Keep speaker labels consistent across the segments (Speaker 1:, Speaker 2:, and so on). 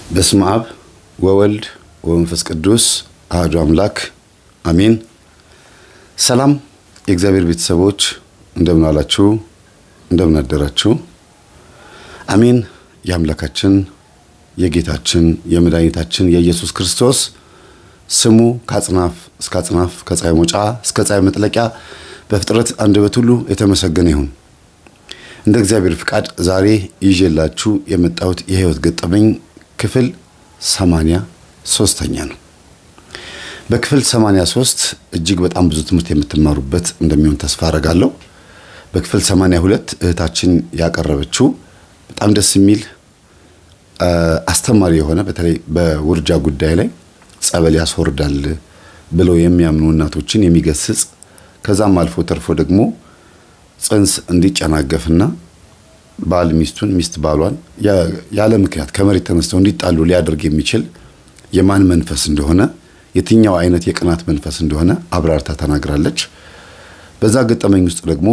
Speaker 1: በስመ አብ ወወልድ ወመንፈስ ቅዱስ አሐዱ አምላክ አሜን። ሰላም የእግዚአብሔር ቤተሰቦች እንደምን አላችሁ? እንደምን አደራችሁ? አሜን። የአምላካችን የጌታችን የመድኃኒታችን የኢየሱስ ክርስቶስ ስሙ ከአጽናፍ እስከ አጽናፍ ከፀሐይ መውጫ እስከ ፀሐይ መጥለቂያ በፍጥረት አንደበት ሁሉ የተመሰገነ ይሁን። እንደ እግዚአብሔር ፍቃድ ዛሬ ይዤላችሁ የመጣሁት የህይወት ገጠመኝ ክፍል 83ኛ ነው። በክፍል 83 እጅግ በጣም ብዙ ትምህርት የምትማሩበት እንደሚሆን ተስፋ አደርጋለሁ። በክፍል 82 እህታችን ያቀረበችው በጣም ደስ የሚል አስተማሪ የሆነ በተለይ በውርጃ ጉዳይ ላይ ጸበል ያስወርዳል ብለው የሚያምኑ እናቶችን የሚገስጽ ከዛም አልፎ ተርፎ ደግሞ ጽንስ እንዲጨናገፍና ባል ሚስቱን ሚስት ባሏን ያለ ምክንያት ከመሬት ተነስተው እንዲጣሉ ሊያደርግ የሚችል የማን መንፈስ እንደሆነ የትኛው አይነት የቅናት መንፈስ እንደሆነ አብራርታ ተናግራለች። በዛ ገጠመኝ ውስጥ ደግሞ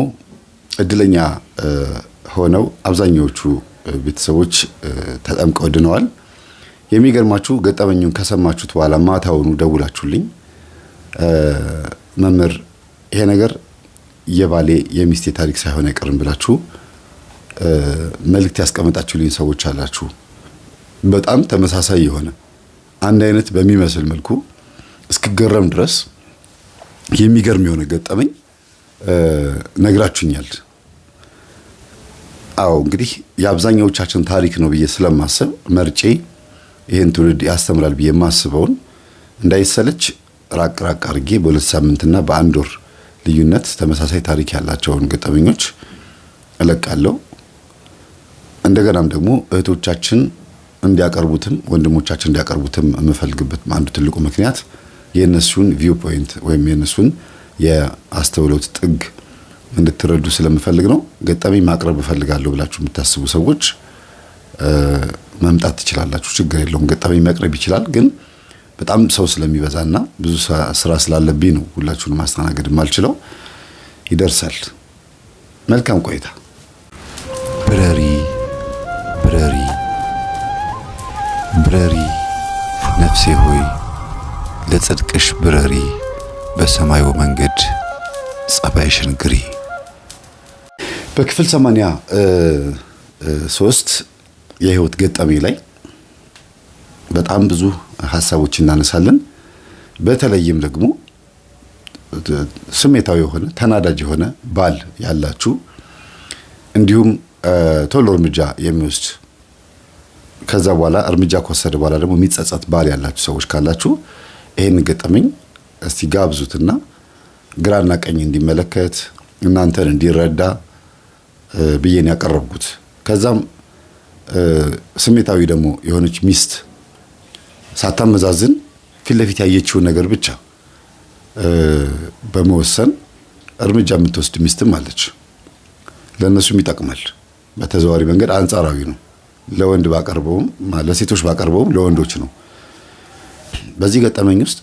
Speaker 1: እድለኛ ሆነው አብዛኞቹ ቤተሰቦች ተጠምቀው ድነዋል። የሚገርማችሁ ገጠመኙን ከሰማችሁት በኋላ ማታውኑ ደውላችሁልኝ መምህር ይሄ ነገር የባሌ የሚስቴ ታሪክ ሳይሆን አይቀርም ብላችሁ መልእክት ያስቀመጣችሁልኝ ሰዎች አላችሁ። በጣም ተመሳሳይ የሆነ አንድ አይነት በሚመስል መልኩ እስክገረም ድረስ የሚገርም የሆነ ገጠመኝ ነግራችሁኛል። አዎ እንግዲህ የአብዛኛዎቻችን ታሪክ ነው ብዬ ስለማስብ መርጬ ይሄን ትውልድ ያስተምራል ብዬ ማስበውን እንዳይሰለች ራቅ አድርጌ በሁለት ሳምንትና በአንድ ወር ልዩነት ተመሳሳይ ታሪክ ያላቸውን ገጠመኞች እለቃለሁ። እንደገናም ደግሞ እህቶቻችን እንዲያቀርቡትም ወንድሞቻችን እንዲያቀርቡትም የምፈልግበት አንዱ ትልቁ ምክንያት የነሱን ቪው ፖይንት ወይም የነሱን የአስተውሎት ጥግ እንድትረዱ ስለምፈልግ ነው። ገጠመኝ ማቅረብ እፈልጋለሁ ብላችሁ የምታስቡ ሰዎች መምጣት ትችላላችሁ፣ ችግር የለውም። ገጠመኝ መቅረብ ይችላል፣ ግን በጣም ሰው ስለሚበዛና ብዙ ስራ ስላለብኝ ነው ሁላችሁንም ማስተናገድ ማልችለው። ይደርሳል። መልካም ቆይታ። ብረሪ ብረሪ ብረሪ ነፍሴ ሆይ ለጽድቅሽ ብረሪ፣ በሰማዩ መንገድ ጸባይሽን ግሪ። በክፍል 83 የህይወት ገጠመኝ ላይ በጣም ብዙ ሐሳቦች እናነሳለን። በተለይም ደግሞ ስሜታዊ የሆነ ተናዳጅ የሆነ ባል ያላችሁ እንዲሁም ቶሎ እርምጃ የሚወስድ ከዛ በኋላ እርምጃ ከወሰደ በኋላ ደግሞ የሚጸጸት ባል ያላችሁ ሰዎች ካላችሁ ይሄን ገጠመኝ እስቲ ጋብዙትና ግራና ቀኝ እንዲመለከት እናንተን እንዲረዳ ብዬን ያቀረብኩት። ከዛም ስሜታዊ ደግሞ የሆነች ሚስት ሳታመዛዝን ፊት ለፊት ያየችውን ነገር ብቻ በመወሰን እርምጃ የምትወስድ ሚስትም አለች። ለነሱም ይጠቅማል። በተዘዋዋሪ መንገድ አንጻራዊ ነው። ለወንድ ባቀርበውም ለሴቶች ባቀርበውም ለወንዶች ነው። በዚህ ገጠመኝ ውስጥ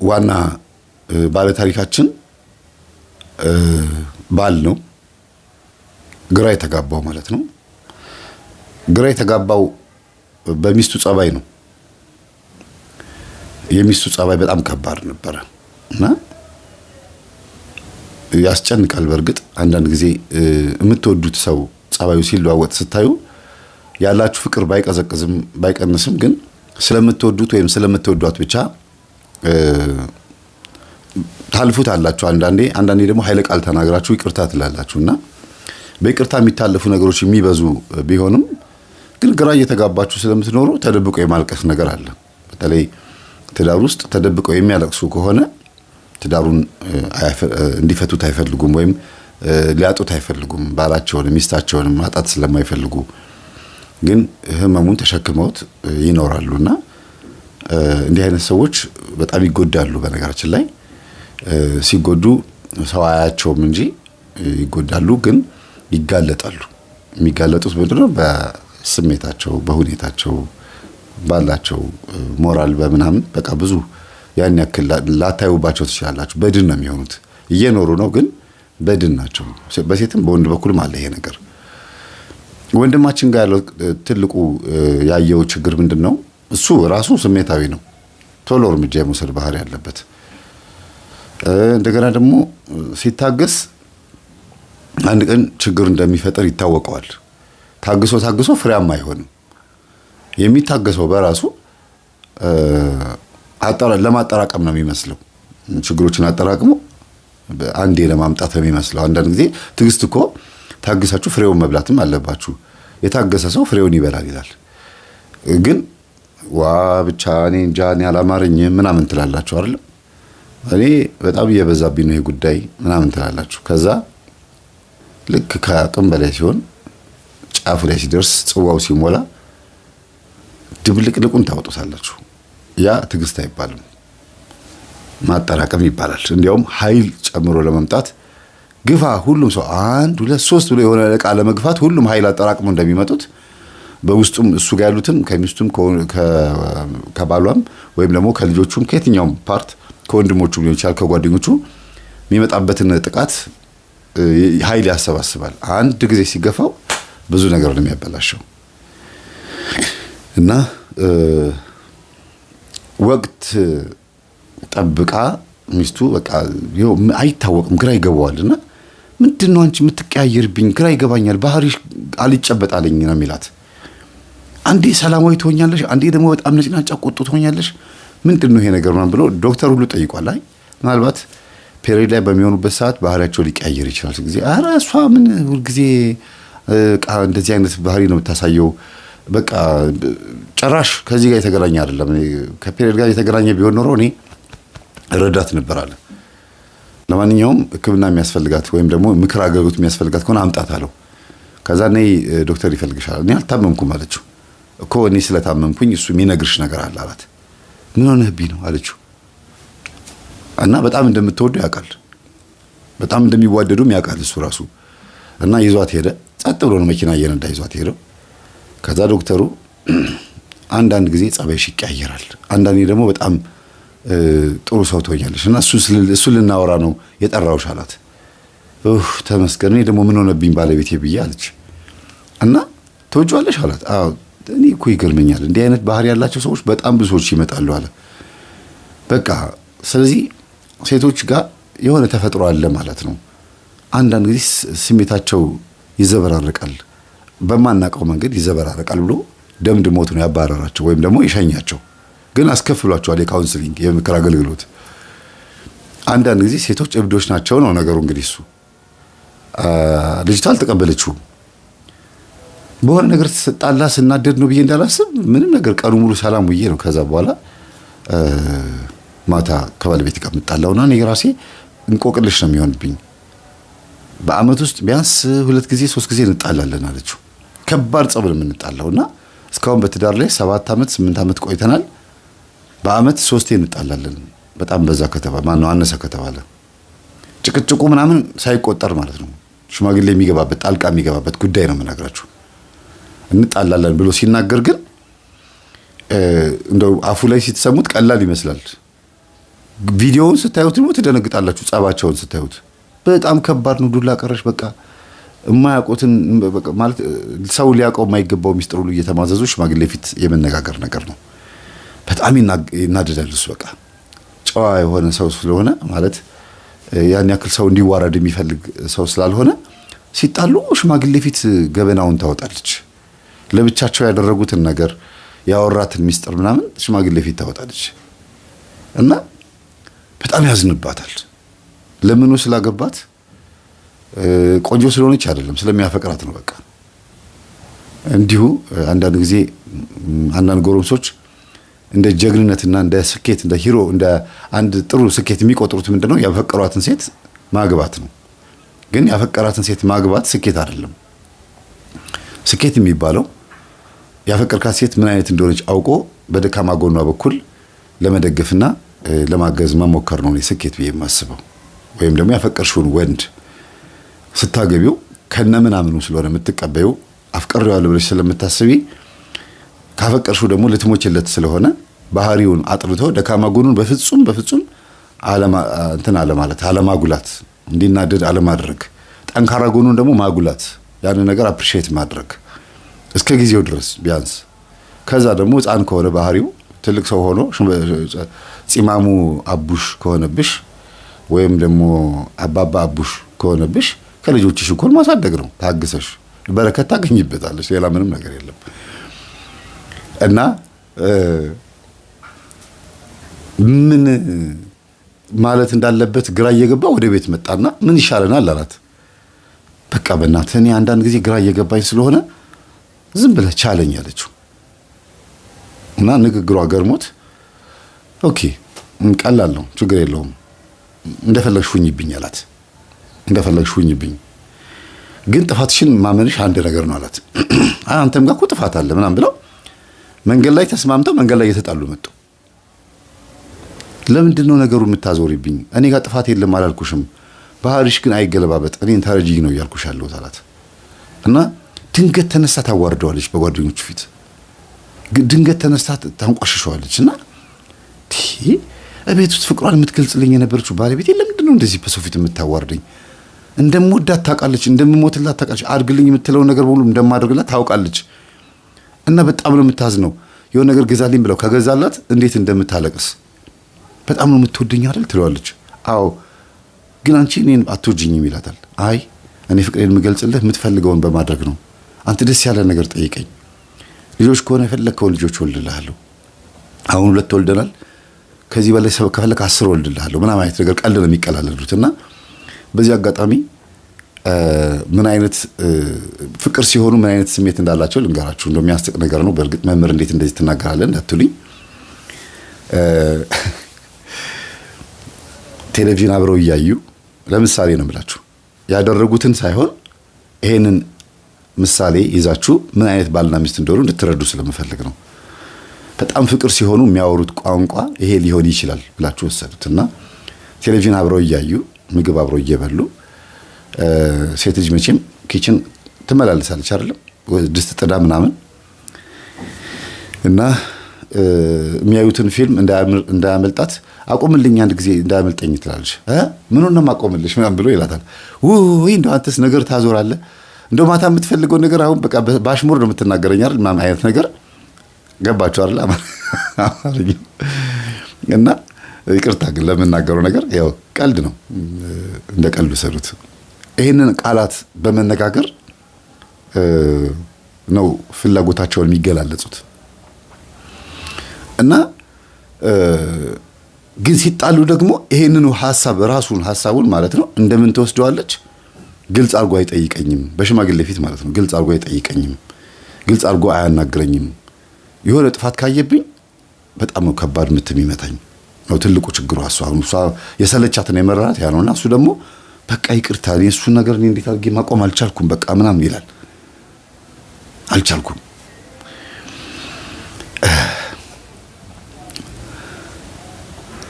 Speaker 1: ዋና ባለ ታሪካችን ባል ነው። ግራ የተጋባው ማለት ነው። ግራ የተጋባው በሚስቱ ጸባይ ነው። የሚስቱ ጸባይ በጣም ከባድ ነበረ እና ያስጨንቃል። በርግጥ አንዳንድ ጊዜ የምትወዱት ሰው ጸባዩ ሲለዋወጥ ስታዩ ያላችሁ ፍቅር ባይቀዘቅዝም ባይቀንስም ግን ስለምትወዱት ወይም ስለምትወዷት ብቻ ታልፉት አላችሁ። አንዳንዴ ደግሞ ኃይለ ቃል ተናግራችሁ ይቅርታ ትላላችሁና በይቅርታ የሚታለፉ ነገሮች የሚበዙ ቢሆንም ግን ግራ እየተጋባችሁ ስለምትኖሩ ተደብቆ የማልቀስ ነገር አለ። በተለይ ትዳር ውስጥ ተደብቀው የሚያለቅሱ ከሆነ ትዳሩን እንዲፈቱት አይፈልጉም ወይም ሊያጡት አይፈልጉም። ባላቸውን ሚስታቸውን ማጣት ስለማይፈልጉ ግን ህመሙን ተሸክመውት ይኖራሉና እንዲህ አይነት ሰዎች በጣም ይጎዳሉ። በነገራችን ላይ ሲጎዱ ሰው አያቸውም እንጂ ይጎዳሉ፣ ግን ይጋለጣሉ። የሚጋለጡት ምንድነው? በስሜታቸው፣ በሁኔታቸው፣ ባላቸው ሞራል በመናም በቃ ብዙ ያን ያክል ላታዩባቸው ትችላላችሁ። በድን ነው የሚሆኑት። እየኖሩ ነው ግን በድን ናቸው። በሴትም በወንድ በኩልም አለ ይሄ ነገር። ወንድማችን ጋር ያለው ትልቁ ያየው ችግር ምንድነው? እሱ ራሱ ስሜታዊ ነው። ቶሎ እርምጃ የመውሰድ ባህሪ ያለበት። እንደገና ደግሞ ሲታገስ አንድ ቀን ችግር እንደሚፈጠር ይታወቀዋል። ታግሶ ፍሬያማ አይሆንም። የሚታገሰው በራሱ ለማጠራቀም ነው የሚመስለው። ችግሮችን አጠራቅሞ አንዴ ለማምጣት ነው የሚመስለው። አንዳንድ ጊዜ ትዕግስት እኮ ታግሳችሁ ፍሬውን መብላትም አለባችሁ። የታገሰ ሰው ፍሬውን ይበላል ይላል። ግን ብቻ እኔ እንጃ እኔ አላማረኝም ምናምን ትላላችሁ አይደል? እኔ በጣም እየበዛብኝ ነው ይሄ ጉዳይ ምናምን ትላላችሁ። ከዛ ልክ ከአቅም በላይ ሲሆን ጫፉ ላይ ሲደርስ ጽዋው ሲሞላ ድብልቅልቁን ታወጡታላችሁ። ያ ትዕግስት አይባልም፣ ማጠራቀም ይባላል። እንዲያውም ኃይል ጨምሮ ለመምጣት ግፋ ሁሉም ሰው 1 2 3 ብሎ የሆነ ዕቃ ለመግፋት ሁሉም ኃይል አጠራቅሞ እንደሚመጡት በውስጡም እሱ ጋር ያሉትም ከሚስቱም ከባሏም ወይም ደግሞ ከልጆቹም ከየትኛውም ፓርት ከወንድሞቹ ሊሆን ይችላል ከጓደኞቹ የሚመጣበትን ጥቃት ኃይል ያሰባስባል። አንድ ጊዜ ሲገፋው ብዙ ነገር ነው የሚያበላሸው። እና ወቅት ጠብቃ ሚስቱ በቃ አይታወቅም ግራ ይገባዋልና ምንድነው አንቺ የምትቀያየርብኝ ግራ ይገባኛል ባህሪሽ አልጨበጣለኝ ነው የሚላት። አንዴ ሰላማዊ ትሆኛለሽ፣ አንዴ ደግሞ በጣም ነጭናጫ ቁጡ ትሆኛለሽ። ምንድነው ይሄ ነገር ማለት ብሎ ዶክተር ሁሉ ጠይቋል። አይ ምናልባት ፔሪድ ላይ በሚሆኑበት ሰዓት ባህሪያቸው ሊቀያየር ይችላል። ጊዜ ኧረ እሷ ምን ሁሉ ጊዜ እንደዚህ አይነት ባህሪ ነው የምታሳየው፣ በቃ ጭራሽ ከዚህ ጋር የተገናኘ አይደለም። ከፔሪድ ጋር የተገናኘ ቢሆን ኖሮ እኔ ረዳት ነበር አለ። ለማንኛውም ሕክምና የሚያስፈልጋት ወይም ደግሞ ምክር አገልግሎት የሚያስፈልጋት ከሆነ አምጣት አለው። ከዛ እኔ ዶክተር ይፈልግሻል። እኔ አልታመምኩም አለችው። እኮ እኔ ስለታመምኩኝ እሱ የሚነግርሽ ነገር አለ አላት። ምን ሆነህብኝ ነው አለችው። እና በጣም እንደምትወደው ያውቃል፣ በጣም እንደሚዋደዱም ያውቃል እሱ ራሱ። እና ይዟት ሄደ። ጸጥ ብሎ ነው መኪና እየነዳ ይዟት ሄደው። ከዛ ዶክተሩ አንዳንድ ጊዜ ጸባይሽ ይቀያየራል፣ አንዳንዴ ደግሞ በጣም ጥሩ ሰው ትሆኛለሽ እና እሱ ልናወራ ነው የጠራውሽ አላት። ተመስገን። እኔ ደግሞ ምን ሆነብኝ ባለቤቴ ብዬ አለች። እና ትወጂዋለሽ አላት። አዎ እኔ እኮ ይገርመኛል እንዲህ አይነት ባህሪ ያላቸው ሰዎች በጣም ብዙ ሰዎች ይመጣሉ አለ። በቃ ስለዚህ ሴቶች ጋር የሆነ ተፈጥሮ አለ ማለት ነው። አንዳንድ ጊዜ ስሜታቸው ይዘበራረቃል፣ በማናውቀው መንገድ ይዘበራረቃል ብሎ ደምድሞት ነው ያባረራቸው ወይም ደግሞ ይሸኛቸው። ግን አስከፍሏቸዋል የካውንስሊንግ የምክር አገልግሎት። አንዳንድ ጊዜ ሴቶች እብዶች ናቸው ነው ነገሩ። እንግዲህ እሱ ልጅቷ አልተቀበለችውም። በሆነ ነገር ተጣላ ስናደድ ነው ብዬ እንዳላስብ ምንም ነገር ቀኑ ሙሉ ሰላም ውዬ ነው። ከዛ በኋላ ማታ ከባለቤት ጋር መጣላውና እኔ ራሴ እንቆቅልሽ ነው የሚሆንብኝ። በአመት ውስጥ ቢያንስ 2 ጊዜ 3 ጊዜ እንጣላለን አለችው። ከባድ ጸብ ነው የምንጣላውና እስካሁን በትዳር ላይ 7 አመት 8 አመት ቆይተናል። በአመት 3 እንጣላለን። በጣም በዛ ከተባለ ማነው አነሰ ከተባለ ጭቅጭቁ ምናምን ሳይቆጠር ማለት ነው። ሽማግሌ የሚገባበት ጣልቃ የሚገባበት ጉዳይ ነው የምነግራችሁ። እንጣላለን ብሎ ሲናገር ግን እንደው አፉ ላይ ሲተሰሙት ቀላል ይመስላል። ቪዲዮውን ስታዩት ደግሞ ትደነግጣላችሁ። ጸባቸውን ስታዩት በጣም ከባድ ነው። ዱላ ቀረሽ በቃ የማያውቁትን ማለት ሰው ሊያውቀው የማይገባው ሚስጥር ሁሉ እየተማዘዙ ሽማግሌ ፊት የመነጋገር ነገር ነው። በጣም ይናደዳል እሱ። በቃ ጨዋ የሆነ ሰው ስለሆነ ማለት ያን ያክል ሰው እንዲዋረድ የሚፈልግ ሰው ስላልሆነ ሲጣሉ ሽማግሌ ፊት ገበናውን ታወጣለች። ለብቻቸው ያደረጉትን ነገር ያወራትን ሚስጥር ምናምን ሽማግሌ ፊት ታወጣለች እና በጣም ያዝንባታል። ለምኑ ስላገባት ቆንጆ ስለሆነች አይደለም ስለሚያፈቅራት ነው። በቃ እንዲሁ አንዳንድ ጊዜ አንዳንድ ጎረምሶች እንደ ጀግንነትና እንደ ስኬት እንደ ሂሮ እንደ አንድ ጥሩ ስኬት የሚቆጥሩት ምንድነው ያፈቀሯትን ሴት ማግባት ነው። ግን ያፈቀራትን ሴት ማግባት ስኬት አይደለም። ስኬት የሚባለው ያፈቀርካት ሴት ምን አይነት እንደሆነች አውቆ በደካማ ጎኗ በኩል ለመደገፍና ለማገዝ መሞከር ነው ስኬት ብዬ የማስበው። ወይም ደግሞ ያፈቀርሽውን ወንድ ስታገቢው ከነምናምኑ ስለሆነ የምትቀበዩ አፍቀርዋለሁ ብለሽ ስለምታስቢ ካፈቀርሽው ደግሞ ልትሞችለት ስለሆነ ባህሪውን አጥርቶ ደካማ ጎኑን በፍጹም አለማጉላት፣ እንዲናደድ አለማድረግ፣ ጠንካራ ጎኑን ደግሞ ማጉላት፣ ያን ነገር አፕሪሺየት ማድረግ እስከ ጊዜው ድረስ ቢያንስ። ከዛ ደግሞ ሕፃን ከሆነ ባህሪው ትልቅ ሰው ሆኖ ፂማሙ አቡሽ ከሆነብሽ ወይም ደግሞ አባባ አቡሽ ከሆነብሽ ከልጆችሽ እኮ ማሳደግ ነው። ታግሰሽ በረከት ታገኝበታለሽ። ሌላ ምንም ነገር የለም። እና ምን ማለት እንዳለበት ግራ እየገባ ወደ ቤት መጣና ምን ይሻለናል አላት። በቃ በእናትህ እኔ አንዳንድ ጊዜ ግራ እየገባኝ ስለሆነ ዝም ብለህ ቻለኝ አለችው። እና ንግግሯ ገርሞት ኦኬ ቀላል ነው ችግር የለውም እንደፈለግሽ ሁኚብኝ አላት። እንደፈለግሽ ሁኚብኝ ግን ጥፋትሽን ማመንሽ አንድ ነገር ነው አላት። አንተም ጋር እኮ ጥፋት አለ ምናምን ብለው መንገድ ላይ ተስማምተው መንገድ ላይ እየተጣሉ መጡ። ለምንድን ነው ነገሩ የምታዞሪብኝ? እኔ ጋር ጥፋት የለም አላልኩሽም? ባህሪሽ ግን አይገለባበጥ እኔን ታረጂኝ ነው እያልኩሽ ያለሁት አላት። እና ድንገት ተነስታ ታዋርደዋለች በጓደኞቹ ፊት። ድንገት ተነስታ ታንቋሽሸዋለች። እና እቤት ውስጥ ፍቅሯን የምትገልጽልኝ የነበረችው ባለቤቴ ለምንድን ነው እንደዚህ በሰው ፊት የምታዋርደኝ? እንደምወዳት ታውቃለች፣ እንደምሞትላት ታውቃለች፣ አድርግልኝ የምትለውን ነገር ሁሉ እንደማደርግላት ታውቃለች። እና በጣም ነው የምታዝነው። የሆነ ነገር ገዛልኝ ብለው ከገዛላት እንዴት እንደምታለቅስ በጣም ነው የምትወደኝ አይደል ትለዋለች። አዎ ግን አንቺ እኔን አትወጂኝም ይላታል። አይ እኔ ፍቅሬን የምገልጽልህ የምትፈልገውን በማድረግ ነው። አንተ ደስ ያለ ነገር ጠይቀኝ። ልጆች ከሆነ የፈለግከውን ልጆች ወልድልሃለሁ። አሁን 2 ወልደናል። ከዚህ በላይ ሰው ከፈለክ 10 ወልድልሃለሁ ምናምን አይነት ነገር ቀልድ ነው የሚቀላለዱት። እና በዚህ አጋጣሚ ምን አይነት ፍቅር ሲሆኑ ምን አይነት ስሜት እንዳላቸው ልንገራችሁ። እንደሚያስቅ ነገር ነው። በእርግጥ መምህር እንዴት እንደዚህ ትናገራለህ እንዳትሉኝ። ቴሌቪዥን አብረው እያዩ ለምሳሌ ነው ብላችሁ ያደረጉትን ሳይሆን ይሄንን ምሳሌ ይዛችሁ ምን አይነት ባልና ሚስት እንደሆኑ እንድትረዱ ስለምፈልግ ነው። በጣም ፍቅር ሲሆኑ የሚያወሩት ቋንቋ ይሄ ሊሆን ይችላል ብላችሁ ወሰዱትና ቴሌቪዥን አብረው እያዩ ምግብ አብረው እየበሉ ሴት ልጅ መቼም ኪችን ትመላለሳለች አይደለም ድስት ጥዳ ምናምን እና የሚያዩትን ፊልም እንዳያመልጣት አቆምልኝ አንድ ጊዜ እንዳያመልጠኝ ትላለች። ምኑን ነው ማቆምልሽ ምናምን ብሎ ይላታል። ውይ እንደው አንተስ ነገር ታዞራለህ እንደው ማታ የምትፈልገው ነገር አሁን በቃ ባሽሙር ነው የምትናገረኝ አይደል ምናምን አይነት ነገር ገባችሁ አይደል አማርኛ። እና ይቅርታ ግን ለምናገረው ነገር ያው ቀልድ ነው እንደ ቀልድ ሰሩት። ይሄንን ቃላት በመነጋገር ነው ፍላጎታቸውን የሚገላለጹት። እና ግን ሲጣሉ ደግሞ ይሄንኑ ሐሳቡን ማለት ነው እንደምን ተወስደዋለች? ግልጽ አርጎ አይጠይቀኝም፣ በሽማግሌ ፊት ማለት ነው። ግልጽ አርጎ አይጠይቀኝም፣ ግልጽ አርጎ አያናግረኝም። የሆነ ጥፋት ካየብኝ በጣም ነው ከባድ ምትም ይመታኝ ነው ትልቁ ችግሩ። እሷ የሰለቻትን የመረራት ያ ነውና እሱ ደግሞ በቃ ይቅርታ እኔ እሱ ነገር እኔ እንዴት አድርጌ ማቆም አልቻልኩም በቃ ምናምን ይላል። አልቻልኩም።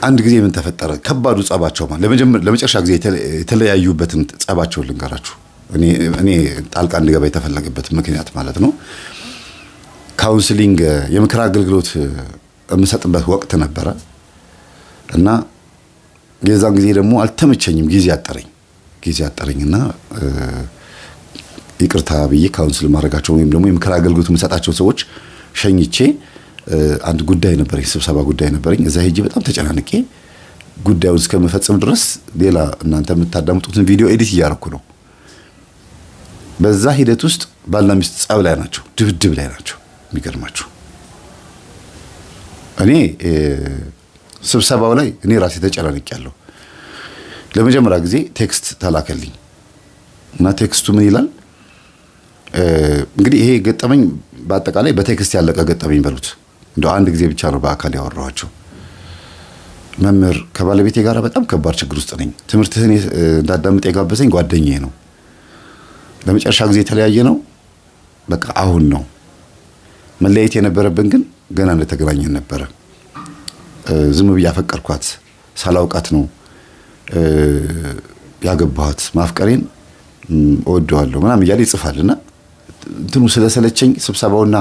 Speaker 1: አንድ ጊዜ ምን ተፈጠረ? ከባዱ ጸባቸው ማለት ለመጨረሻ ጊዜ የተለያዩበትን ጸባቸው ልንገራችሁ። እኔ ጣልቃ እንድገባ የተፈለገበት ምክንያት ማለት ነው ካውንስሊንግ የምክር አገልግሎት የምሰጥበት ወቅት ነበረ እና የዛን ጊዜ ደግሞ አልተመቸኝም። ጊዜ አጠረኝና ይቅርታ ብዬ ካውንስል ማድረጋቸው ወይም ደግሞ የምክር አገልግሎት የምሰጣቸው ሰዎች ሸኝቼ አንድ ጉዳይ ነበረኝ፣ ስብሰባ ጉዳይ ነበረኝ። እዛ ሄጄ በጣም ተጨናንቄ ጉዳዩን እስከመፈጸም ድረስ ሌላ እናንተ የምታዳምጡትን ቪዲዮ ኤዲት እያደረኩ ነው። በዛ ሂደት ውስጥ ባልና ሚስት ጸብ ላይ ናቸው፣ ድብድብ ላይ ናቸው። የሚገርማችሁ እኔ ስብሰባው ላይ እኔ ራሴ ተጨናንቄያለሁ። ለመጀመሪያ ጊዜ ቴክስት ተላከልኝ እና ቴክስቱ ምን ይላል? እንግዲህ ይሄ ገጠመኝ በአጠቃላይ በቴክስት ያለቀ ገጠመኝ በሉት። እንደው አንድ ጊዜ ብቻ ነው በአካል ያወራኋቸው። መምህር ከባለቤቴ ጋር በጣም ከባድ ችግር ውስጥ ነኝ። ትምህርትህን እንዳዳምጥ የጋበዘኝ ጓደኛዬ ነው። ለመጨረሻ ጊዜ የተለያየ ነው በቃ አሁን ነው። መለያየት የነበረብን ግን ገና እንደተገናኘን ነበረ። ዝም ብዬ አፈቀርኳት ሳላውቃት ነው ያገባኋት። ማፍቀሬን እወደዋለሁ ምናምን እያለ ይጽፋልና እንትኑ ስለሰለቸኝ ስብሰባውና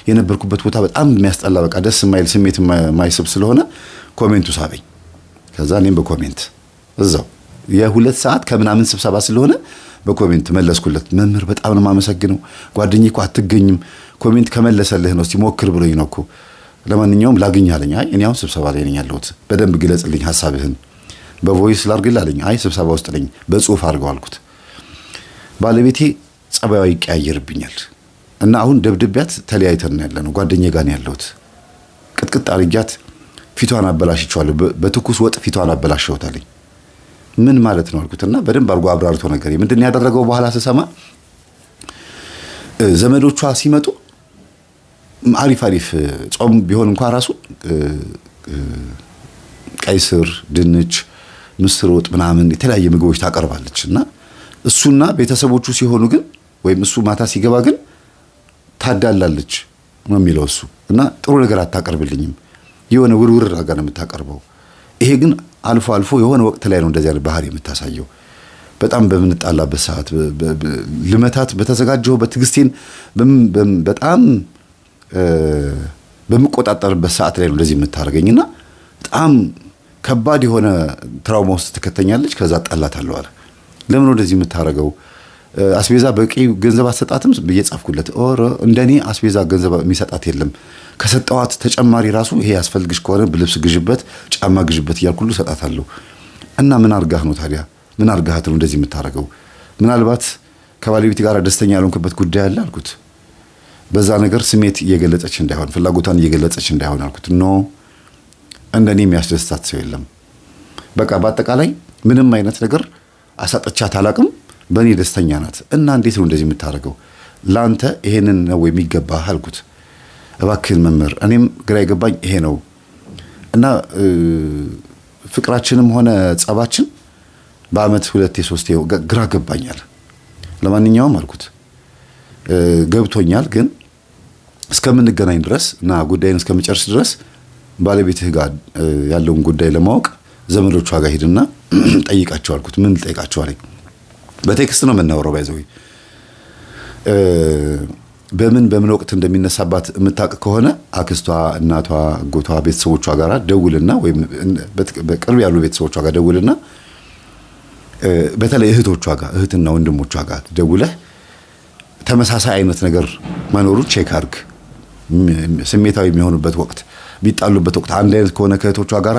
Speaker 1: የነበርኩበት ቦታ በጣም የሚያስጠላ በቃ ደስ የማይል ስሜት የማይስብ ስለሆነ ኮሜንቱ ሳበኝ። ከዛ እኔም በኮሜንት እዛው የ2 ሰዓት ከምናምን ስብሰባ ስለሆነ በኮሜንት መለስኩለት። መምህር በጣም ነው የማመሰግነው፣ ጓደኛዬ እኮ አትገኝም፣ ኮሜንት ከመለሰልህ ነው እስቲ ሞክር ብሎኝ ነው እኮ ለማንኛውም ላግኝ አለኝ። አይ እኔ አሁን ስብሰባ ላይ ነኝ ያለሁት በደንብ ግለጽልኝ ሐሳብህን በቮይስ ላርግልህ አለኝ። አይ ስብሰባ ውስጥ ነኝ በጽሁፍ አድርገው አልኩት። ባለቤቴ ጸባዩ ይቀያየርብኛል እና አሁን ደብድቢያት ተለያይተን ያለነው ጓደኛዬ ጋር ነው ያለሁት። ቅጥቅጥ አርጊያት ፊቷን አበላሽቻለሁ በትኩስ ወጥ ፊቷን አበላሽውታለኝ። ምን ማለት ነው አልኩትና በደንብ አርጎ አብራርቶ ነገር ምንድን ያደረገው በኋላ ስሰማ ዘመዶቿ ሲመጡ አሪፍ ጾም ቢሆን እንኳን ራሱ ቀይ ስር፣ ድንች፣ ምስር ወጥ ምናምን የተለያየ ምግቦች ታቀርባለች እና እሱና ቤተሰቦቹ ሲሆኑ ግን ወይም እሱ ማታ ሲገባ ግን ታዳላለች ነው የሚለው እሱ እና ጥሩ ነገር አታቀርብልኝም የሆነ ውርውር አድርጋ ነው የምታቀርበው። ይሄ ግን አልፎ አልፎ የሆነ ወቅት ላይ ነው እንደዚህ አይነት ባህሪ የምታሳየው። በጣም በምንጣላበት ሰዓት ልመታት በተዘጋጀው በትግስቴን በጣም በምቆጣጠርበት ሰዓት ላይ ነው እንደዚህ የምታደርገኝና በጣም ከባድ የሆነ ትራውማ ውስጥ ትከተኛለች። ከዛ ጣላታለሁ አለ። ለምን እንደዚህ የምታደርገው አስቤዛ በቂ ገንዘብ አሰጣትም በየጻፍኩለት ኦር እንደኔ አስቤዛ ገንዘብ የሚሰጣት የለም ከሰጣዋት ተጨማሪ ራሱ ይሄ ያስፈልግሽ ከሆነ ልብስ ግዥበት ጫማ ግዥበት እያልኩሉ ሰጣታለሁ። እና ምን አርጋህ ነው ታዲያ ምን አርጋሃት ነው እንደዚህ የምታደርገው? ምናልባት ከባለቤት ጋር ደስተኛ ያልሆንክበት ጉዳይ አለ አልኩት። በዛ ነገር ስሜት እየገለጸች እንዳይሆን ፍላጎቷን እየገለጸች እንዳይሆን አልኩት። ኖ እንደኔ የሚያስደስታት ሰው የለም። በቃ በአጠቃላይ ምንም አይነት ነገር አሳጥቻት አላቅም። በእኔ ደስተኛ ናት። እና እንዴት ነው እንደዚህ የምታደርገው? ላንተ ይሄንን ነው የሚገባህ አልኩት። እባክህን መምህር እኔም ግራ የገባኝ ይሄ ነው እና ፍቅራችንም ሆነ ጸባችን በአመት 2-3 ግራ ገባኛል። ለማንኛውም አልኩት ገብቶኛል ግን እስከምንገናኝ ድረስ እና ጉዳይን እስከምጨርስ ድረስ ባለቤትህ ጋር ያለውን ጉዳይ ለማወቅ ዘመዶቿ ጋር ሄድና ጠይቃቸው አልኩት። ምን ጠይቃቸው አለኝ። በቴክስት ነው የምናወራው ባይዘው በምን ወቅት እንደሚነሳባት የምታውቅ ከሆነ አክስቷ፣ እናቷ፣ አጎቷ ቤተሰቦቿ ጋር ደውልና ወይም በቅርብ ያሉ ቤተሰቦቿ ጋር ደውልና በተለይ እህቶቿ ጋር እህትና ወንድሞቿ ጋር ደውለህ ተመሳሳይ አይነት ነገር መኖሩን ቼክ አድርግ። ስሜታዊ የሚሆኑበት ወቅት ቢጣሉበት ወቅት አንድ አይነት ከሆነ ከእህቶቿ ጋር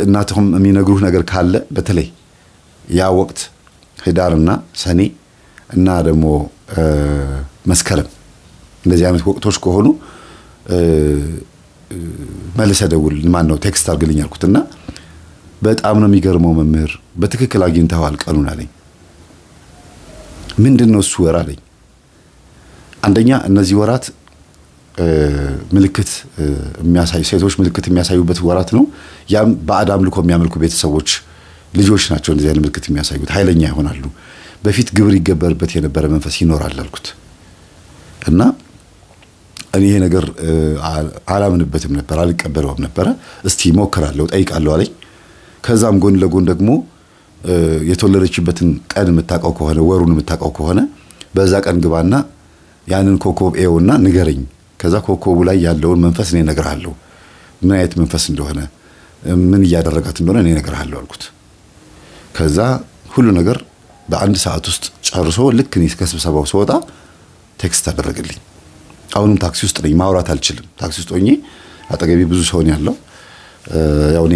Speaker 1: እናትህም የሚነግሩህ ነገር ካለ በተለይ ያ ወቅት ህዳርና ሰኔ እና ደግሞ መስከረም እንደዚህ አይነት ወቅቶች ከሆኑ መልሰ ደውል ማነው ቴክስት አድርግልኝ አልኩትና በጣም ነው የሚገርመው መምህር በትክክል አግኝተዋል ቀኑን አለኝ። ምንድነው እሱ ወር አለኝ። አንደኛ እነዚህ ወራት ምልክት የሚያሳዩ ሴቶች ምልክት የሚያሳዩበት ወራት ነው። ያም ባዕድ አምልኮ የሚያመልኩ ቤተሰቦች ልጆች ናቸው እንደዚህ አይነት ምልክት የሚያሳዩት ኃይለኛ ይሆናሉ። በፊት ግብር ይገበርበት የነበረ መንፈስ ይኖራል አልኩት እና እኔ ይሄ ነገር አላምንበትም ነበር አልቀበለውም ነበር። እስቲ ሞክራለሁ ጠይቃለሁ አለኝ። ከዛም ጎን ለጎን ደግሞ የተወለደችበትን ቀን የምታውቀው ከሆነ ወሩን የምታውቀው ከሆነ በዛ ቀን ግባና ያንን ኮከብ ኤውና ንገረኝ። ከዛ ኮከቡ ላይ ያለውን መንፈስ እኔ እነግርሃለሁ ምን አይነት መንፈስ እንደሆነ ምን እያደረጋት እንደሆነ እኔ እነግርሃለሁ አልኩት። ከዛ ሁሉ ነገር በአንድ ሰዓት ውስጥ ጨርሶ ልክ እኔ ከስብሰባው ስወጣ ቴክስት አደረገልኝ። አሁንም ታክሲ ውስጥ ነኝ ማውራት አልችልም። ታክሲ ውስጥ ሆኜ አጠገቤ ብዙ ሰው ነው ያለው። ያው እኔ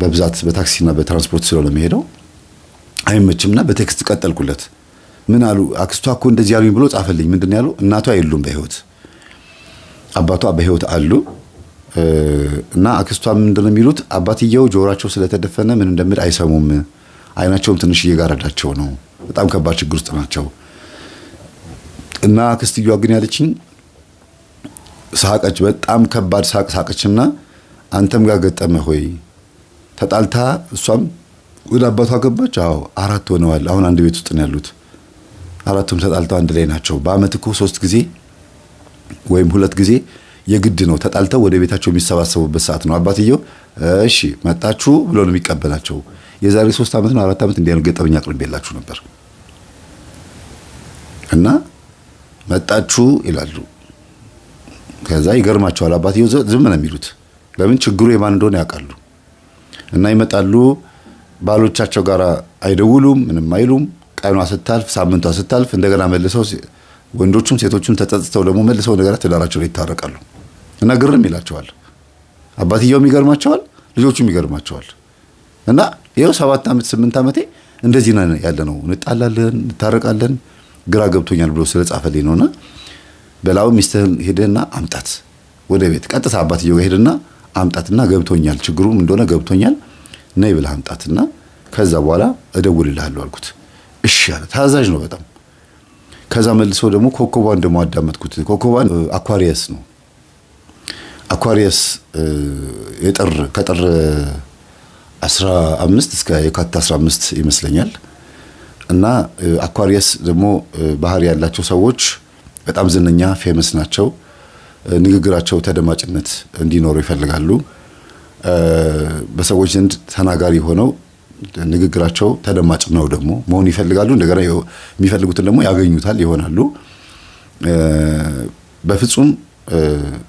Speaker 1: በብዛት በታክሲና በትራንስፖርት ስለሆነ የሚሄደው አይመችምና በቴክስት ቀጠልኩለት። ምን አሉ አክስቷ እኮ እንደዚህ ያሉኝ ብሎ ጻፈልኝ። ምንድነው ያሉ? እናቷ የሉም በህይወት አባቷ በህይወት አሉ እና አክስቷ ምንድነው የሚሉት አባትየው ጆሮአቸው ስለተደፈነ ምን እንደምል አይሰሙም። አይናቸውም ትንሽ እየጋረዳቸው ነው። በጣም ከባድ ችግር ውስጥ ናቸው። እና አክስትየዋ ግን ያለችኝ ሳቀች። በጣም ከባድ ሳቀችና አንተም ጋር ገጠመ ሆይ ተጣልታ እሷም ወደ አባቷ ገባች? አዎ 4 ሆነዋል። አሁን አንድ ቤት ውስጥ ነው ያሉት። 4ቱም ተጣልተው አንድ ላይ ናቸው። በአመት እኮ 3 ጊዜ ወይም 2 ጊዜ የግድ ነው ተጣልተው ወደ ቤታቸው የሚሰባሰቡበት ሰዓት ነው። አባትየው እሺ መጣችሁ ብሎ ነው የሚቀበላቸው። የዛሬ 3 አመት ነው 4 አመት እንዲያው ገጠመኝ አቅርቤላችሁ ነበር እና መጣችሁ ይላሉ። ከዛ ይገርማቸዋል። አባትየው ዝም ነው የሚሉት። ለምን ችግሩ የማን እንደሆነ ያውቃሉ። እና ይመጣሉ። ባሎቻቸው ጋር አይደውሉም ምንም አይሉም። ቀኗ ስታልፍ ሳምንቷ ስታልፍ እንደገና መልሰው ወንዶቹም ሴቶቹም ተጸጽተው ደግሞ መልሰው ነገር ትዳራቸው ላይ ይታረቃሉ እና ግርም ይላቸዋል። አባትየውም ይገርማቸዋል፣ ልጆቹም ይገርማቸዋል። እና ይኸው 7 ዓመት 8 ዓመቴ እንደዚህ ነው ያለነው። እንጣላለን፣ እንታረቃለን፣ ግራ ገብቶኛል ብሎ ስለጻፈልኝ ነውና በላው ሚስትህን ሄደና አምጣት ወደ ቤት ቀጥታ አባትየው ሄደና አምጣትና ገብቶኛል፣ ችግሩም እንደሆነ ገብቶኛል፣ ነይ ብለህ አምጣትና ከዛ በኋላ እደውልልሃለሁ አልኩት። እሺ አለ። ታዛዥ ነው በጣም። ከዛ መልሶ ደግሞ ኮከቧን ደግሞ አዳመጥኩት። ኮከቧን አኳሪየስ ነው። አኳሪየስ ከጥር 15 እስከ የካቲት 15 ይመስለኛል። እና አኳሪየስ ደግሞ ባህሪ ያላቸው ሰዎች በጣም ዝነኛ ፌመስ ናቸው። ንግግራቸው ተደማጭነት እንዲኖሩ ይፈልጋሉ። በሰዎች ዘንድ ተናጋሪ ሆነው ንግግራቸው ተደማጭ ነው ደግሞ መሆን ይፈልጋሉ። እንደገና የሚፈልጉትን ደግሞ ያገኙታል ይሆናሉ። በፍጹም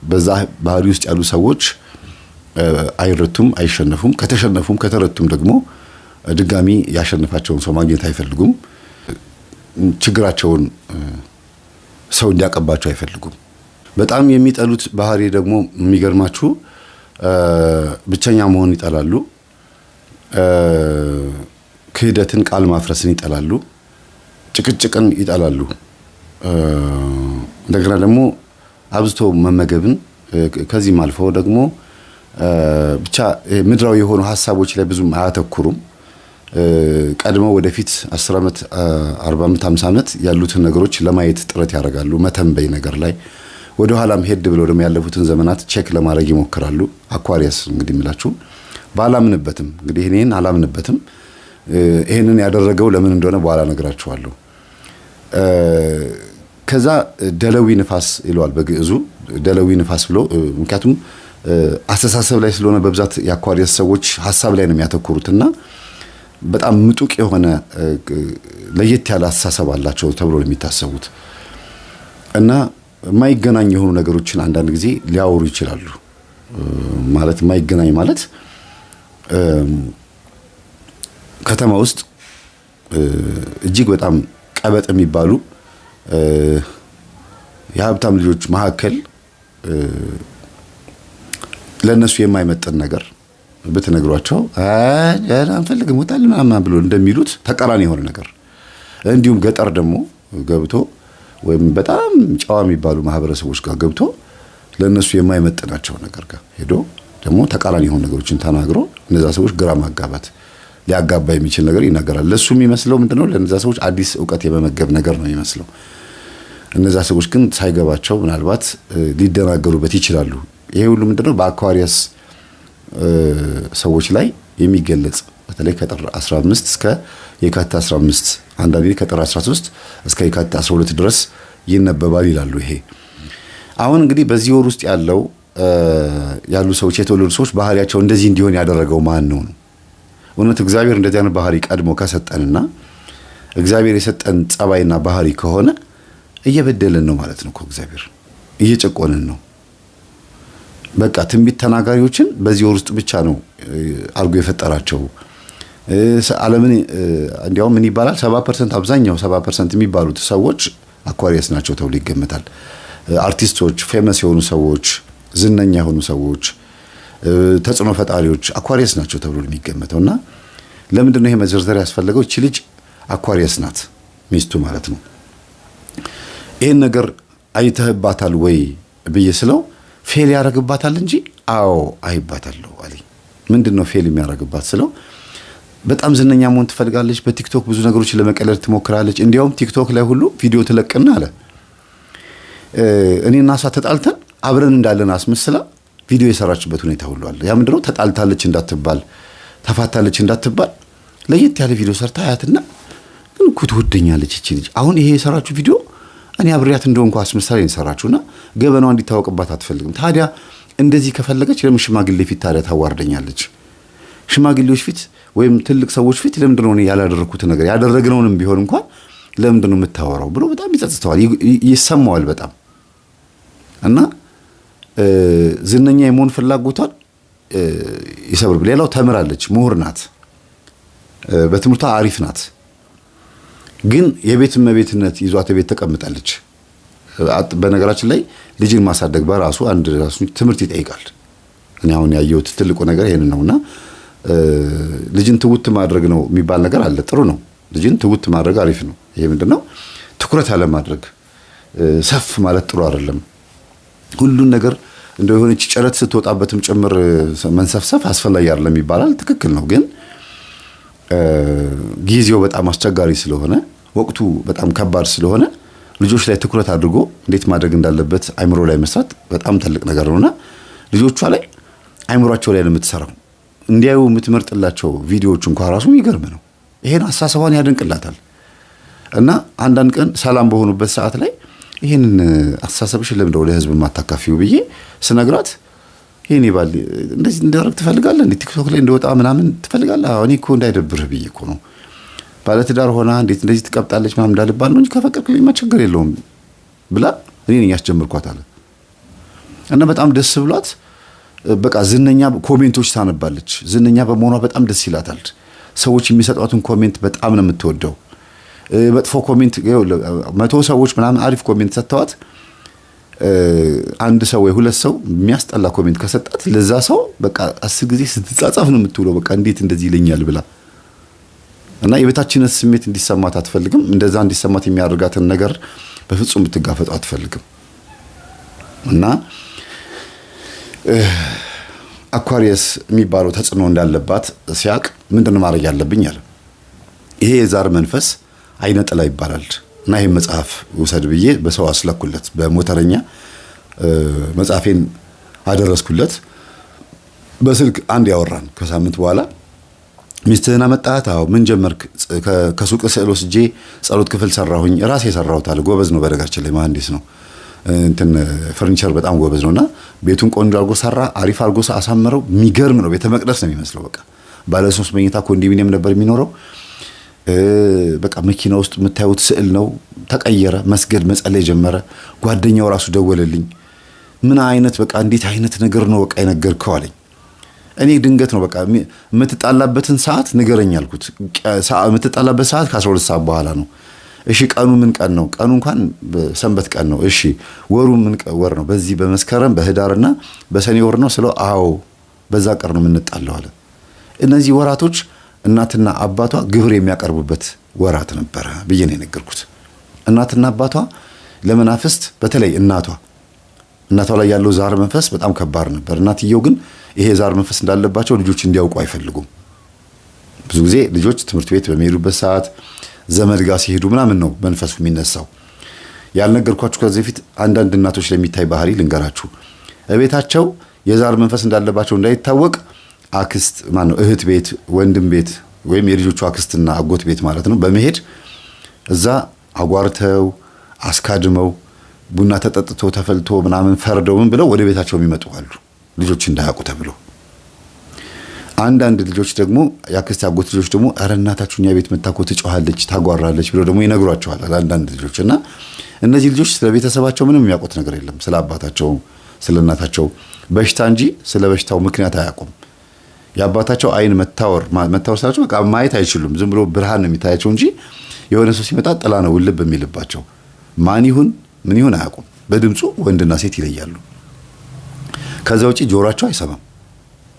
Speaker 1: በዛ ባህሪ ውስጥ ያሉ ሰዎች አይረቱም፣ አይሸነፉም። ከተሸነፉም ከተረቱም ደግሞ ድጋሚ ያሸነፋቸውን ሰው ማግኘት አይፈልጉም። ችግራቸውን ሰው እንዲያቀባቸው አይፈልጉም። በጣም የሚጠሉት ባህሪ ደግሞ የሚገርማችሁ ብቸኛ መሆን ይጠላሉ። ክህደትን፣ ቃል ማፍረስን ይጠላሉ። ጭቅጭቅን ይጠላሉ። እንደገና ደግሞ አብዝቶ መመገብን ከዚህም አልፎ ደግሞ ብቻ ምድራዊ የሆኑ ሐሳቦች ላይ ብዙም አያተኩሩም። ቀድመው ወደፊት 10 ዓመት 40 ዓመት 50 ዓመት ያሉትን ነገሮች ለማየት ጥረት ያደርጋሉ። መተንበይ ነገር ላይ ወደ ኋላም ሄድ ብለው ደግሞ ያለፉትን ዘመናት ቼክ ለማድረግ ይሞክራሉ። አኳሪየስ እንግዲህ የሚላችሁ ባላምንበትም እንግዲህ እኔን አላምንበትም። ይሄንን ያደረገው ለምን እንደሆነ በኋላ ነግራችኋለሁ። ከዛ ደለዊ ንፋስ ይለዋል በግዕዙ ደለዊ ንፋስ ብሎ ምክንያቱም አስተሳሰብ ላይ ስለሆነ በብዛት የአኳሪየስ ሰዎች ሐሳብ ላይ ነው የሚያተኩሩትና በጣም ምጡቅ የሆነ ለየት ያለ አስተሳሰብ አላቸው ተብሎ የሚታሰቡት እና የማይገናኝ የሆኑ ነገሮችን አንዳንድ ጊዜ ሊያወሩ ይችላሉ። ማለት የማይገናኝ ማለት ከተማ ውስጥ እጅግ በጣም ቀበጥ የሚባሉ የሀብታም ልጆች መካከል ለነሱ የማይመጥን ነገር በተነግሯቸው አንፈልግም ወጣል ምናምን ብሎ እንደሚሉት ተቃራኒ የሆነ ነገር እንዲሁም ገጠር ደግሞ ገብቶ ወይም በጣም ጨዋ የሚባሉ ማህበረሰቦች ጋር ገብቶ ለነሱ የማይመጥናቸው ነገር ጋር ሄዶ ደግሞ ተቃራኒ የሆኑ ነገሮችን ተናግሮ እነዛ ሰዎች ግራ ማጋባት ሊያጋባ የሚችል ነገር ይናገራል። ለሱ የሚመስለው ምንድነው? ለነዛ ሰዎች አዲስ ዕውቀት የመመገብ ነገር ነው የሚመስለው። እነዛ ሰዎች ግን ሳይገባቸው ምናልባት ሊደናገሩበት ይችላሉ። ይሄ ሁሉ ምንድነው? በአኳሪየስ ሰዎች ላይ የሚገለጽ በተለይ ከጥር 15 እስከ የካቲት 15 አንዳንዴ ከጥር 13 እስከ የካቲት 12 ድረስ ይነበባል ይላሉ። ይሄ አሁን እንግዲህ በዚህ ወር ውስጥ ያሉ ሰዎች የተወለዱ ሰዎች ባህሪያቸው እንደዚህ እንዲሆን ያደረገው ማን ነው? እውነት እግዚአብሔር እንደዚህ አይነት ባህሪ ቀድሞ ከሰጠንና እግዚአብሔር የሰጠን ጸባይና ባህሪ ከሆነ እየበደልን ነው ማለት ነው። እግዚአብሔር እየጨቆንን ነው። በቃ ትንቢት ተናጋሪዎችን በዚህ ወር ውስጥ ብቻ ነው አርጎ የፈጠራቸው። ዓለምን እንዲያውም ምን ይባላል 70% አብዛኛው 70% የሚባሉት ሰዎች አኳሪየስ ናቸው ተብሎ ይገመታል። አርቲስቶች፣ ፌመስ የሆኑ ሰዎች፣ ዝነኛ የሆኑ ሰዎች፣ ተጽዕኖ ፈጣሪዎች አኳሪየስ ናቸው ተብሎ የሚገመተውና ለምንድን ነው ይሄ መዘርዘር ያስፈልገው? እቺ ልጅ አኳሪየስ ናት ሚስቱ ማለት ነው። ይሄን ነገር አይተህባታል ወይ ብዬ ስለው ፌል ያረግባታል እንጂ አዎ አይባታለሁ አለኝ። ምንድነው ፌል የሚያረግባት ስለው በጣም ዝነኛ መሆን ትፈልጋለች። በቲክቶክ ብዙ ነገሮችን ለመቀለድ ትሞክራለች። እንዲያውም ቲክቶክ ላይ ሁሉ ቪዲዮ ትለቅና አለ እኔና እሷ ተጣልተን አብረን እንዳለን አስመስላ ቪዲዮ የሰራችበት ሁኔታ ሁሉ አለ። ያ ምንድነው? ተጣልታለች እንዳትባል፣ ተፋታለች እንዳትባል ለየት ያለ ቪዲዮ ሰርታ አያትና ግን እኮ ትወደኛለች እቺ ልጅ። አሁን ይሄ የሰራችው ቪዲዮ እኔ አብሬያት እንደሆንኩ አስመስላ የሰራችውና ገበናው እንዲታወቅባት አትፈልግም። ታዲያ እንደዚህ ከፈለገች ለምን ሽማግሌ ፊት ታዲያ ታዋርደኛለች? ሽማግሌዎች ፊት ወይም ትልቅ ሰዎች ፊት ለምንድነው እኔ ያላደረኩት ነገር ያደረግነውንም ቢሆን እንኳን ለምንድነው የምታወራው ብሎ በጣም ይጸጽተዋል፣ ይሰማዋል በጣም እና ዝነኛ የመሆን ፍላጎቷን ይሰብር። ሌላው ተምራለች፣ ምሁር ናት፣ በትምህርቷ አሪፍ ናት። ግን የቤት እመቤትነት ይዟት ቤት ተቀምጣለች። በነገራችን ላይ ልጅን ማሳደግ በራሱ አንድ ራሱ ትምህርት ይጠይቃል። እኔ አሁን ያየሁት ትልቁ ነገር ይሄን ነውና ልጅን ትውት ማድረግ ነው የሚባል ነገር አለ። ጥሩ ነው። ልጅን ትውት ማድረግ አሪፍ ነው። ይሄ ምንድነው ትኩረት ያለ ማድረግ ሰፍ ማለት ጥሩ አይደለም። ሁሉን ነገር እንደሆነች ጨረት ስትወጣበትም ጭምር መንሰፍሰፍ አስፈላጊ አይደለም ይባላል። ትክክል ነው። ግን ጊዜው በጣም አስቸጋሪ ስለሆነ ወቅቱ በጣም ከባድ ስለሆነ ልጆች ላይ ትኩረት አድርጎ እንዴት ማድረግ እንዳለበት አይምሮ ላይ መስራት በጣም ትልቅ ነገር ነውና ልጆቿ ላይ አይምሮአቸው ላይ ለምትሰራው እንዲያዩ የምትመርጥላቸው ቪዲዮዎች እንኳን ራሱ ይገርም ነው። ይሄን አሳሰባን ያደንቅላታል። እና አንዳንድ ቀን ሰላም በሆኑበት ሰዓት ላይ ይሄንን አሳሰብሽን ለምን ወደ ህዝብ ማታካፊው ብዬ ስነግራት ይሄን ይባል እንደዚህ እንደረክ ትፈልጋለህ እንዴ ቲክቶክ ላይ እንደወጣ ምናምን ትፈልጋለህ? እኔ እኮ እንዳይደብርህ ብዬ እኮ ነው ባለትዳር ሆና እንዴት እንደዚህ ትቀብጣለች ምናምን እንዳልባል ነው እንጂ ከፈቀድክልኝ ችግር የለውም ብላ እኔ ነኝ ያስጀምርኳት አለ። እና በጣም ደስ ብሏት በቃ ዝነኛ ኮሜንቶች ታነባለች። ዝነኛ በመሆኗ በጣም ደስ ይላታል። ሰዎች የሚሰጧትን ኮሜንት በጣም ነው የምትወደው። መጥፎ ኮሜንት 100 ሰዎች ምናምን አሪፍ ኮሜንት ሰጥተዋት አንድ ሰው ወይ ሁለት ሰው የሚያስጠላ ኮሜንት ከሰጣት ለዛ ሰው በቃ 10 ጊዜ ስትጻጻፍ ነው የምትውለው። በቃ እንዴት እንደዚህ ይለኛል ብላ እና የበታችነት ስሜት እንዲሰማት አትፈልግም። እንደዛ እንዲሰማት የሚያደርጋትን ነገር በፍጹም ብትጋፈጠው አትፈልግም። እና አኳሪየስ የሚባለው ተጽዕኖ እንዳለባት ሲያቅ ምንድነው ማድረግ ያለብኝ አለ። ይሄ የዛር መንፈስ አይነ ጥላ ይባላል። እና ይሄን መጽሐፍ ውሰድ ብዬ በሰው አስለኩለት። በሞተረኛ መጽሐፌን አደረስኩለት። በስልክ አንድ ያወራን ከሳምንት በኋላ ሚስትህን አመጣት? አዎ። ምን ጀመርክ? ከሱቅ ስዕል ወስጄ ጸሎት ክፍል ሰራሁኝ። ራሴ ሰራሁት አለ። ጎበዝ ነው በነገራችን ላይ መሐንዲስ ነው። እንትን ፈርኒቸር በጣም ጎበዝ ነውና ቤቱን ቆንጆ አርጎ ሰራ። አሪፍ አርጎ አሳመረው። የሚገርም ነው። ቤተ መቅደስ ነው የሚመስለው። በቃ ባለ 3 መኝታ ኮንዶሚኒየም ነበር የሚኖረው። በቃ መኪና ውስጥ የምታዩት ስዕል ነው። ተቀየረ። መስገድ መጸለይ ጀመረ። ጓደኛው ራሱ ደወለልኝ። ምን አይነት በቃ እንዴት አይነት ነገር ነው በቃ የነገርከው አለኝ። እኔ ድንገት ነው በቃ የምትጣላበትን ሰዓት ንገረኝ አልኩት። የምትጣላበት ሰዓት ከ12 ሰዓት በኋላ ነው። እሺ ቀኑ ምን ቀን ነው? ቀኑ እንኳን ሰንበት ቀን ነው። እሺ ወሩ ምን ወር ነው? በዚህ በመስከረም በህዳርና በሰኔ ወር ነው ስለው አዎ በዛ ቀን ነው የምንጣለው አለ። እነዚህ ወራቶች እናትና አባቷ ግብር የሚያቀርቡበት ወራት ነበረ ብዬ ነው የነገርኩት። እናትና አባቷ ለመናፍስት በተለይ እናቷ ላይ ያለው ዛር መንፈስ በጣም ከባድ ነበር። እናትየው ግን ይሄ ዛር መንፈስ እንዳለባቸው ልጆች እንዲያውቁ አይፈልጉም። ብዙ ጊዜ ልጆች ትምህርት ቤት በሚሄዱበት ሰዓት ዘመድ ጋር ሲሄዱ ምናምን ነው መንፈሱ የሚነሳው። ያልነገርኳችሁ ከዚህ በፊት አንዳንድ እናቶች ለሚታይ ባህሪ ልንገራችሁ። እቤታቸው የዛር መንፈስ እንዳለባቸው እንዳይታወቅ አክስት እህት ቤት፣ ወንድም ቤት ወይም የልጆቹ አክስትና አጎት ቤት ማለት ነው በመሄድ እዛ አጓርተው አስካድመው ቡና ተጠጥቶ ተፈልቶ ምናምን ፈርደው ምን ብለው ወደ ቤታቸው የሚመጡ አሉ፣ ልጆች እንዳያውቁ ተብሎ። አንዳንድ ልጆች ደግሞ ያክስት አጎት ልጆች ደግሞ አረ እናታችሁ እኛ ቤት መጣ እኮ ትጮሃለች ታጓራለች ብለው ደግሞ ይነግሯቸዋል አንዳንድ ልጆች። እና እነዚህ ልጆች ስለ ቤተሰባቸው ምንም የሚያውቁት ነገር የለም። ስለ አባታቸው ስለ እናታቸው በሽታ እንጂ ስለ በሽታው ምክንያት አያውቁም። የአባታቸው አይን መታወር ስላቸው በቃ ማየት አይችሉም። ዝም ብሎ ብርሃን ነው የሚታያቸው እንጂ የሆነ ሰው ሲመጣ ጥላ ነው ውልብ የሚልባቸው። ማን ይሁን ምን ይሁን አያውቁም። በድምፁ ወንድና ሴት ይለያሉ። ከዛ ውጪ ጆሮአቸው አይሰማም፣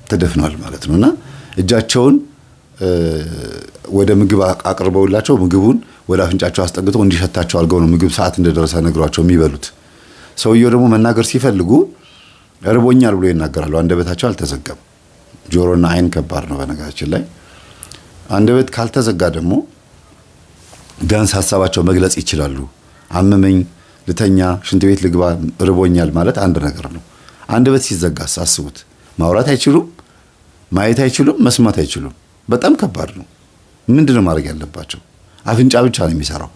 Speaker 1: ተደፍኗል ማለት ነውና እጃቸውን ወደ ምግብ አቅርበውላቸው ምግቡን ወደ አፍንጫቸው አስጠግተው እንዲሸታቸው አድርገው ነው ምግብ ሰዓት እንደደረሰ ነግሯቸው የሚበሉት። ሰውየው ደግሞ መናገር ሲፈልጉ እርቦኛል ብሎ ይናገራሉ። አንደበታቸው አልተዘጋም። ጆሮና አይን ከባድ ነው በነገራችን ላይ። አንደበት ካልተዘጋ ደግሞ ቢያንስ ሐሳባቸው መግለጽ ይችላሉ። አመመኝ፣ ልተኛ፣ ሽንት ቤት ልግባ፣ እርቦኛል ማለት አንድ ነገር ነው። አንደበት ሲዘጋስ አስቡት። ማውራት አይችሉም፣ ማየት አይችሉም፣ መስማት አይችሉም። በጣም ከባድ ነው። ምንድነው ማድረግ ያለባቸው? አፍንጫ ብቻ ነው የሚሰራው።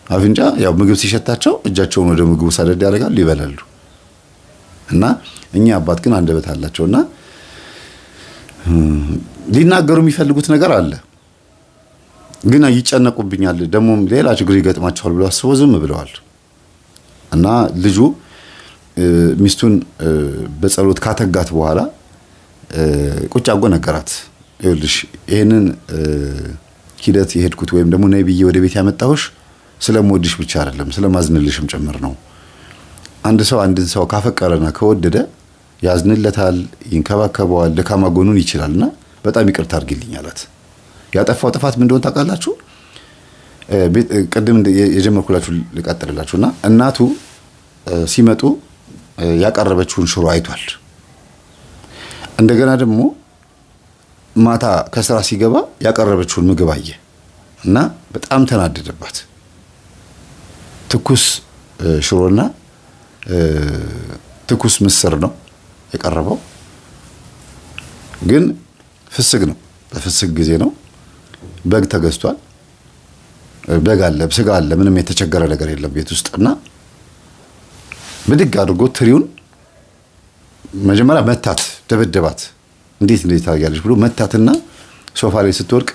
Speaker 1: አፍንጫ ያው ምግብ ሲሸታቸው እጃቸውን ወደ ምግቡ ሰደድ ያደርጋሉ፣ ይበላሉ። እና እኛ አባት ግን አንደበት አላቸውና ሊናገሩ የሚፈልጉት ነገር አለ፣ ግን ይጨነቁብኛል፣ ደግሞ ሌላ ችግር ይገጥማቸዋል ብለው አስበው ዝም ብለዋል። እና ልጁ ሚስቱን በጸሎት ካተጋት በኋላ ቁጭ አድርጎ ነገራት። ይኸውልሽ ይሄንን የሄድኩት ወይም ደግሞ ነይ ብዬ ወደ ቤት ያመጣሁሽ ስለምወድሽ ብቻ አይደለም ስለማዝንልሽም ጭምር ነው። አንድ ሰው አንድን ሰው ካፈቀረና ከወደደ ያዝንለታል፣ ይንከባከበዋል፣ ደካማ ጎኑን ይችላልና በጣም ይቅርታ አድርግልኝ አላት። ያጠፋው ጥፋት ምን እንደሆነ ታውቃላችሁ? ቅድም የጀመርኩላችሁ ልቀጥልላችሁና እናቱ ሲመጡ ያቀረበችውን ሽሮ አይቷል። እንደገና ደግሞ ማታ ከስራ ሲገባ ያቀረበችውን ምግብ አየ እና በጣም ተናደደባት። ትኩስ ሽሮና ትኩስ ምስር ነው የቀረበው፣ ግን ፍስግ ነው። በፍስግ ጊዜ ነው። በግ ተገዝቷል። በግ አለ፣ ስጋ አለ፣ ምንም የተቸገረ ነገር የለም ቤት ውስጥና ብድግ አድርጎ ትሪውን መጀመሪያ መታት፣ ደበደባት። እንዴት ታያለሽ ብሎ መታትና ሶፋ ላይ ስትወርቅ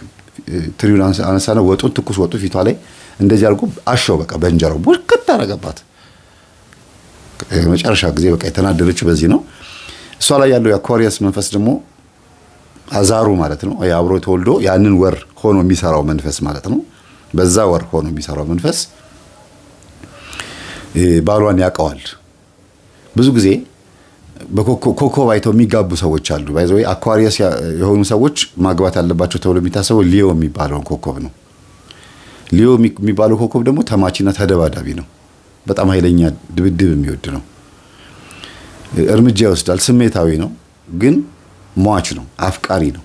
Speaker 1: ትሪውን አነሳና ወጡን፣ ትኩስ ወጡ ፊቷ ላይ እንደዚህ አድርጎ አሻው። በቃ በእንጀራው ቡርክት አደረገባት። መጨረሻ ጊዜ በቃ የተናደደችው በዚህ ነው። እሷ ላይ ያለው የአኳሪየስ መንፈስ ደግሞ አዛሩ ማለት ነው። አብሮ ተወልዶ ያንን ወር ሆኖ የሚሰራው መንፈስ ማለት ነው። በዛ ወር ሆኖ የሚሰራው መንፈስ ባሏን ያውቀዋል። ብዙ ጊዜ በኮከብ አይተው የሚጋቡ ሰዎች አሉ። ባይዘው አኳሪየስ የሆኑ ሰዎች ማግባት ያለባቸው ተብሎ የሚታሰበው ሊዮ የሚባለው ኮከብ ነው። ሊዮ የሚባለው ኮከብ ደግሞ ተማችና ተደባዳቢ ነው። በጣም ኃይለኛ ድብድብ የሚወድ ነው። እርምጃ ይወስዳል። ስሜታዊ ነው፣ ግን ሟች ነው፣ አፍቃሪ ነው።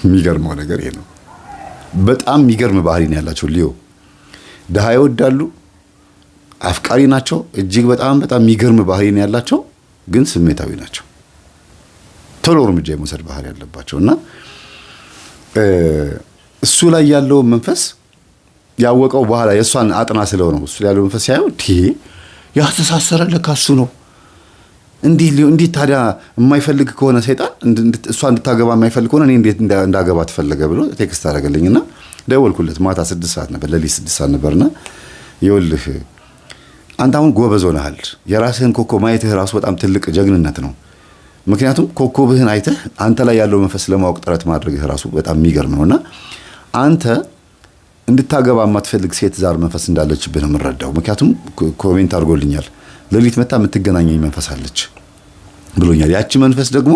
Speaker 1: የሚገርመው ነገር ይሄ ነው። በጣም የሚገርም ባህሪ ነው ያላቸው ሊዮ። ድሃ ይወዳሉ፣ አፍቃሪ ናቸው። እጅግ በጣም የሚገርም ባህሪ ነው ያላቸው፣ ግን ስሜታዊ ናቸው። ቶሎ እርምጃ የመውሰድ ባህሪ ያለባቸው እና እሱ ላይ ያለው መንፈስ ያወቀው በኋላ የእሷን አጥና ስለው ነው። እሱ ያለው መንፈስ ሲያየው ያስተሳሰረ ለካ እሱ ነው። እንዴት ታዲያ የማይፈልግ ከሆነ ሰይጣን እሷ እንድታገባ የማይፈልግ ከሆነ እኔ እንዴት እንዳገባ ተፈለገ ብሎ ቴክስት አደረገልኝና ደወልኩለት። ማታ 6 ሰዓት ነበር፣ ለሊት 6 ሰዓት ነበርና ይኸውልህ አንተ አሁን ጎበዝ ሆነሃል። የራስህን ኮከብ ማየትህ ራሱ በጣም ትልቅ ጀግንነት ነው። ምክንያቱም ኮከብህን አይተህ አንተ ላይ ያለው መንፈስ ለማወቅ ጥረት ማድረግህ ራሱ በጣም የሚገርም ነውና አንተ እንድታገባ የማትፈልግ ሴት ዛር መንፈስ እንዳለችብህ ነው የምረዳው። ምክንያቱም ኮሜንት አድርጎልኛል። ለሊት መታ የምትገናኘኝ መንፈስ አለች ብሎኛል። ያቺ መንፈስ ደግሞ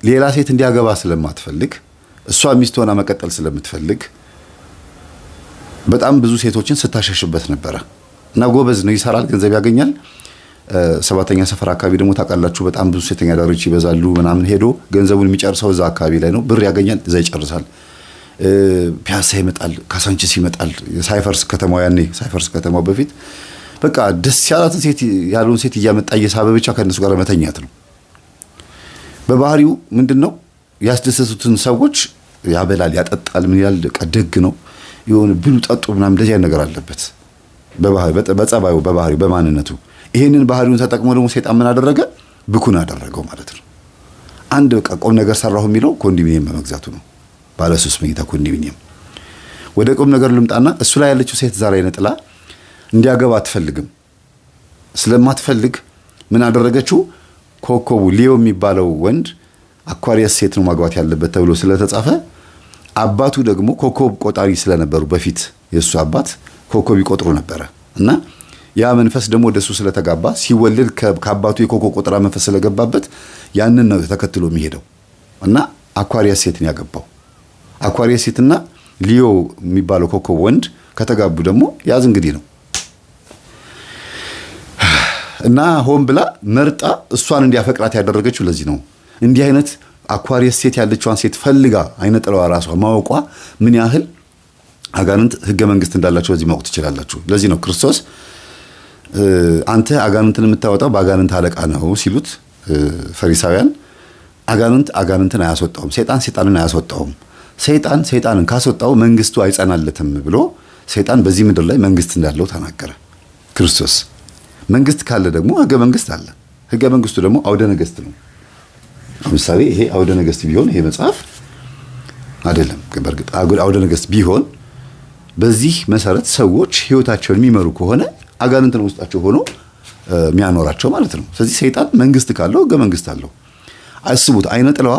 Speaker 1: ሌላ ሴት እንዲያገባ ስለማትፈልግ እሷ ሚስት ሆና መቀጠል ስለምትፈልግ በጣም ብዙ ሴቶችን ስታሸሽበት ነበረ እና ጎበዝ ነው፣ ይሰራል፣ ገንዘብ ያገኛል። 7ኛ ሰፈር አካባቢ ደግሞ ታውቃላችሁ በጣም ብዙ ሴተኛ ዳሪዎች ይበዛሉ ምናምን። ሄዶ ገንዘቡን የሚጨርሰው እዛ አካባቢ ላይ ነው። ብር ያገኛል፣ እዛ ይጨርሳል። ፒያሳ ይመጣል፣ ካሳንቺስ ይመጣል። ሳይፈርስ ከተማው ያኔ ሳይፈርስ ከተማው በፊት በቃ ደስ ያላትን ሴት ያለውን ሴት እያመጣ እየሳበ ብቻ ከነሱ ጋር መተኛት ነው በባህሪው። ምንድነው ያስደሰቱትን ሰዎች ያበላል፣ ያጠጣል፣ ምን ያህል ደግ ነው። የሆነ ብሉ ጠጡ ምናምን እንደዚህ አይነት ነገር አለበት በጸባዩ፣ በባህሪው፣ በማንነቱ። ይሄንን ባህሪውን ተጠቅሞ ደግሞ ሰይጣን ምን አደረገ? ብኩን አደረገው ማለት ነው። አንድ በቃ ቁም ነገር ሰራሁ የሚለው ኮንዶሚኒየም በመግዛቱ ነው። ባለ 3 መኝታ ኮንዶሚኒየም። ወደ ቁም ነገር ልምጣና እሱ ላይ ያለችው ሴት ዛሬ ነጥላ እንዲያገባ አትፈልግም። ስለማትፈልግ ምን አደረገችው? ኮከቡ ሊዮ የሚባለው ወንድ አኳሪየስ ሴት ነው ማግባት ያለበት ተብሎ ስለተጻፈ አባቱ ደግሞ ኮከብ ቆጣሪ ስለነበሩ በፊት የሱ አባት ኮከብ ይቆጥሩ ነበረ እና ያ መንፈስ ደግሞ ወደሱ ስለተጋባ ሲወልድ ከአባቱ የኮከብ ቆጠራ መንፈስ ስለገባበት ያንን ነው ተከትሎ የሚሄደው እና አኳሪየስ ሴትን ያገባው። አኳሪየስ ሴትና ሊዮ የሚባለው ኮከብ ወንድ ከተጋቡ ደግሞ ያዝ እንግዲህ ነው እና ሆን ብላ መርጣ እሷን እንዲያፈቅራት ያደረገችው ለዚህ ነው። እንዲህ አይነት አኳሪየስ ሴት ያለችዋን ሴት ፈልጋ አይነጥለዋ ራሷ ማወቋ ምን ያህል አጋንንት ህገ መንግስት እንዳላቸው እዚህ ማወቅ ትችላላችሁ። ለዚህ ነው ክርስቶስ አንተ አጋንንትን የምታወጣው በአጋንንት አለቃ ነው ሲሉት ፈሪሳውያን አጋንንትን አያስወጣውም፣ ሰይጣንን አያስወጣውም፣ ሰይጣንን ካስወጣው መንግስቱ አይጸናለትም ብሎ ሰይጣን በዚህ ምድር ላይ መንግስት እንዳለው ተናገረ ክርስቶስ። መንግስት ካለ ደግሞ ህገ መንግስት አለ። ህገ መንግስቱ ደግሞ አውደ ነገስት ነው። ለምሳሌ ይሄ አውደ ነገስት ቢሆን ይሄ መጽሐፍ አይደለም፣ በርግጥ አውደ ነገስት ቢሆን በዚህ መሰረት ሰዎች ህይወታቸውን የሚመሩ ከሆነ አጋንንትን ውስጣቸው ሆኖ የሚያኖራቸው ማለት ነው። ስለዚህ ሰይጣን መንግስት ካለው ህገ መንግስት አለው። አስቡት፣ አይነ ጥለዋ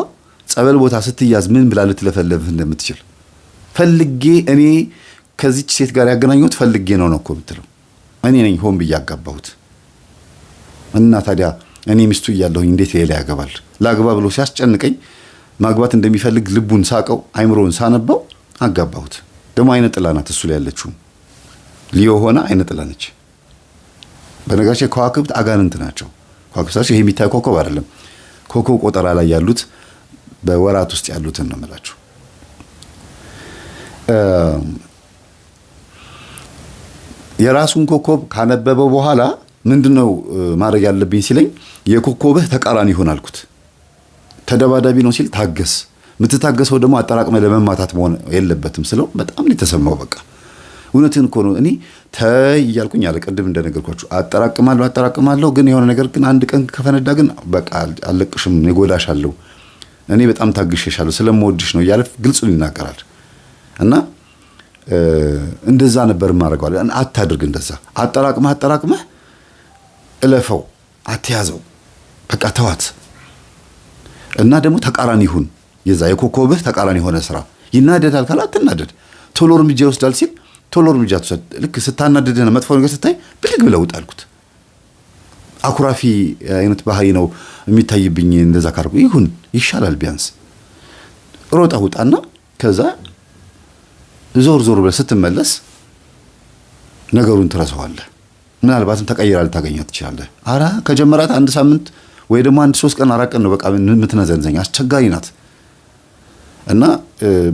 Speaker 1: ጸበል ቦታ ስትያዝ ምን ብላ ልትለፈለፍ እንደምትችል ፈልጌ እኔ ከዚች ሴት ጋር ያገናኘሁት ፈልጌ ነው እኮ የምትለው። እኔ ነኝ ሆን ብዬ ያጋባሁት እና ታዲያ እኔ ሚስቱ እያለሁኝ እንዴት ሌላ ያገባል? ላግባ ብሎ ሲያስጨንቀኝ ማግባት እንደሚፈልግ ልቡን ሳቀው፣ አይምሮውን ሳነበው አጋባሁት። ደግሞ አይነ ጥላ ናት እሱ ላይ ያለችው ሊዮ ሆና አይነ ጥላ ነች። በነገራችን ከዋክብት አጋንንት ናቸው። ከዋክብታቸው ይሄ የሚታይ ኮከብ አይደለም። ኮከብ ቆጠራ ላይ ያሉት በወራት ውስጥ ያሉትን ነው የምላችሁ። የራሱን ኮከብ ካነበበው በኋላ ምንድነው ማድረግ ያለብኝ ሲለኝ የኮከብህ ተቃራኒ ይሆን አልኩት። ተደባዳቢ ነው ሲል ታገስ፣ የምትታገሰው ደግሞ አጠራቅመ ለመማታት መሆን የለበትም ስለው በጣም ሊተሰማው በቃ እውነትን እኮ ነው። እኔ ተይ እያልኩኝ አለ ቅድም እንደነገርኳችሁ አጠራቅማለሁ ግን የሆነ ነገር ግን አንድ ቀን ከፈነዳ ግን በቃ አለቅሽም፣ እጎዳሻለሁ፣ እኔ በጣም ታግሼሻለሁ ስለምወድሽ ነው እያለ ግልጹን ይናገራል። እና እንደዛ ነበር ማረጋው። አታድርግ እንደዛ አጠራቅመህ እለፈው፣ አትያዘው፣ በቃ ተዋት። እና ደግሞ ተቃራኒ ይሁን፣ የዛ የኮከብህ ተቃራኒ ሆነ ስራ። ይናደዳል ካላ አትናደድ፣ ቶሎ እርምጃ ይወስዳል ሲል ቶሎ እርምጃ ትወስድ። ልክ ስታናደድና መጥፎ ነገር ስታይ ብድግ ብለው ጣልኩት። አኩራፊ አይነት ባህሪ ነው የሚታይብኝ እንደዛ ካርኩ ይሁን ይሻላል። ቢያንስ ሮጣ ውጣና ከዛ ዞር ብለህ ስትመለስ ነገሩን ትረሳዋለህ። ምናልባትም ተቀይራ ልታገኛት ትችላለህ። አራ ከጀመራት አንድ ሳምንት ወይ ደግሞ 1-3 ቀን 4 ቀን ነው በቃ የምትነዘንዘኝ። አስቸጋሪ ናት። እና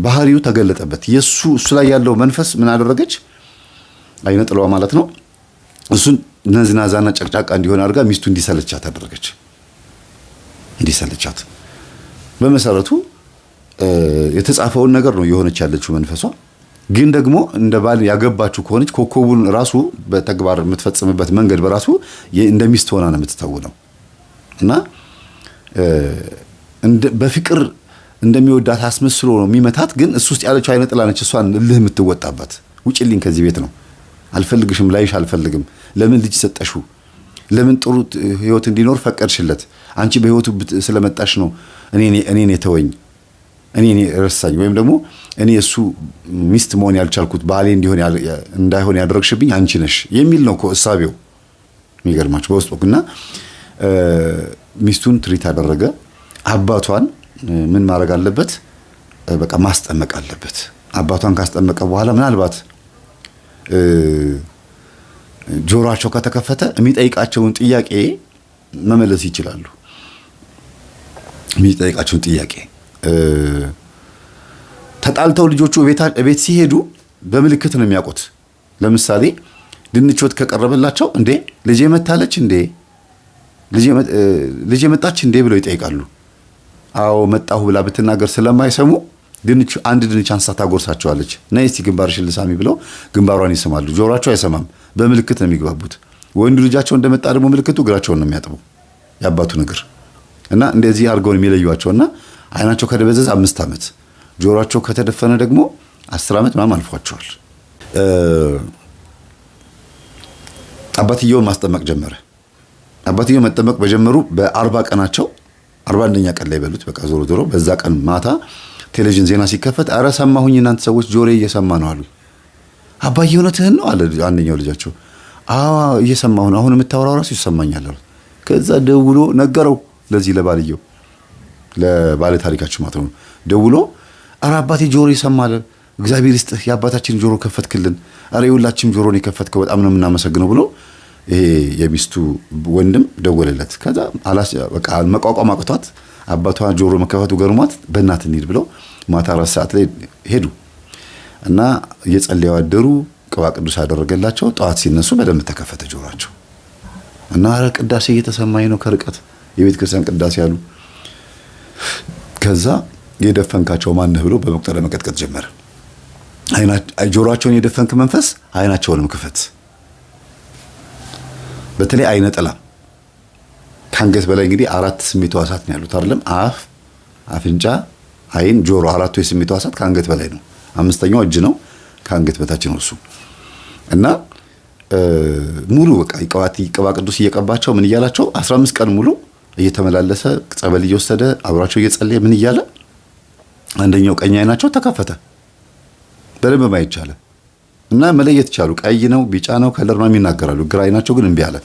Speaker 1: ባህሪው ተገለጠበት። እሱ ላይ ያለው መንፈስ ምን አደረገች? አይነ ጥላዋ ማለት ነው። እሱን ነዝናዛና ጨቅጫቃ እንዲሆን አድርጋ ሚስቱ እንዲሰለቻት አደረገች። እንዲሰለቻት በመሰረቱ የተጻፈውን ነገር ነው የሆነች ያለችው መንፈሷ። ግን ደግሞ እንደ ባል ያገባችሁ ከሆነች ኮከቡን ራሱ በተግባር የምትፈጽምበት መንገድ በራሱ እንደ ሚስት ሆና ነው የምትተውነው። እና በፍቅር እንደሚወዳት አስመስሎ ነው የሚመታት። ግን እሱ ውስጥ ያለችው አይነ ጥላ ነች። እሷን ልህ የምትወጣበት ውጪልኝ ከዚህ ቤት ነው፣ አልፈልግሽም፣ ላይሽ አልፈልግም። ለምን ልጅ ሰጠሽው? ለምን ጥሩ ህይወት እንዲኖር ፈቀድሽለት? አንቺ በህይወቱ ስለመጣሽ ነው እኔን የተወኝ፣ እኔን ረሳኝ፣ ወይም ደግሞ እኔ እሱ ሚስት መሆን ያልቻልኩት ባሌ እንዳይሆን ያደረግሽብኝ አንቺ ነሽ የሚል ነው እኮ እሳቤው። የሚገርማችሁ በውስጥ በኩልና ሚስቱን ትሪት አደረገ። አባቷን ምን ማድረግ አለበት? በቃ ማስጠመቅ አለበት። አባቷን ካስጠመቀ በኋላ ምናልባት ጆሮአቸው ከተከፈተ የሚጠይቃቸውን ጥያቄ መመለስ ይችላሉ። የሚጠይቃቸውን ጥያቄ ተጣልተው ልጆቹ ቤት ሲሄዱ በምልክት ነው የሚያውቁት። ለምሳሌ ድንች ወጥ ከቀረበላቸው እንዴ ልጄ መታለች እንዴ ልጄ መጣች እንዴ ብለው ይጠይቃሉ። አዎ መጣሁ ብላ ብትናገር ስለማይሰሙ አንድ ድንች አንስታ ታጎርሳቸዋለች። ነይ እስቲ ግንባርሽን ልሳሚ ብለው ግንባሯን ይስማሉ። ጆሮአቸው አይሰማም፣ በምልክት ነው የሚግባቡት። ወንዱ ልጃቸው እንደመጣ ደግሞ ምልክቱ እግራቸውን ነው የሚያጥቡ ያባቱ ነገር። እና እንደዚህ አድርገው የሚለዩዋቸውና አይናቸው ከደበዘዘ 5 ዓመት፣ ጆሮአቸው ከተደፈነ ደግሞ 10 ዓመት ምናምን አልፏቸዋል። አባትየውን ማስጠመቅ ጀመረ። አባትየው መጠመቅ በጀመሩ በ40 ቀናቸው 41ኛ ቀን ላይ በሉት በቃ ዞሮ በዛ ቀን ማታ ቴሌቪዥን ዜና ሲከፈት አረ ሰማሁኝ እናንተ ሰዎች ጆሮዬ እየሰማ ነው አሉ። አባዬ እውነትህን ነው አለ አንደኛው ልጃቸው። አዎ እየሰማሁ ነው፣ አሁን የምታወራው ራሱ ይሰማኛል አሉ። ከዛ ደውሎ ነገረው ለዚህ ለባልየው፣ ለባለ ታሪካችሁ ማለት ነው። ደውሎ አረ አባቴ ጆሮ ይሰማል፣ እግዚአብሔር ይስጥህ፣ የአባታችን ጆሮ ከፈትክልን፣ አረ የሁላችንም ጆሮ ነው የከፈትከው፣ በጣም ነው የምናመሰግነው ብሎ ይሄ የሚስቱ ወንድም ደወለለት። ከዛ በቃ መቋቋም አቅቷት አባቷ ጆሮ መከፈቱ ገርሟት በእናት እንሂድ ብለው ማታ 4 ሰዓት ላይ ሄዱ እና እየጸለዩ አደሩ። ቅባ ቅዱስ ያደረገላቸው። ጠዋት ሲነሱ በደንብ ተከፈተ ጆሮአቸው እና አረ ቅዳሴ እየተሰማኝ ነው ከርቀት የቤተ ክርስቲያን ቅዳሴ ያሉ። ከዛ የደፈንካቸው ማነህ ብሎ በመቁጠሪያ መቀጥቀጥ ጀመረ። ጆሮአቸውን የደፈንክ መንፈስ አይናቸውንም ክፈት። በተለይ አይነ ጥላ ከአንገት በላይ እንግዲህ 4 ስሜት ሕዋሳት ነው ያሉት አይደለም? አፍ፣ አፍንጫ፣ አይን፣ ጆሮ 4 የስሜት ሕዋሳት ከአንገት በላይ ነው። 5ኛው እጅ ነው፣ ከአንገት በታች ነው እሱ። እና ሙሉ በቃ ቅባ ቅዱስ እየቀባቸው ምን እያላቸው 15 ቀን ሙሉ እየተመላለሰ ጸበል እየወሰደ አብራቸው እየጸለየ ምን እያለ አንደኛው ቀኝ አይናቸው ተከፈተ። በደንብ ማየት ቻለ እና መለየት ቻሉ። ቀይ ነው ቢጫ ነው ከለር ነው የሚናገራሉ። ግራ አይናቸው ግን እምቢ አለ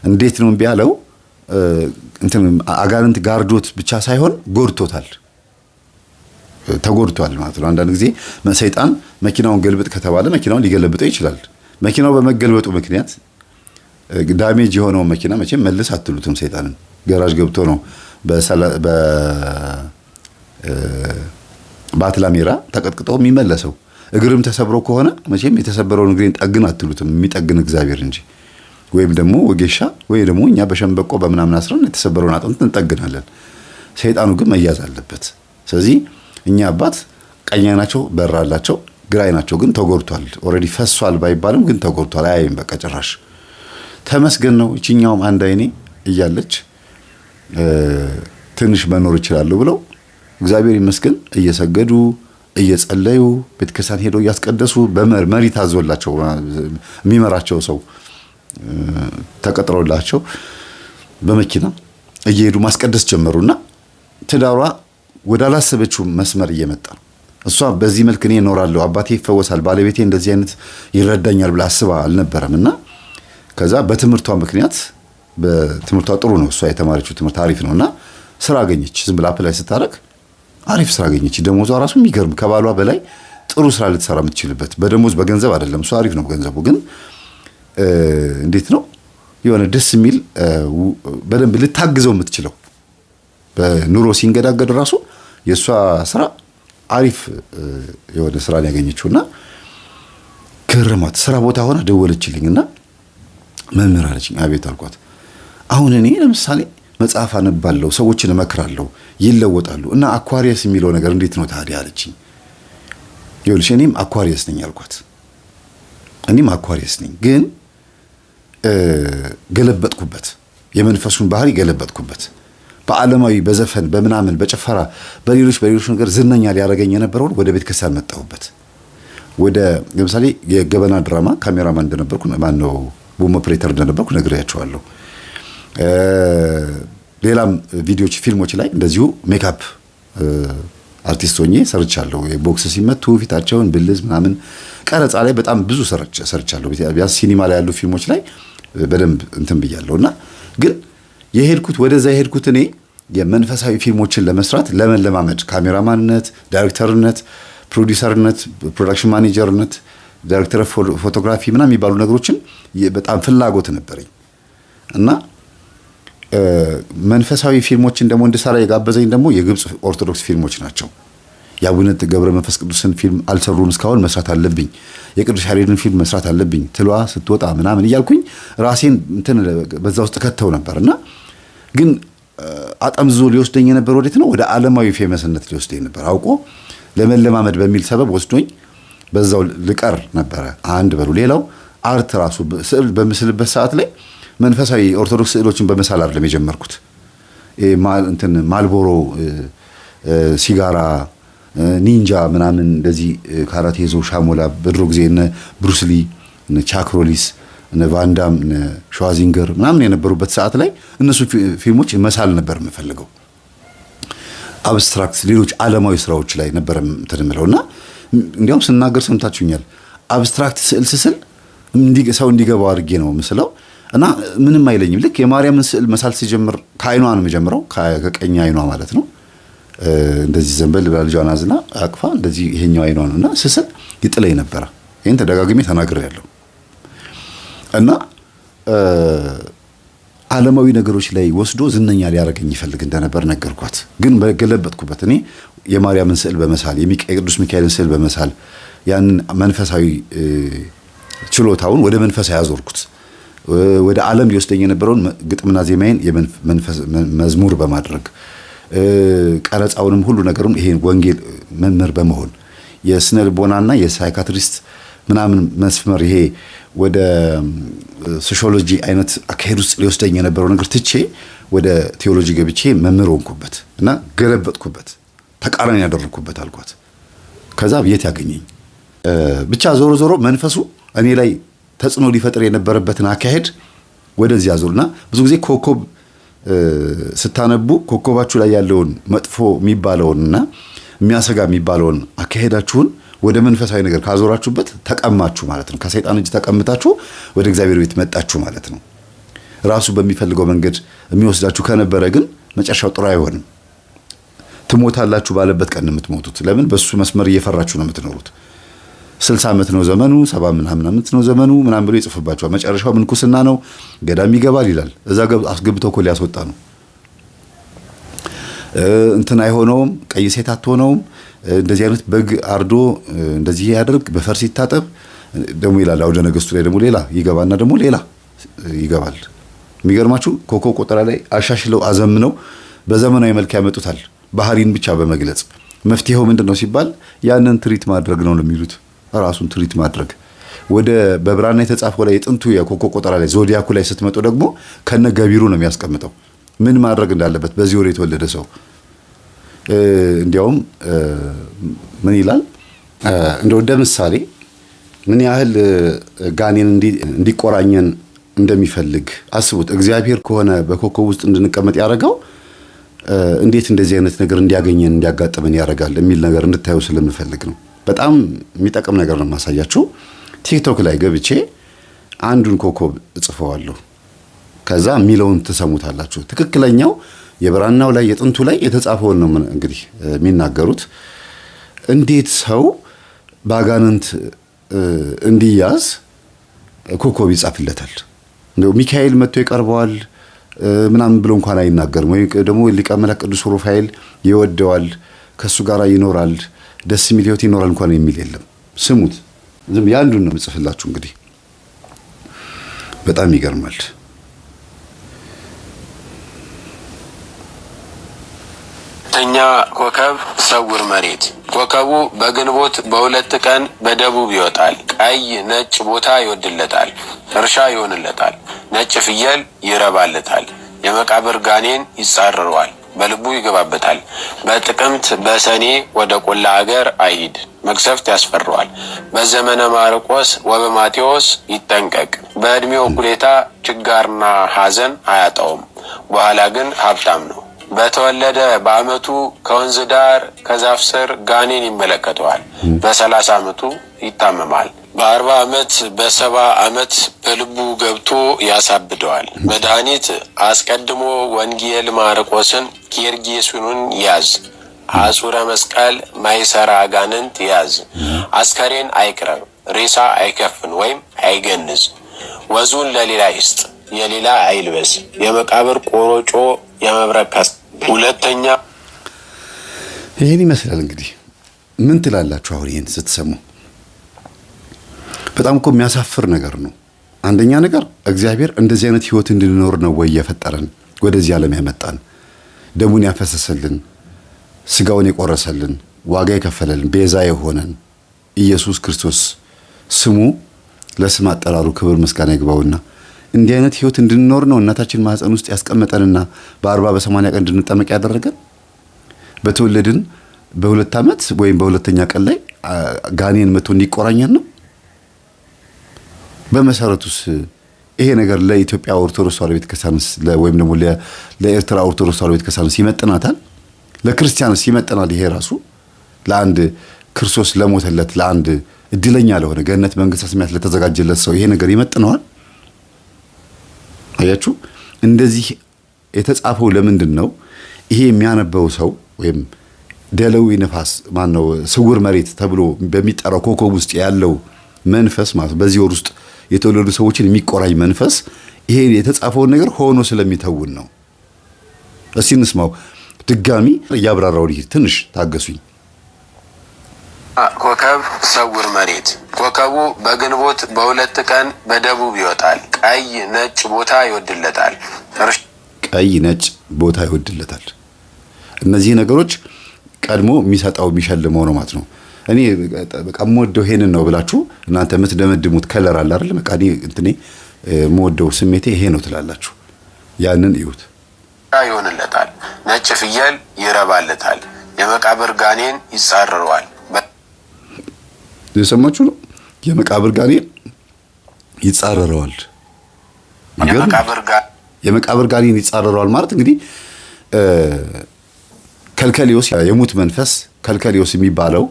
Speaker 1: እንዴት ነው እምቢ ያለው? እንትን አጋንንት ጋርዶት ብቻ ሳይሆን ጎድቶታል፣ ተጎድቷል ማለት ነው። አንዳንድ ጊዜ ሰይጣን መኪናውን ገልብጥ ከተባለ መኪናውን ሊገለብጠው ይችላል። መኪናው በመገልበጡ ምክንያት ዳሜጅ የሆነው መኪና መቼም መልስ አትሉትም። ሰይጣንን ገራጅ ገብቶ ነው በአትላሜራ ተቀጥቅጦ የሚመለሰው። እግርም ተሰብሮ ከሆነ መቼም የተሰበረውን እግሬን ጠግን አትሉትም፣ የሚጠግን እግዚአብሔር እንጂ። ወይም ደግሞ ወጌሻ ወይ ደግሞ እኛ በሸንበቆ በምናምን አስረን የተሰበረውን አጥንት እንጠግናለን። ሰይጣኑ ግን መያዝ አለበት። ስለዚህ እኛ አባት ቀኝ አይናቸው በራላቸው፣ ግራ አይናቸው ግን ተጎድቷል። ኦልሬዲ ፈሷል ባይባልም ግን ተጎድቷል። አያይም በቃ ጭራሽ። ተመስገን ነው። እቺኛውም አንድ አይኔ እያለች ትንሽ መኖር ይችላሉ ብለው እግዚአብሔር ይመስገን እየሰገዱ እየጸለዩ ቤተክርስቲያን ሄደው እያስቀደሱ በመሪ ታዞላቸው የሚመራቸው ሰው ተቀጥሮላቸው በመኪና እየሄዱ ማስቀደስ ጀመሩና ትዳሯ ወደ አላሰበችው መስመር እየመጣ ነው። እሷ በዚህ መልክ እኔ እኖራለሁ፣ አባቴ ይፈወሳል፣ ባለቤቴ እንደዚህ አይነት ይረዳኛል ብላ አስባ አልነበረምና ከዛ በትምህርቷ ምክንያት በትምህርቷ ጥሩ ነው፣ እሷ የተማረችው ትምህርት አሪፍ ነውና ስራ አገኘች። ዝም ብላ አፕላይ ስታደርግ አሪፍ ስራ አገኘች። ደሞዟ ራሱ የሚገርም ከባሏ በላይ ጥሩ ስራ ልትሰራ የምትችልበት በደሞዝ በገንዘብ አይደለም። እሷ አሪፍ ነው ገንዘቡ፣ ግን እንዴት ነው የሆነ ደስ የሚል በደንብ ልታግዘው የምትችለው በኑሮ ሲንገዳገድ ራሱ የእሷ ስራ አሪፍ የሆነ ስራን ያገኘችውና ገረማት። ስራ ቦታ ሆና ደወለችልኝና መምህር አለችኝ። አቤት አልኳት። አሁን እኔ ለምሳሌ መጽሐፍ አነባለሁ፣ ሰዎችን እመክራለሁ፣ ይለወጣሉ እና አኳሪየስ የሚለው ነገር እንዴት ነው ታዲያ አለችኝ። ይኸውልሽ እኔም አኳሪየስ ነኝ አልኳት። እኔም አኳሪየስ ነኝ፣ ግን ገለበጥኩበት፣ የመንፈሱን ባህሪ ገለበጥኩበት። በዓለማዊ በዘፈን በምናምን በጭፈራ በሌሎች ነገር ዝነኛ ሊያደርገኝ የነበረውን ወደ ቤተ ክርስቲያን መጣሁበት። ወደ ለምሳሌ የገበና ድራማ ካሜራማን እንደነበርኩ ማነው ቡም ኦፕሬተር እንደነበርኩ ነግሬያቸዋለሁ። ሌላም ቪዲዮዎች ፊልሞች ላይ እንደዚሁ ሜካፕ አርቲስት ሆኜ ሰርቻለሁ። የቦክስ ሲመቱ ፊታቸውን ብልዝ ምናምን ቀረጻ ላይ በጣም ብዙ ሰርቻለሁ። ቢያንስ ሲኒማ ላይ ያሉ ፊልሞች ላይ በደንብ እንትን ብያለሁና ግን ወደዛ የሄድኩት እኔ የመንፈሳዊ ፊልሞችን ለመስራት ለመለማመድ ካሜራማንነት፣ ዳይሬክተርነት፣ ፕሮዲሰርነት፣ ፕሮዳክሽን ማኔጀርነት፣ ዳይሬክተር ፎቶግራፊ ምናምን የሚባሉ ነገሮችን በጣም ፍላጎት ነበረኝ እና መንፈሳዊ ፊልሞችን ደግሞ እንድሰራ የጋበዘኝ ደግሞ የግብጽ ኦርቶዶክስ ፊልሞች ናቸው። የአቡነ ገብረ መንፈስ ቅዱስን ፊልም አልሰሩም እስካሁን፣ መስራት አለብኝ። የቅዱስ ያሬድን ፊልም መስራት አለብኝ። ትሏ ስትወጣ ምናምን እያልኩኝ ራሴን እንትን በዛ ውስጥ ከተው ነበርና ግን አጠምዞ ሊወስደኝ የነበር ወዴት ነው? ወደ ዓለማዊ ፌመስነት ሊወስደኝ ነበር። አውቆ ለመለማመድ በሚል ሰበብ ወስዶኝ በዛው ልቀር ነበረ። አንድ በሉ ሌላው አርት ራሱ ስዕል በምስልበት ሰዓት ላይ መንፈሳዊ ኦርቶዶክስ ስዕሎችን በመሳል አይደለም የጀመርኩት። እንትን ማልቦሮ ሲጋራ ኒንጃ ምናምን እንደዚህ ካራቴ ዞ ሻሞላ በድሮ ጊዜ እነ ብሩስሊ እነ ቻክሮሊስ እነ ቫንዳም እነ ሸዋዚንገር ምናምን የነበሩበት ሰዓት ላይ እነሱ ፊልሞች መሳል ነበር የምፈልገው። አብስትራክት ሌሎች ዓለማዊ ስራዎች ላይ ነበር ተደምለውና እንዲያውም ስናገር ሰምታችሁኛል። አብስትራክት ስዕል ስስል ሰው እንዲገባው አድርጌ ነው ምስለው እና ምንም አይለኝም። ልክ የማርያምን ስዕል መሳል ሲጀምር ከአይኗ ነው የጀመረው፣ ከቀኝ አይኗ ማለት ነው። እንደዚህ ዘንበል ብላ ልጇን አዝና አቅፋ እንደዚህ ይሄኛው አይኗ ነውና ስስል ይጥለኝ ነበር። ይሄን ተደጋግሜ ተናግሬያለሁ። እና ዓለማዊ ነገሮች ላይ ወስዶ ዝነኛ ሊያረገኝ ይፈልግ እንደነበር ነገርኳት። ግን በገለበጥኩበት እኔ የማርያምን ስዕል በመሳል የቅዱስ ሚካኤልን ስዕል በመሳል ያንን መንፈሳዊ ችሎታውን ወደ መንፈሳዊ ያዞርኩት። ወደ ዓለም ሊወስደኝ የነበረውን ግጥምና ዜማዬን የመንፈስ መዝሙር በማድረግ ቀረጻውንም ሁሉ ነገሩን ይሄን ወንጌል መምህር በመሆን የስነ ልቦናና የሳይካትሪስት ምናምን መስመር ይሄ ወደ ሶሺዮሎጂ አይነት አካሄድ ውስጥ ሊወስደኝ የነበረው ነገር ትቼ ወደ ቴዎሎጂ ገብቼ መምህር ሆንኩበት እና ገለበጥኩበት፣ ተቃራኒ ያደረኩበት አልኳት። ከዛ የት ያገኘኝ ብቻ ዞሮ ዞሮ መንፈሱ እኔ ላይ ተጽዕኖ ሊፈጥር የነበረበትን አካሄድ ወደዚህ ያዞርና ብዙ ጊዜ ኮከብ ስታነቡ ኮከባችሁ ላይ ያለውን መጥፎ የሚባለውንና የሚያሰጋ የሚባለውን አካሄዳችሁን ወደ መንፈሳዊ ነገር ካዞራችሁበት ተቀማችሁ ማለት ነው። ከሰይጣን እጅ ተቀምታችሁ ወደ እግዚአብሔር ቤት መጣችሁ ማለት ነው። ራሱ በሚፈልገው መንገድ የሚወስዳችሁ ከነበረ ግን መጨረሻው ጥሩ አይሆንም። ትሞታላችሁ ባለበት ቀን የምትሞቱት። ለምን? በሱ መስመር እየፈራችሁ ነው የምትኖሩት። 60 ዓመት ነው ዘመኑ፣ 70 ምናምን ዓመት ነው ዘመኑ ምናምን ብሎ ይጽፍባችኋል። መጨረሻው ምንኩስና ነው፣ ገዳም ይገባል ይላል። እዛ አስገብተው እኮ ሊያስወጣ ነው። እንትን አይሆነውም፣ ቀይ ሴት አትሆነውም፣ እንደዚህ አይነት በግ አርዶ እንደዚህ ያደርግ፣ በፈርስ ይታጠብ ደግሞ ይላል። አውደ ነገሥቱ ላይ ደግሞ ሌላ ይገባና ደግሞ ሌላ ይገባል። የሚገርማችሁ ኮከብ ቆጠራ ላይ አሻሽለው አዘምነው በዘመናዊ መልክ ያመጡታል። ባህሪን ብቻ በመግለጽ መፍትሄው ምንድነው ሲባል ያንን ትሪት ማድረግ ነው የሚሉት። ራሱን ትሪት ማድረግ ወደ በብራና የተጻፈው ላይ የጥንቱ የኮከብ ቆጠራ ላይ ዞዲያኩ ላይ ስትመጡ ደግሞ ከነ ገቢሩ ነው የሚያስቀምጠው ምን ማድረግ እንዳለበት በዚህ ወር የተወለደ ሰው። እንዲያውም ምን ይላል እንደው እንደ ምሳሌ ምን ያህል ጋኔን እንዲቆራኘን እንደሚፈልግ አስቡት። እግዚአብሔር ከሆነ በኮከብ ውስጥ እንድንቀመጥ ያደረገው እንዴት እንደዚህ አይነት ነገር እንዲያገኘን እንዲያጋጥመን ያደርጋል የሚል ነገር እንድታዩ ስለምፈልግ ነው። በጣም የሚጠቅም ነገር ነው ማሳያችሁ። ቲክቶክ ላይ ገብቼ አንዱን ኮከብ እጽፈዋለሁ። ከዛ ሚለውን ትሰሙታላችሁ። ትክክለኛው የብራናው ላይ የጥንቱ ላይ የተጻፈውን ነው እንግዲህ የሚናገሩት። እንዴት ሰው ባጋንንት እንዲያዝ ኮከብ ይጻፍለታል? እንደው ሚካኤል መጥቶ ይቀርበዋል ምናምን ብሎ እንኳን አይናገርም። ወይ ደግሞ ሊቀ መላእክት ቅዱስ ሩፋኤል ይወደዋል፣ ከሱ ጋር ይኖራል፣ ደስ የሚል ህይወት ይኖራል እንኳን የሚል የለም። ስሙት። ዝም ያንዱን ነው የምጽፍላችሁ። እንግዲህ በጣም ይገርማል።
Speaker 2: ተኛ ኮከብ ሰውር መሬት። ኮከቡ በግንቦት በሁለት ቀን በደቡብ ይወጣል። ቀይ ነጭ ቦታ ይወድለታል፣ እርሻ ይሆንለታል። ነጭ ፍየል ይረባለታል። የመቃብር ጋኔን ይጻረረዋል፣ በልቡ ይገባበታል። በጥቅምት በሰኔ ወደ ቆላ ሀገር አይሂድ፣ መቅሰፍት ያስፈራዋል። በዘመነ ማርቆስ ወበማቴዎስ ይጠንቀቅ። በዕድሜው እኩሌታ ችጋርና ሐዘን አያጣውም፣ በኋላ ግን ሀብታም ነው። በተወለደ በዓመቱ ከወንዝ ዳር ከዛፍ ስር ጋኔን ይመለከተዋል። በ30 ዓመቱ ይታመማል። በ40 ዓመት በ70 ዓመት በልቡ ገብቶ ያሳብደዋል። መድኃኒት አስቀድሞ ወንጌል ማርቆስን ጌርጌሱንን ያዝ። አጹረ መስቀል ማይሰራ አጋንንት ያዝ። አስከሬን አይቅረብ፣ ሬሳ አይከፍን ወይም አይገንዝ። ወዙን ለሌላ ይስጥ፣ የሌላ አይልበስ። የመቃብር ቆሮጮ የመብረከስ ሁለተኛ።
Speaker 1: ይሄን ይመስላል። እንግዲህ ምን ትላላችሁ አሁን ይሄን ስትሰሙ? በጣም እኮ የሚያሳፍር ነገር ነው። አንደኛ ነገር እግዚአብሔር እንደዚህ አይነት ህይወት እንድንኖር ነው ወይ የፈጠረን? ወደዚህ ዓለም ያመጣን፣ ደሙን ያፈሰሰልን፣ ስጋውን የቆረሰልን፣ ዋጋ የከፈለልን፣ ቤዛ የሆነን ኢየሱስ ክርስቶስ ስሙ ለስም አጠራሩ ክብር ምስጋና ይግባውና እንዲህ አይነት ህይወት እንድንኖር ነው እናታችን ማህፀን ውስጥ ያስቀመጠንና በ40 በ80 ቀን እንድንጠመቅ ያደረገን። በተወለድን በ2 ዓመት ወይም በሁለተኛ ቀን ላይ ጋኔን መጥቶ እንዲቆራኘን ነው። በመሰረቱስ ይሄ ነገር ለኢትዮጵያ ኦርቶዶክስ ተዋሕዶ ቤተክርስቲያንስ ወይም ደግሞ ለኤርትራ ኦርቶዶክስ ተዋሕዶ ቤተክርስቲያንስ ይመጥናታል? ለክርስቲያንስ ይመጥናል? ይሄ ራሱ ለአንድ ክርስቶስ ለሞተለት ለአንድ እድለኛ ለሆነ ገነት መንግስተ ሰማያት ለተዘጋጀለት ሰው ይሄ ነገር ይመጥነዋል? አያችሁ፣ እንደዚህ የተጻፈው ለምንድን ነው? ይሄ የሚያነበው ሰው ወይም ደለዊ ነፋስ ማን ነው ስውር መሬት ተብሎ በሚጠራው ኮከብ ውስጥ ያለው መንፈስ ማለት በዚህ ወር ውስጥ የተወለዱ ሰዎችን የሚቆራኝ መንፈስ ይሄ የተጻፈውን ነገር ሆኖ ስለሚተውን ነው። እስቲ እንስማው ድጋሚ እያብራራው ልሂድ። ትንሽ ታገሱኝ።
Speaker 2: ኮከብ ሰውር መሬት። ኮከቡ በግንቦት በሁለት ቀን በደቡብ ይወጣል። ቀይ ነጭ ቦታ ይወድለታል።
Speaker 1: ቀይ ነጭ ቦታ ይወድለታል። እነዚህ ነገሮች ቀድሞ የሚሰጣው የሚሸልመው ነው ማለት ነው። እኔ በቃ የምወደው ይሄንን ነው ብላችሁ እናንተ የምትደመድሙት ከለር አለ አይደል? በቃ እኔ እንትኔ የምወደው ስሜቴ ይሄ ነው ትላላችሁ። ያንን እዩት።
Speaker 2: ይሆንለታል። ነጭ ፍየል ይረባለታል። የመቃብር ጋኔን ይጻረረዋል።
Speaker 1: የሰማችሁ ነው። የመቃብር ጋኔን ይጻረረዋል። የመቃብር ጋኔን ይጻረረዋል ማለት እንግዲህ ከልከሊዮስ የሙት መንፈስ ከልከሊዮስ የሚባለው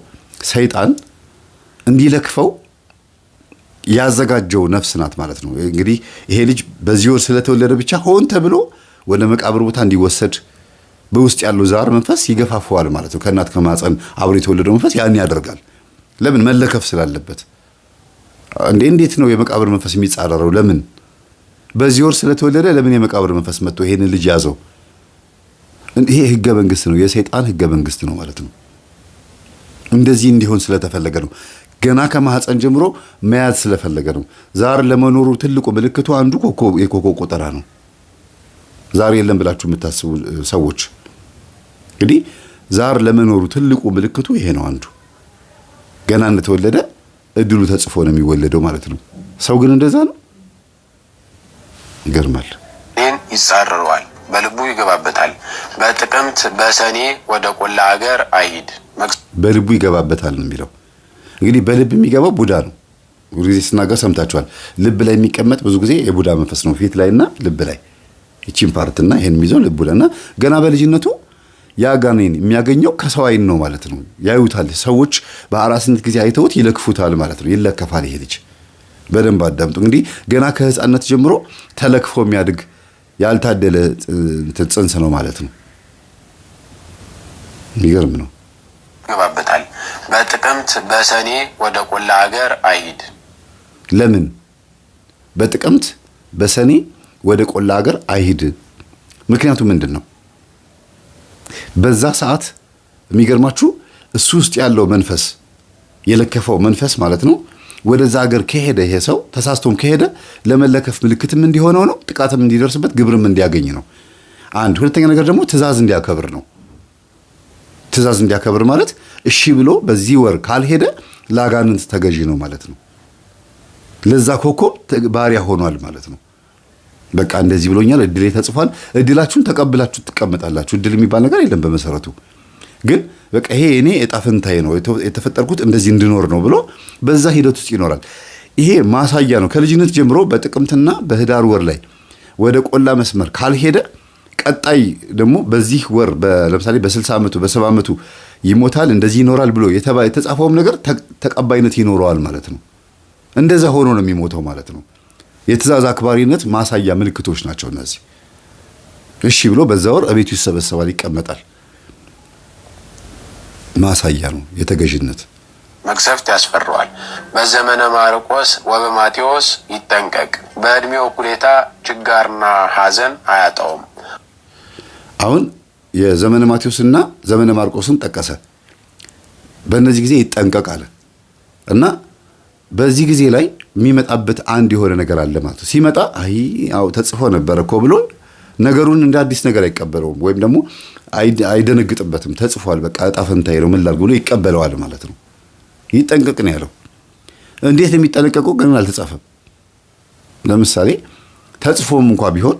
Speaker 1: ሰይጣን እንዲለክፈው ያዘጋጀው ነፍስ ናት ማለት ነው። እንግዲህ ይሄ ልጅ በዚህ ወር ስለተወለደ ብቻ ሆን ተብሎ ወደ መቃብር ቦታ እንዲወሰድ በውስጥ ያለው ዛር መንፈስ ይገፋፈዋል ማለት ነው። ከእናት ከማፀን አብሮ የተወለደው መንፈስ ያን ያደርጋል። ለምን? መለከፍ ስላለበት። እንዴት ነው የመቃብር መንፈስ የሚጻረረው? ለምን? በዚህ ወር ስለተወለደ ለምን የመቃብር መንፈስ መጥቶ ይሄንን ልጅ ያዘው? ይሄ ህገ መንግስት ነው፣ የሰይጣን ህገ መንግስት ነው ማለት ነው። እንደዚህ እንዲሆን ስለተፈለገ ነው። ገና ከማህፀን ጀምሮ መያዝ ስለፈለገ ነው። ዛር ለመኖሩ ትልቁ ምልክቱ አንዱ የኮከብ ቆጠራ ነው። ዛር የለም ብላችሁ የምታስቡ ሰዎች እንግዲህ ዛር ለመኖሩ ትልቁ ምልክቱ ይሄ ነው። አንዱ ገና እንደተወለደ እድሉ ተጽፎ ነው የሚወለደው ማለት ነው። ሰው ግን እንደዛ ነው። ይገርማል።
Speaker 2: ይህን ይጻረረዋል፣ በልቡ ይገባበታል። በጥቅምት በሰኔ ወደ ቆላ ሀገር አይሂድ።
Speaker 1: በልቡ ይገባበታል ነው የሚለው። እንግዲህ በልብ የሚገባው ቡዳ ነው። ብዙ ጊዜ ስናገር ሰምታችኋል። ልብ ላይ የሚቀመጥ ብዙ ጊዜ የቡዳ መንፈስ ነው፣ ፊት ላይና ልብ ላይ እቺን ፓርትና ይሄን የሚይዘው ልቡ ላይና ገና በልጅነቱ ያ ጋኔን የሚያገኘው ከሰው አይን ነው ማለት ነው። ያዩታል ሰዎች በአራስነት ጊዜ አይተውት ይለክፉታል ማለት ነው። ይለከፋል ይሄ ልጅ። በደንብ አዳምጡ። እንግዲህ ገና ከህፃነት ጀምሮ ተለክፎ የሚያድግ ያልታደለ ጽንስ ነው ማለት ነው። የሚገርም ነው።
Speaker 2: ይገባበታል። በጥቅምት በሰኔ ወደ ቆላ ሀገር አይሂድ።
Speaker 1: ለምን? በጥቅምት በሰኔ ወደ ቆላ ሀገር አይሂድ። ምክንያቱ ምንድን ነው? በዛ ሰዓት የሚገርማችሁ እሱ ውስጥ ያለው መንፈስ የለከፈው መንፈስ ማለት ነው ወደዛ ሀገር ከሄደ ይሄ ሰው ተሳስቶም ከሄደ ለመለከፍ ምልክትም እንዲሆነው ነው፣ ጥቃትም እንዲደርስበት ግብርም እንዲያገኝ ነው። አንድ ሁለተኛ ነገር ደግሞ ትእዛዝ እንዲያከብር ነው። ትእዛዝ እንዲያከብር ማለት እሺ ብሎ በዚህ ወር ካልሄደ ለአጋንንት ተገዢ ነው ማለት ነው። ለዛ ኮከብ ባሪያ ሆኗል ማለት ነው። በቃ እንደዚህ ብሎኛል፣ እድሌ ተጽፏል፣ እድላችሁን ተቀብላችሁ ትቀመጣላችሁ። እድል የሚባል ነገር የለም በመሰረቱ። ግን በቃ ይሄ እኔ እጣ ፈንታዬ ነው፣ የተፈጠርኩት እንደዚህ እንድኖር ነው ብሎ በዛ ሂደት ውስጥ ይኖራል። ይሄ ማሳያ ነው። ከልጅነት ጀምሮ በጥቅምትና በህዳር ወር ላይ ወደ ቆላ መስመር ካልሄደ ቀጣይ ደግሞ በዚህ ወር ለምሳሌ በ60 ዓመቱ በ70 ዓመቱ ይሞታል፣ እንደዚህ ይኖራል ብሎ የተጻፈውም ነገር ተቀባይነት ይኖረዋል ማለት ነው። እንደዛ ሆኖ ነው የሚሞተው ማለት ነው። የትእዛዝ አክባሪነት ማሳያ ምልክቶች ናቸው እነዚህ። እሺ ብሎ በዛ ወር እቤቱ ይሰበሰባል፣ ይቀመጣል። ማሳያ ነው የተገዥነት።
Speaker 2: መቅሰፍት ያስፈራዋል። በዘመነ ማርቆስ ወበማቴዎስ ይጠንቀቅ። በእድሜው እኩሌታ ችጋርና ሐዘን አያጣውም።
Speaker 1: አሁን የዘመነ ማቴዎስና ዘመነ ማርቆስን ጠቀሰ። በእነዚህ ጊዜ ይጠንቀቅ አለ እና በዚህ ጊዜ ላይ የሚመጣበት አንድ የሆነ ነገር አለ ማለት ነው። ሲመጣ አው ተጽፎ ነበር እኮ ብሎ ነገሩን እንደ አዲስ ነገር አይቀበለውም፣ ወይም ደግሞ አይደነግጥበትም። ተጽፏል፣ በቃ እጣ ፈንታዬ ነው ምን ላድርግ ብሎ ይቀበለዋል ማለት ነው። ይጠንቀቅ ነው ያለው። እንዴት የሚጠነቀቀው ግን አልተጻፈም። ለምሳሌ ተጽፎም እንኳን ቢሆን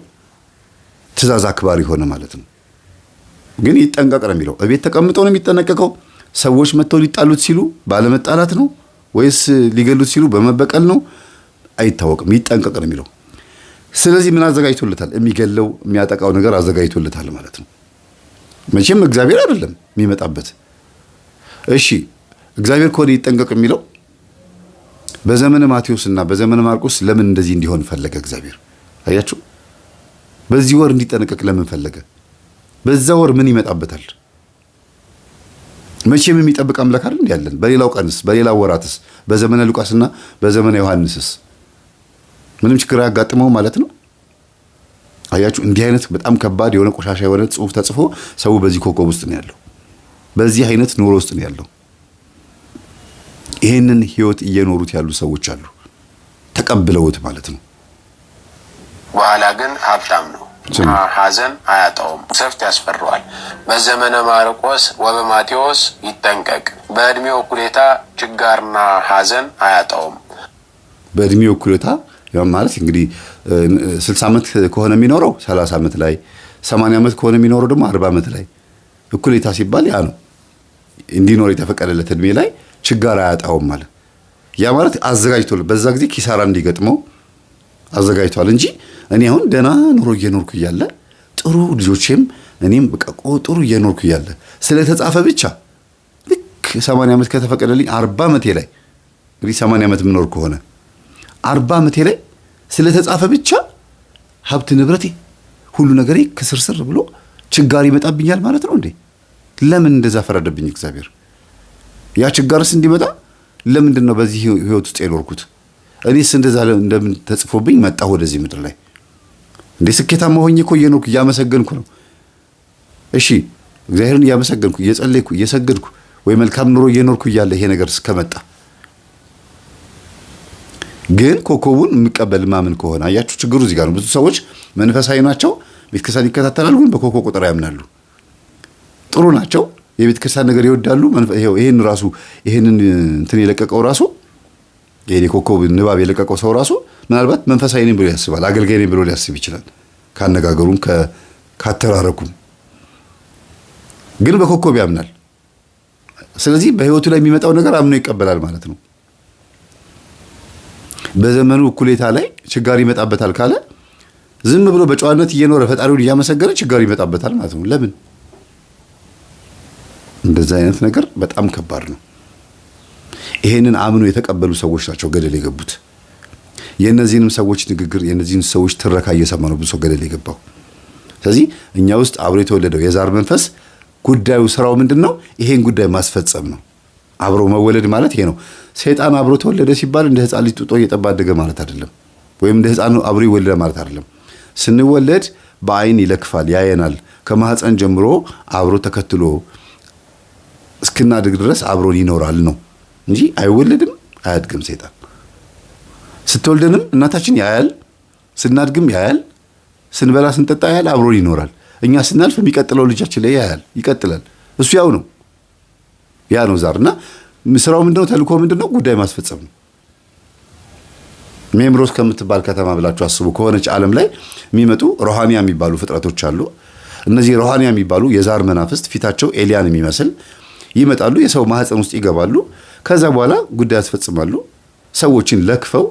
Speaker 1: ትእዛዝ አክባሪ ሆነ ማለት ነው። ግን ይጠንቀቅ ነው የሚለው። እቤት ተቀምጦ ነው የሚጠነቀቀው። ሰዎች መጥተው ሊጣሉት ሲሉ ባለመጣላት ነው ወይስ ሊገሉት ሲሉ በመበቀል ነው? አይታወቅም። ይጠንቀቅ ነው የሚለው። ስለዚህ ምን አዘጋጅቶለታል? የሚገለው የሚያጠቃው ነገር አዘጋጅቶለታል ማለት ነው። መቼም እግዚአብሔር አይደለም የሚመጣበት። እሺ እግዚአብሔር ከሆነ ይጠንቀቅ የሚለው በዘመነ ማቴዎስና በዘመነ ማርቆስ ለምን እንደዚህ እንዲሆን ፈለገ እግዚአብሔር? አያችሁ፣ በዚህ ወር እንዲጠነቀቅ ለምን ፈለገ? በዛ ወር ምን ይመጣበታል? መቼም የሚጠብቅ አምላክ አይደል እንዴ ያለን? በሌላው ቀንስ፣ በሌላው ወራትስ፣ በዘመነ ሉቃስና በዘመነ ዮሐንስስ ምንም ችግር አያጋጥመው ማለት ነው። አያችሁ፣ እንዲህ አይነት በጣም ከባድ የሆነ ቆሻሻ የሆነ ጽሑፍ ተጽፎ ሰው በዚህ ኮከብ ውስጥ ነው ያለው፣ በዚህ አይነት ኑሮ ውስጥ ነው ያለው። ይሄንን ህይወት እየኖሩት ያሉ ሰዎች አሉ፣ ተቀብለውት ማለት ነው።
Speaker 2: በኋላ ግን ሀብታም ነው፣ ሐዘን አያጣውም። ሰፍት ያስፈራዋል። በዘመነ ማርቆስ ወበማቴዎስ ይጠንቀቅ። በእድሜው እኩሌታ ችጋርና ሐዘን አያጣውም። በእድሜው እኩሌታ ማለት እንግዲህ 60 ዓመት ከሆነ የሚኖረው 30 ዓመት ላይ፣ 80 ዓመት ከሆነ የሚኖረው ደግሞ 40 ዓመት ላይ እኩሌታ ሲባል ያ ነው እንዲኖር የተፈቀደለት እድሜ ላይ ችጋር አያጣውም ማለት። ያ ማለት አዘጋጅቶለት በዛ ጊዜ ኪሳራ እንዲገጥመው አዘጋጅቷል እንጂ እኔ አሁን ደህና ኑሮ እየኖርኩ እያለ ጥሩ ልጆቼም እኔም በቃ ጥሩ እየኖርኩ እያለ ስለተጻፈ ብቻ ልክ 80 ዓመት ከተፈቀደልኝ 40 ዓመቴ ላይ እንግዲህ 80 ዓመት ምኖር ከሆነ
Speaker 1: 40 ዓመቴ ላይ ስለተጻፈ ብቻ ሀብት ንብረቴ ሁሉ ነገሬ ከስርስር ብሎ ችጋር ይመጣብኛል ማለት ነው እንዴ? ለምን እንደዛ ፈረደብኝ እግዚአብሔር? ያ ችጋርስ እንዲመጣ ለምንድን ነው በዚህ ህይወት ውስጥ የኖርኩት? እኔስ እንደዛ እንደምን ተጽፎብኝ መጣሁ ወደዚህ ምድር ላይ? እንዴ ስኬታማ ሆኜ እኮ እየኖርኩ እያመሰገንኩ ነው። እሺ እግዚአብሔርን እያመሰገንኩ እየጸለይኩ እየሰገድኩ ወይ መልካም ኑሮ እየኖርኩ እያለ ይሄ ነገር እስከመጣ ግን ኮከቡን የሚቀበል ማምን ከሆነ አያችሁ ችግሩ እዚህ ጋር ነው። ብዙ ሰዎች መንፈሳዊ ናቸው፣ ቤተክርስቲያን ይከታተላሉ፣ ግን በኮከብ ቁጥር ያምናሉ። ጥሩ ናቸው፣ የቤተክርስቲያን ነገር ይወዳሉ። ይሄን ራሱ ይሄንን እንትን የለቀቀው ራሱ ይሄ ኮከብ ንባብ የለቀቀው ሰው ራሱ ምናልባት መንፈሳዊ ነኝ ብሎ ያስባል፣ አገልጋይ ነኝ ብሎ ሊያስብ ይችላል፣ ካነጋገሩም ካተራረኩም። ግን በኮከብ ያምናል። ስለዚህ በህይወቱ ላይ የሚመጣው ነገር አምኖ ይቀበላል ማለት ነው። በዘመኑ እኩሌታ ላይ ችጋር ይመጣበታል ካለ ዝም ብሎ በጨዋነት እየኖረ ፈጣሪውን እያመሰገነ ችጋር ይመጣበታል ማለት ነው። ለምን? እንደዛ አይነት ነገር በጣም ከባድ ነው። ይሄንን አምኖ የተቀበሉ ሰዎች ናቸው ገደል የገቡት። የእነዚህንም ሰዎች ንግግር የእነዚህን ሰዎች ትረካ እየሰማ ነው ብዙ ሰው ገደል የገባው። ስለዚህ እኛ ውስጥ አብሮ የተወለደው የዛር መንፈስ ጉዳዩ ስራው ምንድነው? ይሄን ጉዳይ ማስፈጸም ነው። አብሮ መወለድ ማለት ይሄ ነው። ሰይጣን አብሮ ተወለደ ሲባል እንደ ህፃን ልጅ ጡጦ እየጠባ አደገ ማለት አይደለም። ወይም እንደ ህፃን አብሮ ይወለደ ማለት አይደለም። ስንወለድ በአይን ይለክፋል፣ ያየናል። ከማህፀን ጀምሮ አብሮ ተከትሎ እስክናድግ ድረስ አብሮን ይኖራል ነው እንጂ አይወለድም፣ አያድግም። ሰይጣን ስትወልደንም እናታችን ያያል፣ ስናድግም ያያል፣ ስንበላ ስንጠጣ ያያል፣ አብሮን ይኖራል። እኛ ስናልፍ የሚቀጥለው ልጃችን ላይ ያያል፣ ይቀጥላል። እሱ ያው ነው። ያ ነው ዛርና ስራው ምንድነው? ተልኮ ምንድነው? ጉዳይ ማስፈጸም ነው። ሜምሮስ ከምትባል ከተማ ብላችሁ አስቡ። ከሆነች ዓለም ላይ የሚመጡ ሮሃኒያ የሚባሉ ፍጥረቶች አሉ። እነዚህ ሮሃኒያ የሚባሉ የዛር መናፍስት ፊታቸው ኤሊያን የሚመስል ይመጣሉ፣ የሰው ማህፀን ውስጥ ይገባሉ። ከዛ በኋላ ጉዳይ ያስፈጽማሉ። ሰዎችን ለክፈው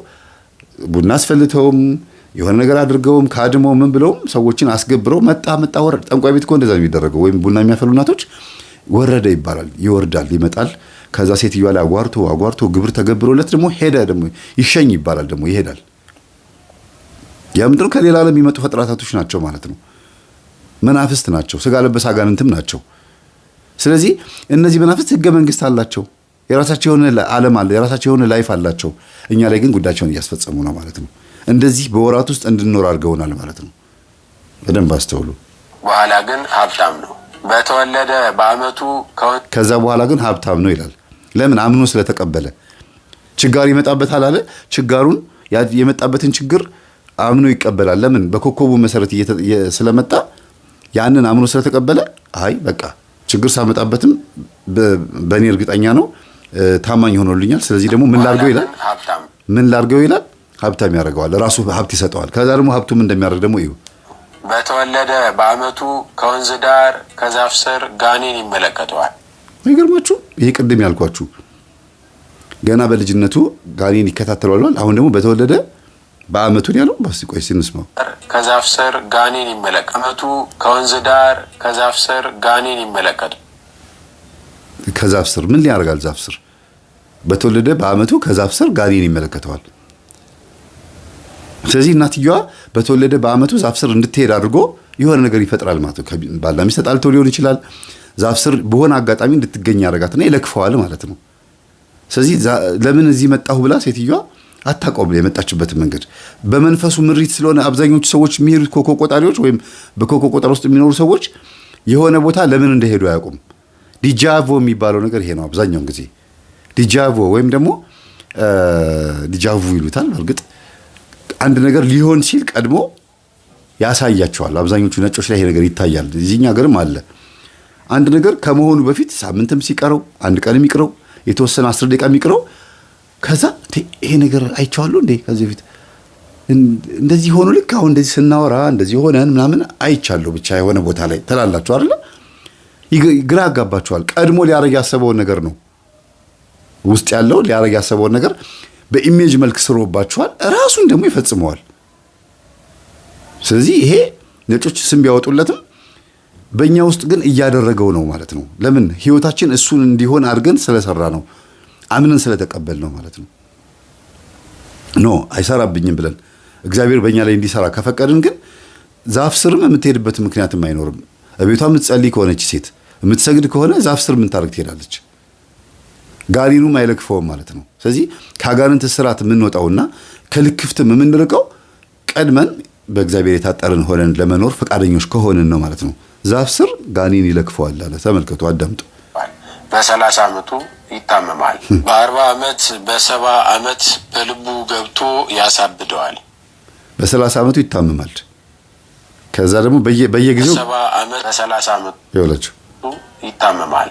Speaker 1: ቡና አስፈልተውም የሆነ ነገር አድርገውም ካድመው ምን ብለውም ሰዎችን አስገብረው መጣ ወረደ። ጠንቋይ ቤት እኮ እንደዛ ነው የሚደረገው። ወይም ቡና የሚያፈሉ እናቶች ወረደ ይባላል፣ ይወርዳል፣ ይመጣል። ከዛ ሴትዮዋ ላይ አጓርቶ ግብር ተገብሮለት ደግሞ ሄደ፣ ደግሞ ይሸኝ ይባላል፣ ደግሞ ይሄዳል። ያ ምንድነው? ከሌላ ዓለም የሚመጡ ፍጥረታቶች ናቸው ማለት ነው። መናፍስት ናቸው፣ ስጋ ለበስ አጋንንትም ናቸው። ስለዚህ እነዚህ መናፍስት ህገ መንግስት አላቸው፣ የራሳቸው የሆነ ዓለም አለ፣ የራሳቸው የሆነ ላይፍ አላቸው። እኛ ላይ ግን ጉዳያቸውን እያስፈጸሙ ነው ማለት ነው። እንደዚህ በወራት ውስጥ እንድንኖር አድርገውናል ማለት ነው። በደንብ አስተውሉ።
Speaker 2: በኋላ ግን ሀብታም ነው በተወለደ በአመቱ
Speaker 1: ከዛ በኋላ ግን ሀብታም ነው ይላል። ለምን? አምኖ ስለተቀበለ። ችጋር ይመጣበታል አለ። ችጋሩን የመጣበትን ችግር አምኖ ይቀበላል። ለምን? በኮከቡ መሰረት ስለመጣ ያንን አምኖ ስለተቀበለ አይ በቃ ችግር ሳመጣበትም በእኔ እርግጠኛ ነው፣ ታማኝ ሆኖልኛል። ስለዚህ ደግሞ ምን ላድርገው ይላል? ሀብታም ያደርገዋል። ራሱ ሀብት ይሰጠዋል። ከዛ ደግሞ ሀብቱም እንደሚያደርግ ደግሞ እዩ።
Speaker 2: በተወለደ በአመቱ ከወንዝ ዳር ከዛፍ ስር ጋኔን ይመለከተዋል።
Speaker 1: አይገርማችሁ? ይሄ ቅድም ያልኳችሁ ገና በልጅነቱ ጋኔን ይከታተለዋል። አሁን ደግሞ በተወለደ በአመቱ ያለው ባስ ቆይ ስንስማው
Speaker 2: ከዛፍ ስር ጋኔን ይመለከታል። አመቱ ከወንዝ ዳር ከዛፍ ስር ጋኔን ይመለከታል።
Speaker 1: ከዛፍ ስር ምን ሊያደርጋል? ዛፍ ስር በተወለደ በአመቱ ከዛፍ ስር ጋኔን ይመለከተዋል። ስለዚህ እናትየዋ በተወለደ በአመቱ ዛፍ ስር እንድትሄድ አድርጎ የሆነ ነገር ይፈጥራል ማለት ነው። ባልና ሚስት ተጣልተው ሊሆን ይችላል። ዛፍ ስር በሆነ አጋጣሚ እንድትገኝ ያደርጋትና ይለክፈዋል ማለት ነው። ስለዚህ ለምን እዚህ መጣሁ ብላ ሴትዮዋ አታውቀውም የመጣችበትን መንገድ። በመንፈሱ ምሪት ስለሆነ አብዛኞቹ ሰዎች የሚሄዱት ኮከብ ቆጣሪዎች ወይም በኮከብ ቆጠር ውስጥ የሚኖሩ ሰዎች የሆነ ቦታ ለምን እንደሄዱ አያውቁም። ዲጃቮ የሚባለው ነገር ይሄ ነው። አብዛኛውን ጊዜ ዲጃቮ ወይም ደግሞ ዲጃvu ይሉታል። በእርግጥ አንድ ነገር ሊሆን ሲል ቀድሞ ያሳያቸዋል። አብዛኞቹ ነጮች ላይ ይሄ ነገር ይታያል። እዚህኛ ሀገርም አለ። አንድ ነገር ከመሆኑ በፊት ሳምንትም ሲቀረው አንድ ቀንም ይቅረው የተወሰነ 10 ደቂቃ ይቅረው ከዛ ይሄ ነገር አይቻለሁ እንዴ ከዚህ በፊት እንደዚህ ሆኖ ልክ አሁን እንደዚህ ስናወራ እንደዚህ ሆነን ምናምን አይቻለሁ ብቻ የሆነ ቦታ ላይ ተላላችሁ አይደል? ግራ ያጋባችኋል። ቀድሞ ሊያረግ ያሰበውን ነገር ነው ውስጥ ያለው ሊያረግ ያሰበውን ነገር በኢሜጅ መልክ ስሮባችኋል። ራሱን ደግሞ ይፈጽመዋል። ስለዚህ ይሄ ነጮች ስም ቢያወጡለትም በእኛ ውስጥ ግን እያደረገው ነው ማለት ነው። ለምን? ህይወታችን እሱን እንዲሆን አድርገን ስለሰራ ነው፣ አምነን ስለተቀበል ነው ማለት ነው። ኖ አይሰራብኝም ብለን እግዚአብሔር በእኛ ላይ እንዲሰራ ከፈቀድን ግን ዛፍ ስርም የምትሄድበት ምክንያትም አይኖርም። እቤቷ የምትጸልይ ከሆነች ሴት የምትሰግድ ከሆነ ዛፍ ስር ምን ታርግ ትሄዳለች? ጋኔኑም አይለክፈውም ማለት ነው። ስለዚህ ከአጋንንት እስራት የምንወጣውና ከልክፍትም የምንርቀው ቀድመን በእግዚአብሔር የታጠርን ሆነን ለመኖር ፈቃደኞች ከሆንን ነው ማለት ነው። ዛፍ ስር ጋኔን ይለክፈዋል አለ። ተመልከቱ፣ አዳምጡ።
Speaker 2: በ30 ዓመቱ ይታመማል። በ40 ዓመት በ70 ዓመት በልቡ ገብቶ ያሳብደዋል።
Speaker 1: በ30 ዓመቱ ይታመማል። ከዛ ደግሞ በየጊዜው
Speaker 2: በ30 ዓመቱ
Speaker 1: ይወላችሁ
Speaker 2: ይታመማል።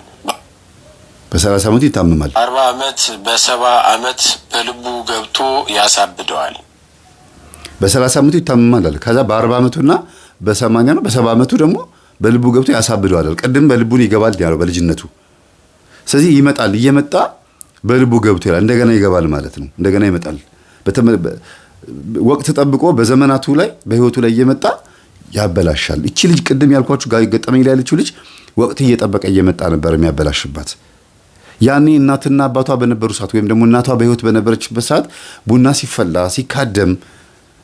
Speaker 1: በ30 ዓመቱ ይታመማል።
Speaker 2: 40 ዓመት በ70 ዓመት በልቡ ገብቶ ያሳብደዋል።
Speaker 1: በ30 ዓመቱ ይታመማል አለ። ከዛ በ40 ዓመቱና በ80 ነው በ70 ዓመቱ ደግሞ በልቡ ገብቶ ያሳብደዋል። ቀድም በልቡን ይገባል ያለው በልጅነቱ። ስለዚህ ይመጣል፣ እየመጣ በልቡ ገብቶ ይላል። እንደገና ይገባል ማለት ነው። እንደገና ይመጣል። ወቅት ጠብቆ በዘመናቱ ላይ በህይወቱ ላይ እየመጣ ያበላሻል። እቺ ልጅ ቅድም ያልኳችሁ ጋር ገጠመኝ ላይ ያለችው ልጅ ወቅት እየጠበቀ እየመጣ ነበር የሚያበላሽባት። ያኔ እናትና አባቷ በነበሩ ሰዓት ወይም ደግሞ እናቷ በህይወት በነበረችበት ሰዓት ቡና ሲፈላ ሲካደም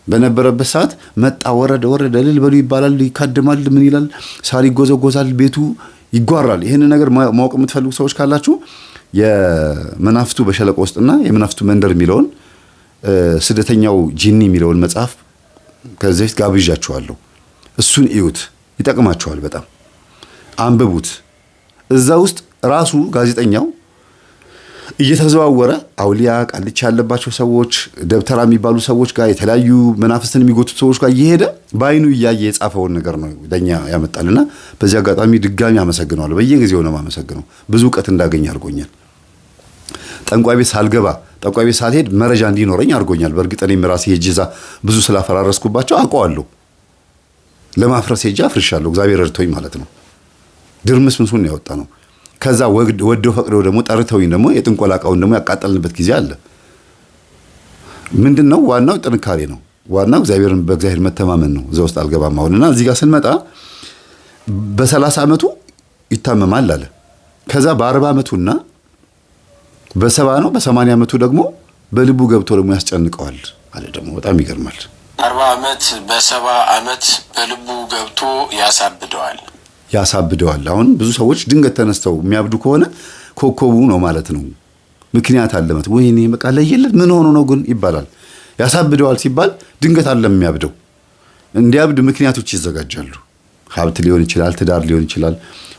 Speaker 1: በነበረበት ሰዓት መጣ፣ ወረደ እልል በሉ ይባላል፣ ይካደማል፣ ምን ይላል፣ ሳር ይጎዘጎዛል፣ ቤቱ ይጓራል። ይሄን ነገር ማወቅ የምትፈልጉ ሰዎች ካላችሁ የመናፍስቱ በሸለቆ ውስጥና የመናፍስቱ መንደር የሚለውን ስደተኛው ጂኒ የሚለውን መጽሐፍ ከዚህ በፊት ጋብዣችኋለሁ። እሱን እዩት፣ ይጠቅማችኋል። በጣም አንብቡት። እዛ ውስጥ ራሱ ጋዜጠኛው እየተዘዋወረ አውሊያ ቃልቻ ያለባቸው ሰዎች፣ ደብተራ የሚባሉ ሰዎች ጋር የተለያዩ መናፍስትን የሚጎቱት ሰዎች ጋር እየሄደ በአይኑ እያየ የጻፈውን ነገር ነው ለኛ ያመጣልና በዚህ አጋጣሚ ድጋሚ አመሰግነዋለሁ። በየጊዜው ነው የማመሰግነው። ብዙ ዕውቀት እንዳገኝ አድርጎኛል። ጠንቋይ ቤት ሳልገባ ጠንቋይ ቤት ሳልሄድ መረጃ እንዲኖረኝ አድርጎኛል። በእርግጥ እኔም ራሴ ሄጄ እዛ ብዙ ስላፈራረስኩባቸው አውቀዋለሁ። ለማፍረስ ሄጄ አፍርሻለሁ። እግዚአብሔር ረድቶኝ ማለት ነው። ድርምስ ምሱን ያወጣ ነው። ከዛ ወደው ፈቅደው ደግሞ ጠርተውኝ ደግሞ የጥንቆላ ዕቃውን ደግሞ ያቃጠልንበት ጊዜ አለ። ምንድነው ዋናው? ጥንካሬ ነው ዋናው። በእግዚአብሔር መተማመን ነው። እዛ ውስጥ አልገባም አሁንና እዚህ ጋር ስንመጣ በ30 ዓመቱ ይታመማል አለ። ከዛ በ40 ዓመቱና በ70 ነው በ80 ዓመቱ ደግሞ በልቡ ገብቶ ደግሞ ያስጨንቀዋል አለ። ደግሞ በጣም ይገርማል።
Speaker 2: 40 ዓመት በ70 ዓመት በልቡ ገብቶ
Speaker 1: ያሳብደዋል። አሁን ብዙ ሰዎች ድንገት ተነስተው የሚያብዱ ከሆነ ኮከቡ ነው ማለት ነው። ምክንያት አለበት። ወይኔ በቃ ለየለት ምን ሆኖ ነው ግን ይባላል። ያሳብደዋል ሲባል ድንገት አይደለም የሚያብደው። እንዲያብድ ምክንያቶች ይዘጋጃሉ። ሀብት ሊሆን ይችላል፣ ትዳር ሊሆን ይችላል፣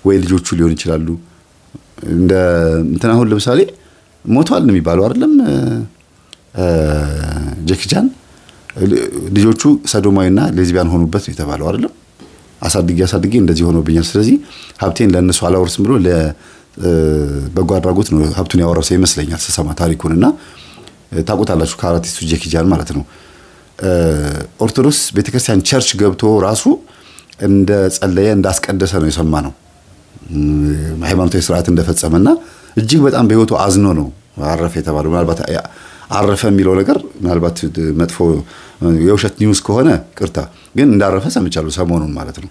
Speaker 1: ወይ ልጆቹ ሊሆን ይችላሉ። እንትና አሁን ለምሳሌ ሞቷል ነው የሚባለው አይደለም? ጄኪ ቻን ልጆቹ ሰዶማዊና ሌዝቢያን ሆኑበት ነው የተባለው አይደለም? አሳድጌ እንደዚህ ሆኖብኛል፣ ስለዚህ ሀብቴን ለነሱ አላወርስም ብሎ ለበጎ አድራጎት ነው ሀብቱን ያወረሰው ይመስለኛል ስሰማ ታሪኩንና ታውቁታላችሁ። ከአርቲስቱ ጄኪ ቻን ማለት ነው። ኦርቶዶክስ ቤተክርስቲያን ቸርች ገብቶ ራሱ እንደ ጸለየ እንዳስቀደሰ ነው የሰማነው። ሃይማኖታዊ ስርዓት እንደፈጸመና እጅግ በጣም በህይወቱ አዝኖ ነው አረፈ የተባለው። ምናልባት አረፈ የሚለው ነገር ምናልባት መጥፎ የውሸት ኒውስ ከሆነ ቅርታ፣ ግን እንዳረፈ ሰምቻለሁ ሰሞኑን ማለት ነው።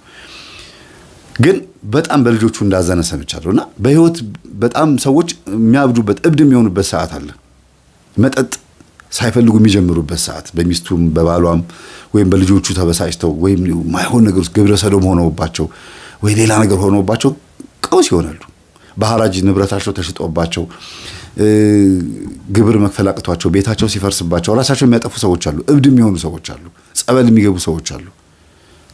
Speaker 1: ግን በጣም በልጆቹ እንዳዘነ ሰምቻለሁና በህይወት በጣም ሰዎች የሚያብዱበት እብድ የሚሆኑበት ሰዓት አለ። መጠጥ ሳይፈልጉ የሚጀምሩበት ሰዓት፣ በሚስቱም በባሏም ወይም በልጆቹ ተበሳጭተው ወይም ማይሆን ነገር ውስጥ ግብረ ሰዶም ሆነውባቸው ወይ ሌላ ነገር ሆነውባቸው ቀውስ ይሆናሉ። በሐራጅ ንብረታቸው ተሽጦባቸው ግብር መክፈል አቅቷቸው ቤታቸው ሲፈርስባቸው ራሳቸው የሚያጠፉ ሰዎች አሉ። እብድ የሚሆኑ ሰዎች አሉ። ጸበል የሚገቡ ሰዎች አሉ።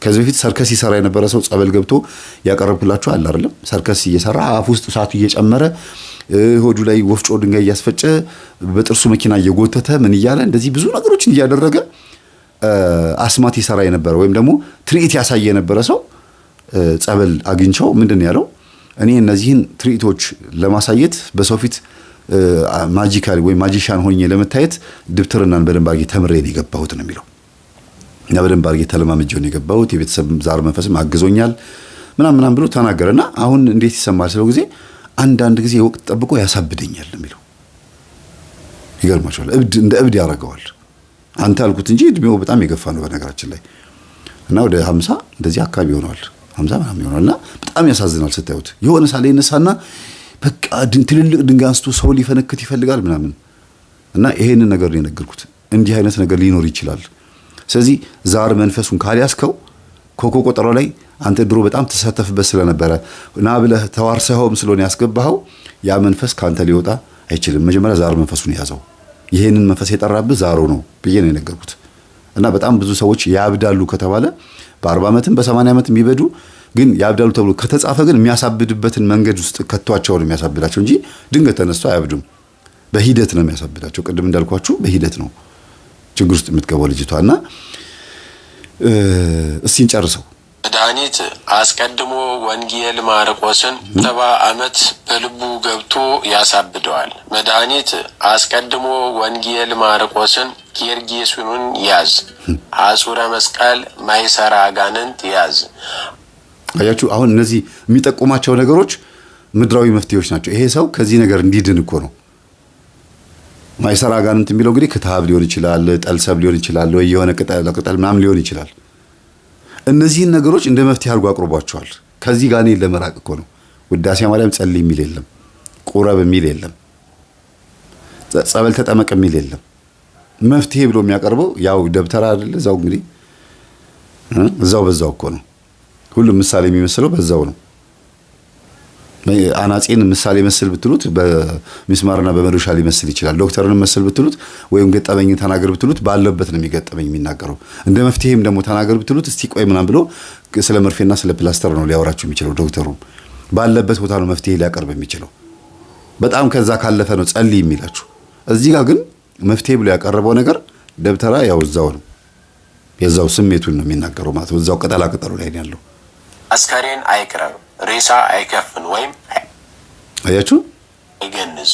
Speaker 1: ከዚህ በፊት ሰርከስ ይሰራ የነበረ ሰው ጸበል ገብቶ ያቀረብኩላችሁ አለ አይደለም? ሰርከስ እየሰራ አፍ ውስጥ እሳቱ እየጨመረ ሆዱ ላይ ወፍጮ ድንጋይ እያስፈጨ በጥርሱ መኪና እየጎተተ ምን እያለ እንደዚህ ብዙ ነገሮችን እያደረገ አስማት ይሰራ የነበረ ወይም ደግሞ ትርኢት ያሳየ የነበረ ሰው ጸበል አግኝቸው ምንድን ያለው እኔ እነዚህን ትርኢቶች ለማሳየት በሰው ፊት ማጂካል ወይ ማጂሻን ሆኜ ለመታየት ድብትርናን በደንብ አድርጌ ተምሬ ነው የገባሁት ነው የሚለው። እና በደንብ አድርጌ ተለማምጄው ነው የገባሁት፣ የቤተሰብ ዛር መንፈስም አግዞኛል ምናምን ብሎ ተናገረና አሁን እንዴት ይሰማል ስለው ጊዜ አንዳንድ ጊዜ ወቅት ጠብቆ ያሳብደኛል የሚለው ይገርማችኋል። እንደ እብድ ያደርገዋል። አንተ አልኩት እንጂ እድሜው በጣም የገፋ ነው በነገራችን ላይ እና ወደ 50 እንደዚህ አካባቢ ሆኗል። 50 ምናምን ይሆናልና በጣም ያሳዝናል ስታዩት። የሆነ ሳለ ይነሳና በቃ ትልልቅ ድንጋይ አንስቶ ሰው ሊፈነክት ይፈልጋል ምናምን እና ይሄንን ነገር ነው የነገርኩት። እንዲህ አይነት ነገር ሊኖር ይችላል። ስለዚህ ዛር መንፈሱን ካልያዝከው ኮኮ ቆጠሮ ላይ አንተ ድሮ በጣም ተሳተፍበት ስለነበረ ና ብለህ ተዋርሰኸውም ስለሆነ ያስገባኸው ያ መንፈስ ካንተ ሊወጣ አይችልም። መጀመሪያ ዛር መንፈሱን ያዘው። ይሄንን መንፈስ የጠራብህ ዛሩ ነው ብዬ ነው የነገርኩት። እና በጣም ብዙ ሰዎች ያብዳሉ ከተባለ በ40 ዓመትም በ80 ዓመት የሚበዱ ግን ያብዳሉ ተብሎ ከተጻፈ ግን የሚያሳብድበትን መንገድ ውስጥ ከተዋቸው ነው የሚያሳብዳቸው እንጂ ድንገት ተነስቶ አያብዱም። በሂደት ነው የሚያሳብዳቸው። ቅድም እንዳልኳችሁ በሂደት ነው ችግር ውስጥ የምትገባው ልጅቷና እስቲ እንጨርሰው።
Speaker 2: መድኃኒት አስቀድሞ ወንጌል ማርቆስን 70 ዓመት በልቡ ገብቶ ያሳብደዋል። መድኃኒት አስቀድሞ ወንጌል ማርቆስን ጌርጌሱንን ያዝ፣ አጹረ መስቀል ማይሰራ አጋንንት ያዝ።
Speaker 1: አያችሁ አሁን እነዚህ የሚጠቁማቸው ነገሮች ምድራዊ መፍትሄዎች ናቸው። ይሄ ሰው ከዚህ ነገር እንዲድን እኮ ነው። ማይሰራ አጋንንት የሚለው እንግዲህ ክታብ ሊሆን ይችላል፣ ጠልሰብ ሊሆን ይችላል፣ ወይ የሆነ ቅጠል ምናምን ሊሆን ይችላል። እነዚህን ነገሮች እንደ መፍትሄ አድርጎ አቅርቧቸዋል። ከዚህ ጋር እኔን ለመራቅ እኮ ነው። ውዳሴ ማርያም ጸልይ የሚል የለም፣ ቁረብ የሚል የለም፣ ጸበል ተጠመቅ የሚል የለም። መፍትሄ ብሎ የሚያቀርበው ያው ደብተራ አይደለ? እዛው እንግዲህ እዛው በዛው እኮ ነው። ሁሉም ምሳሌ የሚመስለው በዛው ነው። አናጺን ምሳሌ መስል ብትሉት በሚስማርና በመዶሻ ሊመስል ይችላል። ዶክተርን መስል ብትሉት ወይም ገጠመኝ ተናገር ብትሉት ባለበት ነው የሚገጠመኝ የሚናገረው። እንደ መፍትሄም ደግሞ ተናገር ብትሉት እስቲ ቆይ ምናምን ብሎ ስለ መርፌና ስለ ፕላስተር ነው ሊያወራችሁ የሚችለው። ዶክተሩ ባለበት ቦታ ነው መፍትሄ ሊያቀርብ የሚችለው። በጣም ከዛ ካለፈ ነው ጸልይ የሚላችሁ። እዚህ ጋር ግን መፍትሄ ብሎ ያቀረበው ነገር ደብተራ ያው እዛው ነው፣ የዛው ስሜቱን ነው የሚናገረው ማለት ነው። እዛው ቅጠላ ቅጠሉ ላይ ነው ያለው።
Speaker 2: አስከሬን አይቅረብ፣ ሬሳ አይከፍን ወይም
Speaker 1: አያችሁ
Speaker 2: አይገንዝ።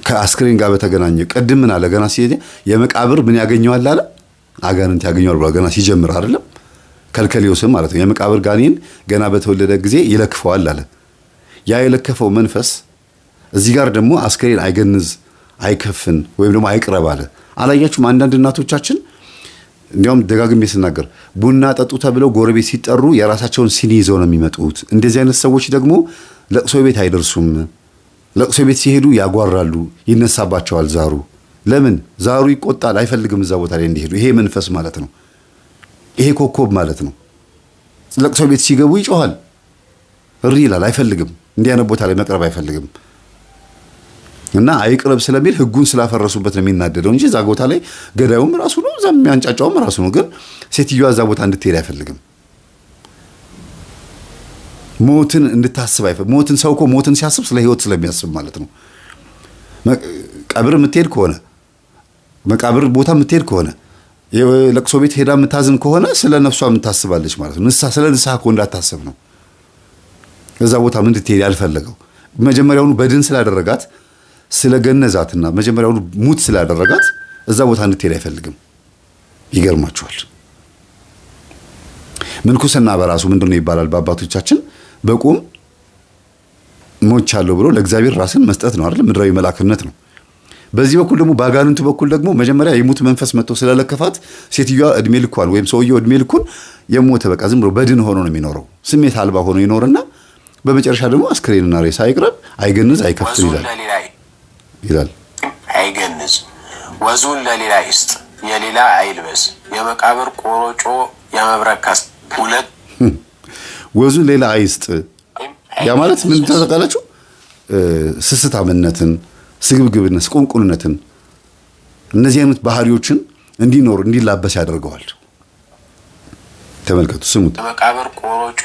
Speaker 1: ከአስከሬን ጋር በተገናኘ ቅድም ምን አለ? ገና ሲሄድ የመቃብር ምን ያገኘዋል አለ? አጋንንት ያገኘዋል ብሎ ገና ሲጀምር አይደለም? ከልከሊዮስም ማለት ነው የመቃብር ጋኔን ገና በተወለደ ጊዜ ይለክፈዋል አለ። ያ የለከፈው መንፈስ እዚህ ጋር ደግሞ አስከሬን አይገንዝ አይከፍን ወይም ደግሞ አይቅረብ አለ። አላያችሁም? አንዳንድ እናቶቻችን እንዲያውም ደጋግሜ ስናገር ቡና ጠጡ ተብለው ጎረቤት ሲጠሩ የራሳቸውን ሲኒ ይዘው ነው የሚመጡት። እንደዚህ አይነት ሰዎች ደግሞ ለቅሶ ቤት አይደርሱም። ለቅሶ ቤት ሲሄዱ ያጓራሉ፣ ይነሳባቸዋል ዛሩ። ለምን? ዛሩ ይቆጣል፣ አይፈልግም እዛ ቦታ ላይ እንዲሄዱ። ይሄ መንፈስ ማለት ነው። ይሄ ኮከብ ማለት ነው። ለቅሶ ቤት ሲገቡ ይጮሃል፣ እሪ ይላል፣ አይፈልግም። እንዲህ አይነት ቦታ ላይ መቅረብ አይፈልግም። እና አይቅረብ ስለሚል ህጉን ስላፈረሱበት ነው የሚናደደው እንጂ እዛ ቦታ ላይ ገዳዩም ራሱ ነው፣ እዛ የሚያንጫጫውም ራሱ ነው። ግን ሴትዮዋ እዛ ቦታ እንድትሄድ አይፈልግም። ሞትን እንድታስብ አይፈልግም። ሞትን ሰው እኮ ሞትን ሲያስብ ስለ ህይወት ስለሚያስብ ማለት ነው። ቀብር የምትሄድ ከሆነ መቃብር ቦታ የምትሄድ ከሆነ ለቅሶ ቤት ሄዳ የምታዝን ከሆነ ስለ ነፍሷ የምታስባለች ማለት ነው። ስለ ንስሐ እኮ እንዳታስብ ነው እዛ ቦታ ምን እንድትሄድ ያልፈለገው። መጀመሪያውኑ በድን ስላደረጋት ስለገነዛትና መጀመሪያውኑ ሙት ስላደረጋት እዛ ቦታ እንድትሄድ አይፈልግም። ይገርማችኋል። ምንኩስና በራሱ ምንድነው ይባላል በአባቶቻችን? በቁም ሞቻለሁ ብሎ ለእግዚአብሔር ራስን መስጠት ነው አይደል? ምድራዊ መላክነት ነው። በዚህ በኩል ደግሞ በአጋንንቱ በኩል ደግሞ መጀመሪያ የሙት መንፈስ መጥቶ ስለለከፋት ሴትዮዋ እድሜ ልኳን ወይም ሰውየው እድሜ ልኩን የሞተ በቃ ዝም ብሎ በድን ሆኖ ነው የሚኖረው። ስሜት አልባ ሆኖ ይኖርና በመጨረሻ ደግሞ አስክሬንና ሬሳ አይቅረብ፣ አይገንዝ፣ አይከፍል ይላል።
Speaker 2: አይገንዝ፣ ወዙን ለሌላ ይስጥ፣ የሌላ አይልበስ፣ የመቃብር ቆሮጮ የመብረካስ ሁለት
Speaker 1: ወዙን ሌላ አይስጥ። ያ ማለት ምን ተጠቃላችሁ? ስስታምነትን፣ ስግብግብነት፣ ቁንቁንነትን እነዚህ አይነት ባህሪዎችን እንዲኖር እንዲላበስ ያደርገዋል። ተመልከቱ፣ ስሙት።
Speaker 2: የመቃብር ቆሮጮ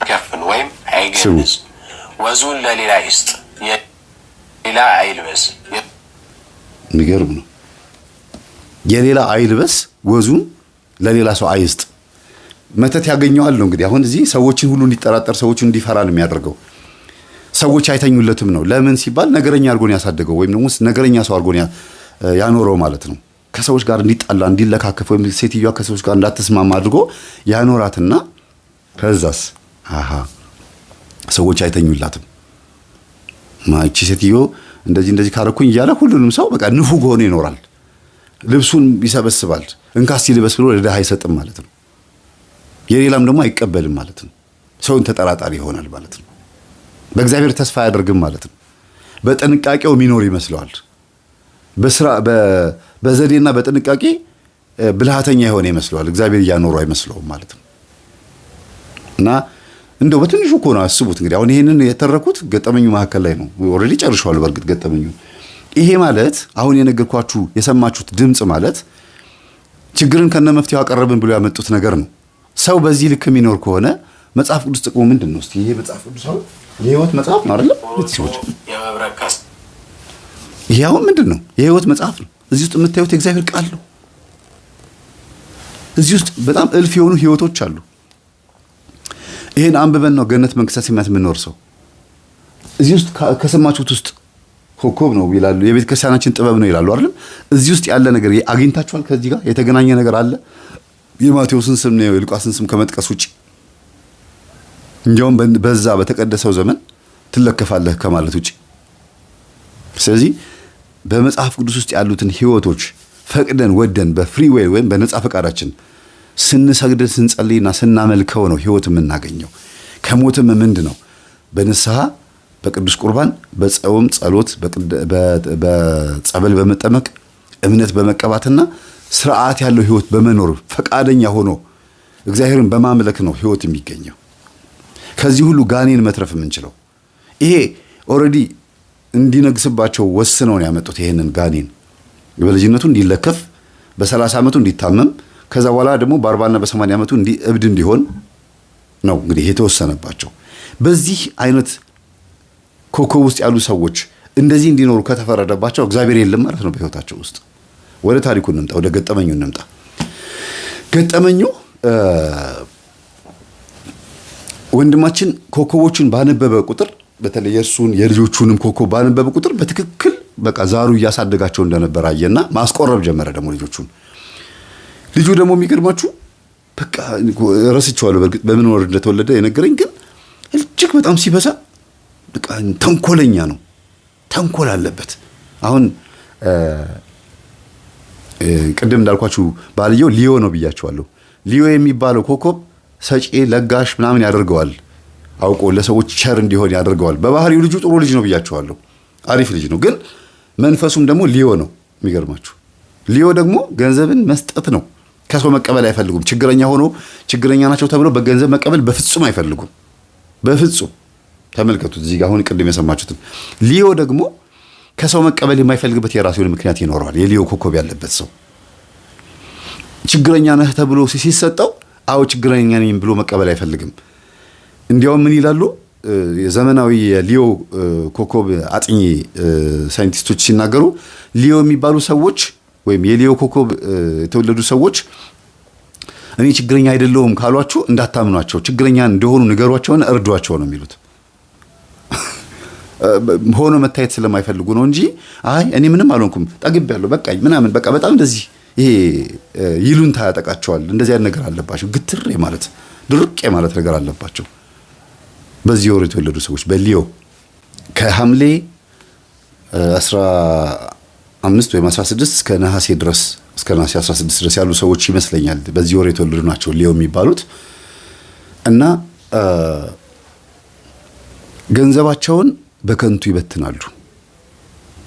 Speaker 2: ከፍን ወይም አይገንዝ፣ ወዙን ለሌላ ይስጥ፣ የሌላ አይልበስ።
Speaker 1: የሚገርም ነው። የሌላ አይልበስ፣ ወዙን ለሌላ ሰው አይስጥ። መተት ያገኘዋል ነው እንግዲህ። አሁን እዚህ ሰዎችን ሁሉ እንዲጠራጠር፣ ሰዎችን እንዲፈራ ነው የሚያደርገው። ሰዎች አይተኙለትም ነው። ለምን ሲባል ነገረኛ አድርጎን ያሳደገው ወይም ደግሞ ነገረኛ ሰው አድርጎን ያኖረው ማለት ነው። ከሰዎች ጋር እንዲጣላ እንዲለካከፍ፣ ወይም ሴትዮዋ ከሰዎች ጋር እንዳትስማማ አድርጎ ያኖራትና ከዛስ ሰዎች አይተኙላትም። ማቺ ሴትዮ እንደዚህ ካረኩኝ እያለ ሁሉንም ሰው በቃ ንፉግ ሆኖ ይኖራል። ልብሱን ይሰበስባል። እንካስ ይልበስ ብሎ ለድሃ አይሰጥም ማለት ነው። የሌላም ደግሞ አይቀበልም ማለት ነው። ሰውን ተጠራጣሪ ይሆናል ማለት ነው። በእግዚአብሔር ተስፋ አያደርግም ማለት ነው። በጥንቃቄው የሚኖር ይመስለዋል። በስራ በዘዴና በጥንቃቄ ብልሃተኛ የሆነ ይመስለዋል። እግዚአብሔር እያኖረው አይመስለውም ማለት ነው። እና እንደው በትንሹ እኮ ነው አስቡት እንግዲህ አሁን ይሄንን የተረኩት ገጠመኙ መካከል ላይ ነው። ኦሬዲ ጨርሻለሁ በርግጥ ገጠመኙ። ይሄ ማለት አሁን የነገርኳችሁ የሰማችሁት ድምጽ ማለት ችግርን ከነመፍትሄው አቀረብን ብሎ ያመጡት ነገር ነው። ሰው በዚህ ልክ የሚኖር ከሆነ መጽሐፍ ቅዱስ ጥቅሙ ምንድን ነው? እስቲ ይሄ መጽሐፍ ቅዱስ አሁን የህይወት መጽሐፍ ነው አይደል? ይሄ አሁን ምንድን ነው? የህይወት መጽሐፍ ነው። እዚህ ውስጥ የምታዩት የእግዚአብሔር ቃል ነው። እዚህ ውስጥ በጣም እልፍ የሆኑ ህይወቶች አሉ። ይሄን አንብበን ነው ገነት መንግስተ ሰማያት የምንኖር ሰው። እዚህ ውስጥ ከሰማችሁት ውስጥ ኮከብ ነው ይላሉ፣ የቤተ ክርስቲያናችን ጥበብ ነው ይላሉ አይደል? እዚህ ውስጥ ያለ ነገር አግኝታችኋል? ከዚህ ጋር የተገናኘ ነገር አለ? የማቴዎስን ስም ነው የሉቃስን ስም ከመጥቀስ ውጪ እንዲያውም በዛ በተቀደሰው ዘመን ትለከፋለህ ከማለት ውጪ። ስለዚህ በመጽሐፍ ቅዱስ ውስጥ ያሉትን ህይወቶች ፈቅደን ወደን በፍሪ ዌይ ወይም በነጻ ፈቃዳችን ስንሰግድ ስንጸልይና ስናመልከው ነው ህይወት የምናገኘው። ከሞትም ምንድነው? በንስሐ በቅዱስ ቁርባን በጾም ጸሎት በጸበል በመጠመቅ እምነት በመቀባትና ስርዓት ያለው ህይወት በመኖር ፈቃደኛ ሆኖ እግዚአብሔርን በማምለክ ነው ህይወት የሚገኘው። ከዚህ ሁሉ ጋኔን መትረፍ የምንችለው ይሄ ኦሬዲ እንዲነግስባቸው ወስነው ነው ያመጡት። ይሄንን ጋኔን በልጅነቱ እንዲለከፍ በ30 ዓመቱ እንዲታመም ከዛ በኋላ ደግሞ በ40 እና በ80 ዓመቱ እብድ እንዲሆን ነው እንግዲህ የተወሰነባቸው። በዚህ አይነት ኮከብ ውስጥ ያሉ ሰዎች እንደዚህ እንዲኖሩ ከተፈረደባቸው እግዚአብሔር የለም ማለት ነው በህይወታቸው ውስጥ። ወደ ታሪኩ እንምጣ፣ ወደ ገጠመኙ እንምጣ። ገጠመኙ ወንድማችን ኮከቦችን ባነበበ ቁጥር በተለይ የእርሱን የልጆቹንም ኮከብ ባነበበ ቁጥር በትክክል በቃ ዛሩ እያሳደጋቸው እንደነበር አየና ማስቆረብ ጀመረ ደግሞ ልጆቹን። ልጁ ደግሞ የሚገርማችሁ በቃ ረስቼዋለሁ በርግጥ በምን ወር እንደተወለደ የነገረኝ፣ ግን እጅግ በጣም ሲበዛ በቃ ተንኮለኛ ነው። ተንኮል አለበት። አሁን ቅድም እንዳልኳችሁ ባልየው ሊዮ ነው ብያቸዋለሁ። ሊዮ የሚባለው ኮከብ ሰጪ ለጋሽ ምናምን ያደርገዋል። አውቆ ለሰዎች ቸር እንዲሆን ያደርገዋል። በባህሪው ልጁ ጥሩ ልጅ ነው ብያቸዋለሁ። አሪፍ ልጅ ነው። ግን መንፈሱም ደግሞ ሊዮ ነው። የሚገርማችሁ ሊዮ ደግሞ ገንዘብን መስጠት ነው። ከሰው መቀበል አይፈልጉም። ችግረኛ ሆኖ ችግረኛ ናቸው ተብሎ በገንዘብ መቀበል በፍጹም አይፈልጉም። በፍጹም ተመልከቱት። እዚህ ጋር አሁን ቅድም የሰማችሁትን ሊዮ ደግሞ ከሰው መቀበል የማይፈልግበት የራሱ የሆነ ምክንያት ይኖረዋል። የሊዮ ኮከብ ያለበት ሰው ችግረኛ ነህ ተብሎ ሲሰጠው አዎ ችግረኛ ነኝ ብሎ መቀበል አይፈልግም። እንዲያውም ምን ይላሉ የዘመናዊ የሊዮ ኮከብ አጥኚ ሳይንቲስቶች ሲናገሩ ሊዮ የሚባሉ ሰዎች ወይም የሊዮ ኮከብ የተወለዱ ሰዎች እኔ ችግረኛ አይደለሁም ካሏችሁ እንዳታምኗቸው፣ ችግረኛ እንደሆኑ ንገሯቸውና እርዷቸው ነው የሚሉት። ሆኖ መታየት ስለማይፈልጉ ነው እንጂ አይ እኔ ምንም አልሆንኩም ጠግቤያለሁ በቃኝ ምናምን በቃ በጣም እንደዚህ ይሄ ይሉንታ ያጠቃቸዋል። እንደዚህ አይነት ነገር አለባቸው። ግትር ማለት ድርቅ ማለት ነገር አለባቸው። በዚህ ወር የተወለዱ ሰዎች በሊዮ ከሐምሌ 15 ወይም 16 እስከ ነሐሴ 16 ድረስ ያሉ ሰዎች ይመስለኛል በዚህ ወር የተወለዱ ናቸው ሊዮ የሚባሉት። እና ገንዘባቸውን በከንቱ ይበትናሉ።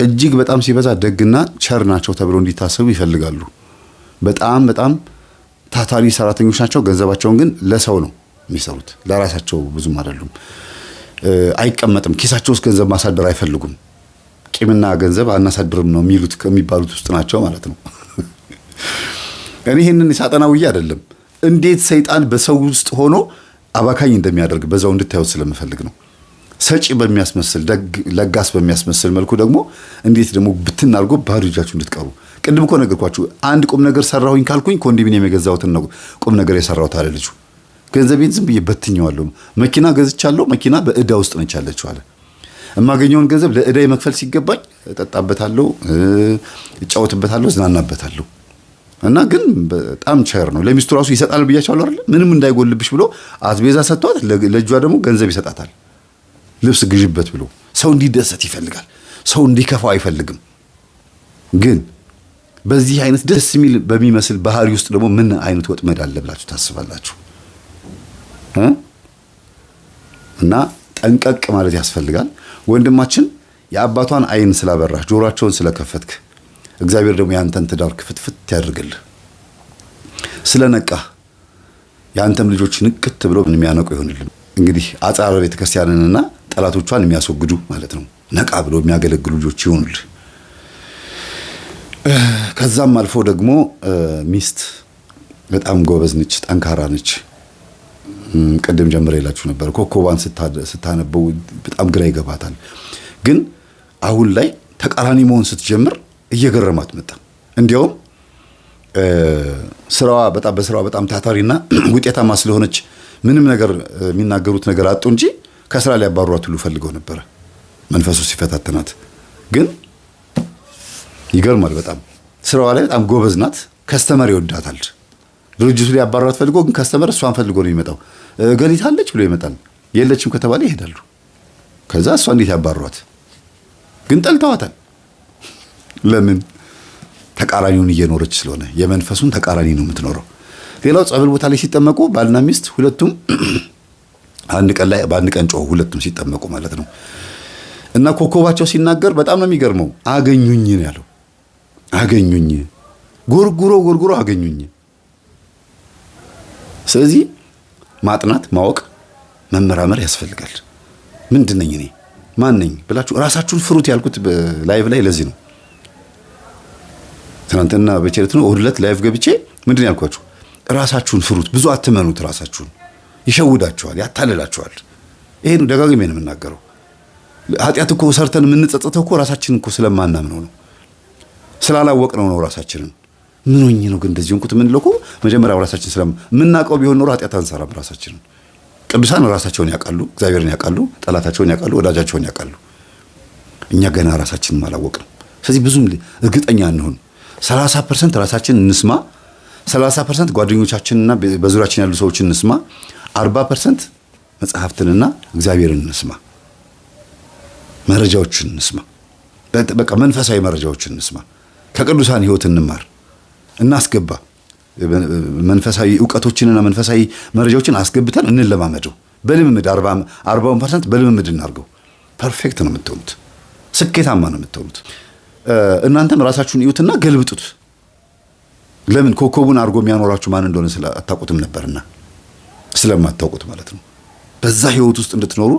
Speaker 1: እጅግ በጣም ሲበዛ ደግና ቸር ናቸው ተብሎ እንዲታሰቡ ይፈልጋሉ። በጣም በጣም ታታሪ ሰራተኞች ናቸው። ገንዘባቸውን ግን ለሰው ነው የሚሰሩት፣ ለራሳቸው ብዙም አይደሉም። አይቀመጥም። ኪሳቸው ውስጥ ገንዘብ ማሳደር አይፈልጉም። ቂምና ገንዘብ አናሳድርም ነው የሚሉት ከሚባሉት ውስጥ ናቸው ማለት ነው። እኔ ይሄንን ሳጠናውዬ አይደለም፣ እንዴት ሰይጣን በሰው ውስጥ ሆኖ አባካኝ እንደሚያደርግ በዛው እንድታዩት ስለምፈልግ ነው። ሰጪ በሚያስመስል ለጋስ በሚያስመስል መልኩ ደግሞ እንዴት ደግሞ ብትን አድርጎ ባዶ እጃችሁ እንድትቀሩ። ቅድም እኮ ነገርኳችሁ። አንድ ቁም ነገር ሰራሁኝ ካልኩኝ ኮንዶሚኒየም የገዛሁትን ነው ቁም ነገር የሰራሁት አለ ልጁ። ገንዘቤን ዝም ብዬ በትኜዋለሁ። መኪና ገዝቻለሁ፣ መኪና በእዳ ውስጥ ነች ያለችው አለ። የማገኘውን ገንዘብ ለእዳ መክፈል ሲገባኝ እጠጣበታለሁ፣ እጫወትበታለሁ፣ እዝናናበታለሁ። እና ግን በጣም ቸር ነው። ለሚስቱ ራሱ ይሰጣል ብያቸዋለሁ አይደል? ምንም እንዳይጎልብሽ ብሎ አስቤዛ ሰጥቷት ለእጇ ደግሞ ገንዘብ ይሰጣታል። ልብስ ግዥበት ብሎ ሰው እንዲደሰት ይፈልጋል። ሰው እንዲከፋው አይፈልግም። ግን በዚህ አይነት ደስ የሚል በሚመስል ባህሪ ውስጥ ደግሞ ምን አይነት ወጥመድ አለ ብላችሁ ታስባላችሁ? እና ጠንቀቅ ማለት ያስፈልጋል። ወንድማችን የአባቷን አይን ስላበራህ ጆሮአቸውን ስለከፈትክ እግዚአብሔር ደግሞ ያንተን ትዳር ክፍትፍት ያድርግልህ። ስለነቃህ ያንተም ልጆች ንቅት ብለው የሚያነቁ ይሆንልህ። እንግዲህ አጻረ ቤተክርስቲያንንና ጠላቶቿን የሚያስወግዱ ማለት ነው። ነቃ ብለው የሚያገለግሉ ልጆች ይሆኑልህ። ከዛም አልፎ ደግሞ ሚስት በጣም ጎበዝ ነች፣ ጠንካራ ነች። ቀደም ጀምሬ እላችሁ ነበር ኮከቧን ስታነበው በጣም ግራ ይገባታል። ግን አሁን ላይ ተቃራኒ መሆን ስትጀምር እየገረማት መጣ። እንዲያውም በስራዋ በጣም ታታሪና ውጤታማ ስለሆነች ምንም ነገር የሚናገሩት ነገር አጡ እንጂ ከስራ ሊያባሯት ሁሉ ፈልገው ነበር መንፈሱ ሲፈታተናት። ግን ይገርማል በጣም ስራዋ ላይ በጣም ጎበዝ ናት። ከስተመር ይወዳታል። ድርጅቱ ሊያባሯት ፈልጎ ግን ከስተመር እሷን ፈልጎ ነው የሚመጣው። ገሊት አለች ብሎ ይመጣል። የለችም ከተባለ ይሄዳሉ። ከዛ እሷ እንዴት ያባሯት? ግን ጠልተዋታል። ለምን? ተቃራኒውን እየኖረች ስለሆነ የመንፈሱን ተቃራኒ ነው የምትኖረው። ሌላው ጸበል ቦታ ላይ ሲጠመቁ ባልና ሚስት ሁለቱም በአንድ ቀን ጮሁ፣ ሁለቱም ሲጠመቁ ማለት ነው። እና ኮከባቸው ሲናገር በጣም ነው የሚገርመው። አገኙኝ ነው ያለው። አገኙኝ፣ ጎርጉሮ አገኙኝ። ስለዚህ ማጥናት፣ ማወቅ፣ መመራመር ያስፈልጋል። ምንድነኝ እኔ ማን ነኝ ብላችሁ ራሳችሁን ፍሩት ያልኩት ላይቭ ላይ ለዚህ ነው። ትናንትና በቸርት ነው እሁድ ዕለት ላይቭ ገብቼ ምንድን ያልኳችሁ? ራሳችሁን ፍሩት። ብዙ አትመኑት። ራሳችሁን ይሸውዳችኋል፣ ያታልላችኋል። ይሄን ደጋግሜ ነው የምናገረው። ኃጢአት እኮ ሰርተን የምንጸጸተው እኮ ራሳችንን እኮ ስለማናምነው ነው፣ ስላላወቅነው ነው ራሳችንን። ምን ሆኜ ነው ግን እንደዚህ ሆንኩት የምንለው እኮ መጀመሪያ ራሳችን የምናውቀው ቢሆን ኖሮ ኃጢአት አንሰራም። ራሳችንን ቅዱሳን ራሳቸውን ያውቃሉ፣ እግዚአብሔርን ያውቃሉ፣ ጠላታቸውን ያውቃሉ፣ ወዳጃቸውን ያውቃሉ። እኛ ገና ራሳችንን አላወቅንም። ስለዚህ ብዙም እርግጠኛ እንሁን። 30% ራሳችንን እንስማ፣ 30% ጓደኞቻችንና በዙሪያችን ያሉ ሰዎችን እንስማ፣ 40% መጽሐፍትንና እግዚአብሔርን እንስማ፣ መረጃዎችን እንስማ። በቃ መንፈሳዊ መረጃዎችን እንስማ፣ ከቅዱሳን ሕይወት እንማር፣ እናስገባ። መንፈሳዊ ዕውቀቶችንና መንፈሳዊ መረጃዎችን አስገብተን እንለማመደው። በልምምድ 40% በልምምድ እናርገው። ፐርፌክት ነው የምትሆኑት፣ ስኬታማ ነው የምትሆኑት። እናንተም ራሳችሁን እዩትና ገልብጡት። ለምን? ኮከቡን አድርጎ የሚያኖራችሁ ማን እንደሆነ አታውቁትም ነበርና፣ ስለማታውቁት ማለት ነው። በዛ ህይወት ውስጥ እንድትኖሩ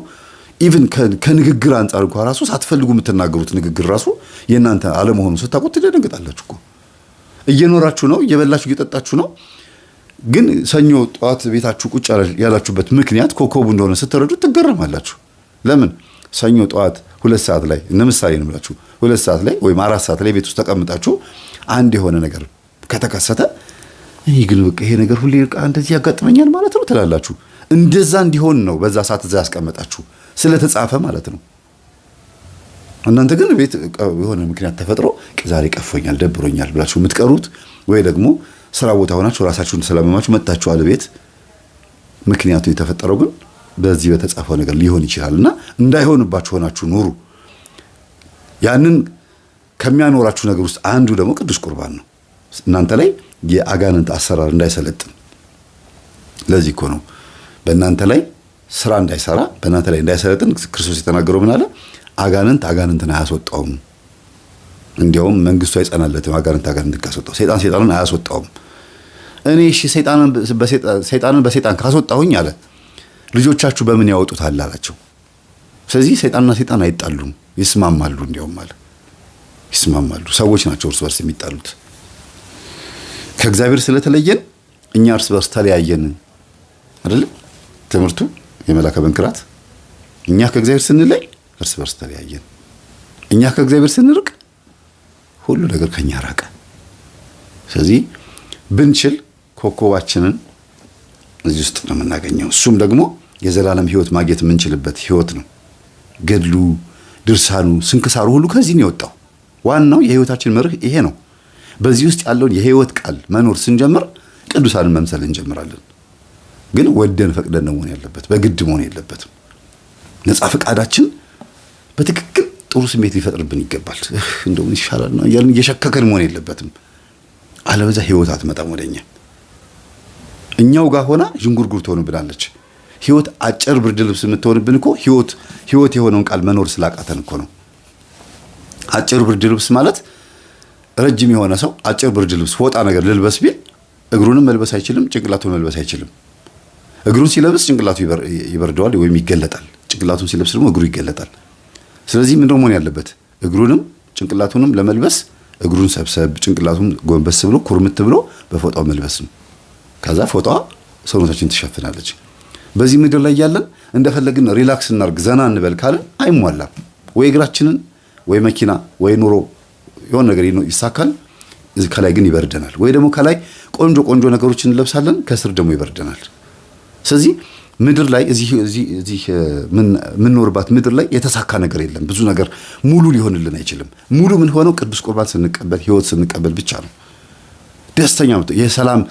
Speaker 1: ኢቭን ከንግግር አንጻር እንኳን ራሱ ሳትፈልጉ የምትናገሩት ንግግር ራሱ የእናንተ አለመሆኑ ስታውቁት ትደነግጣላችሁ እኮ። እየኖራችሁ ነው፣ እየበላችሁ እየጠጣችሁ ነው። ግን ሰኞ ጠዋት ቤታችሁ ቁጭ ያላችሁበት ምክንያት ኮከቡ እንደሆነ ስትረዱ ትገረማላችሁ። ለምን? ሰኞ ጠዋት 2 ሰዓት ላይ ለምሳሌ ነው ብላችሁ 2 ሰዓት ላይ ወይም 4 ሰዓት ላይ ቤት ውስጥ ተቀምጣችሁ አንድ የሆነ ነገር ከተከሰተ እኔ ግን በቃ ይሄ ነገር ሁሌ እንደዚህ ያጋጥመኛል ማለት ነው ትላላችሁ። እንደዛ እንዲሆን ነው በዛ ሰዓት እዛ ያስቀመጣችሁ ስለተጻፈ ማለት ነው። እናንተ ግን ቤት የሆነ ምክንያት ተፈጥሮ ዛሬ ቀፎኛል፣ ደብሮኛል ብላችሁ የምትቀሩት ወይ ደግሞ ስራ ቦታ ሆናችሁ ራሳችሁን ስለማማችሁ መጣችሁ አለ ቤት ምክንያቱ የተፈጠረው ግን በዚህ በተጻፈው ነገር ሊሆን ይችላልና እንዳይሆንባችሁ ሆናችሁ ኑሩ። ያንን ከሚያኖራችሁ ነገር ውስጥ አንዱ ደግሞ ቅዱስ ቁርባን ነው። እናንተ ላይ የአጋንንት አሰራር እንዳይሰለጥን። ለዚህ እኮ ነው በእናንተ ላይ ስራ እንዳይሰራ፣ በእናንተ ላይ እንዳይሰለጥን ክርስቶስ የተናገረው ምን አለ? አጋንንትን አያስወጣውም፣ እንዲያውም መንግስቱ አይጸናለትም። አጋንንትን ካስወጣው ሰይጣንን አያስወጣውም። እኔ እሺ ሰይጣንን በሰይጣን ካስወጣሁኝ አለ ልጆቻችሁ በምን ያወጡታል አላቸው። ስለዚህ ሰይጣንና ሰይጣን አይጣሉም፣ ይስማማሉ። እንዲያውም አለ ይስማማሉ። ሰዎች ናቸው እርስ በርስ የሚጣሉት። ከእግዚአብሔር ስለተለየን እኛ እርስ በርስ ተለያየን አይደል? ትምህርቱ የመላከ መንክራት እኛ ከእግዚአብሔር ስንለይ እርስ በርስ ተለያየን። እኛ ከእግዚአብሔር ስንርቅ ሁሉ ነገር ከኛ ራቀ። ስለዚህ ብንችል ኮከባችንን እዚህ ውስጥ ነው የምናገኘው። እሱም ደግሞ የዘላለም ህይወት ማግኘት የምንችልበት ህይወት ነው። ገድሉ፣ ድርሳኑ፣ ስንክሳሩ ሁሉ ከዚህ ነው የወጣው። ዋናው የህይወታችን መርህ ይሄ ነው። በዚህ ውስጥ ያለውን የህይወት ቃል መኖር ስንጀምር ቅዱሳንን መምሰል እንጀምራለን። ግን ወደን ፈቅደን ነው መሆን ያለበት፣ በግድ መሆን የለበትም። ነፃ ፈቃዳችን በትክክል ጥሩ ስሜት ሊፈጥርብን ይገባል። እንደው ይሻላል ነው ያልን እየሸከከን መሆን የለበትም። አለበለዚያ ህይወት አትመጣም ወደኛ። እኛው ጋር ሆና ዥንጉርጉር ትሆንብናለች። ህይወት አጭር ብርድ ልብስ የምትሆንብን እኮ ህይወት የሆነውን ቃል መኖር ስላቃተን እኮ ነው። አጭር ብርድ ልብስ ማለት ረጅም የሆነ ሰው አጭር ብርድ ልብስ ፎጣ ነገር ልልበስ ቢል እግሩንም መልበስ አይችልም፣ ጭንቅላቱን መልበስ አይችልም። እግሩን ሲለብስ ጭንቅላቱ ይበርደዋል ወይም ይገለጣል። ጭንቅላቱን ሲለብስ ደግሞ እግሩ ይገለጣል። ስለዚህ ምንድነው መሆን ያለበት? እግሩንም ጭንቅላቱንም ለመልበስ እግሩን ሰብሰብ፣ ጭንቅላቱን ጎንበስ ብሎ ኩርምት ብሎ በፎጣው መልበስ ነው። ከዛ ፎጣዋ ሰውነታችን ትሸፍናለች። በዚህ ምድር ላይ ያለን እንደፈለግን ሪላክስ እናርግ ዘና እንበል ካልን አይሟላም። ወይ እግራችንን ወይ መኪና ወይ ኑሮ የሆነ ነገር ይሳካል፣ ከላይ ግን ይበርደናል። ወይ ደግሞ ከላይ ቆንጆ ቆንጆ ነገሮችን እንለብሳለን፣ ከስር ደግሞ ይበርደናል። ስለዚህ ምድር ላይ እዚህ ምንኖርባት ምድር ላይ የተሳካ ነገር የለም። ብዙ ነገር ሙሉ ሊሆንልን አይችልም። ሙሉ ምን ሆነው ቅዱስ ቁርባን ስንቀበል ህይወት ስንቀበል ብቻ ነው። ደስተኛ የሰላም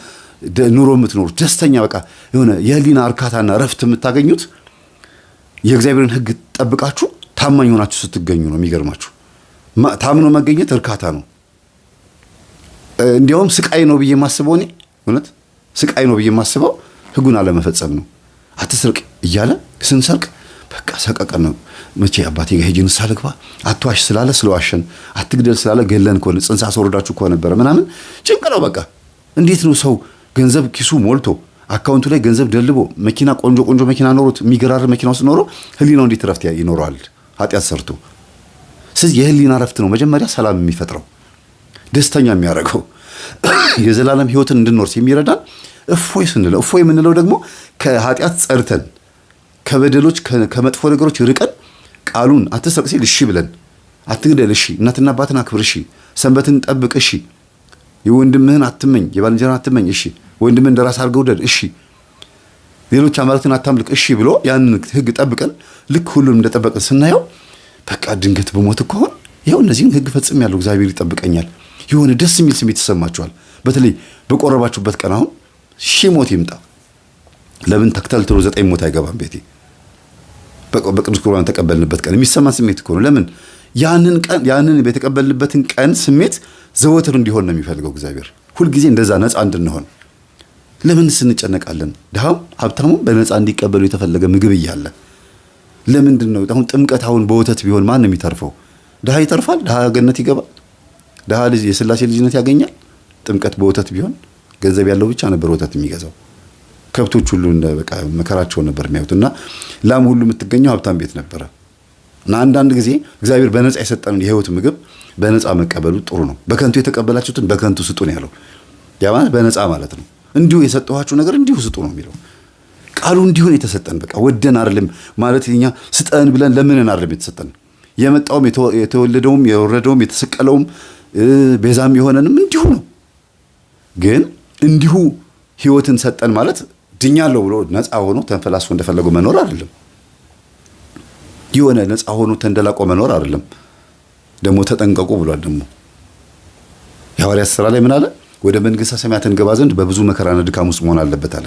Speaker 1: ኑሮ የምትኖሩት ደስተኛ በቃ የሆነ የህሊና እርካታና ረፍት የምታገኙት የእግዚአብሔርን ሕግ ጠብቃችሁ ታማኝ ሆናችሁ ስትገኙ ነው። የሚገርማችሁ ታምኖ መገኘት እርካታ ነው። እንዲያውም ስቃይ ነው ብዬ የማስበው እኔ እውነት ስቃይ ነው ብዬ የማስበው ሕጉን አለመፈጸም ነው። አትስርቅ እያለ ስንሰርቅ በቃ ሰቀቀን ነው። መቼ አባቴ ጋር ሄጄ ንስሐ ልግባ? አትዋሽ ስላለ ስለዋሸን፣ አትግደል ስላለ ገለን ከሆነ ጽንስ አስወርዳችሁ ከሆነ ነበረ ምናምን ጭንቅ ነው በቃ። እንዴት ነው ሰው ገንዘብ ኪሱ ሞልቶ አካውንቱ ላይ ገንዘብ ደልቦ መኪና ቆንጆ ቆንጆ መኪና ኖሮት የሚገራር መኪና ውስጥ ኖሮ ህሊናው እንዴት ረፍት ይኖረዋል? ኃጢአት ሰርቶ። ስለዚህ የህሊና ረፍት ነው መጀመሪያ ሰላም የሚፈጥረው ደስተኛ የሚያደርገው የዘላለም ህይወትን እንድንወርስ የሚረዳን እፎይ ስንል እፎይ የምንለው ደግሞ ከኃጢአት ጸድተን ከበደሎች ከመጥፎ ነገሮች ርቀን ቃሉን አትስረቅ ሲል እሺ ብለን አትግደል እሺ፣ እናትና አባትን አክብር እሺ፣ ሰንበትን ጠብቅ እሺ፣ የወንድምህን አትመኝ የባልንጀራህን አትመኝ እሺ፣ ወንድምህን እንደራስ አድርገህ ውደድ እሺ፣ ሌሎች አማልክትን አታምልክ እሺ ብሎ ያንን ህግ ጠብቀን ልክ ሁሉንም እንደጠበቀን ስናየው በቃ ድንገት በሞት እኮ አሁን ይኸው እነዚህን ህግ ፈጽሜያለሁ እግዚአብሔር ይጠብቀኛል የሆነ ደስ የሚል ስሜት ይሰማችኋል። በተለይ በቆረባችሁበት ቀን አሁን ሺህ ሞት ይምጣ ለምን ተከታትሎ 9 ሞት አይገባም ቤቴ? በቅዱስ ቁርባን ተቀበልንበት ቀን የሚሰማን ስሜት እኮ ነው። ለምን ያንን የተቀበልንበትን ቀን ስሜት ዘወትር እንዲሆን ነው የሚፈልገው እግዚአብሔር። ሁልጊዜ እንደዛ ነፃ እንድንሆን ለምን እንጨነቃለን? ድሃም ሀብታሙም በነፃ እንዲቀበሉ የተፈለገ ምግብ እያለ ለምንድን ነው አሁን ጥምቀት አሁን በወተት ቢሆን ማን ነው የሚተርፈው? ድሃ ይተርፋል? ድሃ ገነት ይገባል? ድሃ ልጅ የሥላሴ ልጅነት ያገኛል? ጥምቀት በወተት ቢሆን ገንዘብ ያለው ብቻ ነበር ወተት የሚገዛው። ከብቶች ሁሉ እንደ በቃ መከራቸውን ነበር የሚያዩትና ላም ሁሉ የምትገኘው ሀብታም ቤት ነበረ። እና አንዳንድ ጊዜ እግዚአብሔር በነፃ የሰጠንን የህይወት ምግብ በነፃ መቀበሉ ጥሩ ነው። በከንቱ የተቀበላችሁትን በከንቱ ስጡ ነው ያለው። ያ ማለት በነፃ ማለት ነው። እንዲሁ የሰጠኋችሁ ነገር እንዲሁ ስጡ ነው የሚለው ቃሉ። እንዲሁን የተሰጠን በቃ ወደን አይደለም ማለት እኛ ስጠን ብለን ለምንን አይደለም የተሰጠን። የመጣውም የተወለደውም የወረደውም የተሰቀለውም ቤዛም የሆነንም እንዲሁ ነው። ግን እንዲሁ ህይወትን ሰጠን ማለት ድኛለሁ ብሎ ነፃ ሆኖ ተንፈላስፎ እንደፈለገው መኖር አይደለም። የሆነ ነፃ ሆኖ ተንደላቆ መኖር አይደለም። ደግሞ ተጠንቀቁ ብሏል። ደግሞ የሐዋርያት ሥራ ላይ ምን አለ? ወደ መንግሥተ ሰማያት እንገባ ዘንድ በብዙ መከራና ድካም ውስጥ መሆን አለበት አለ።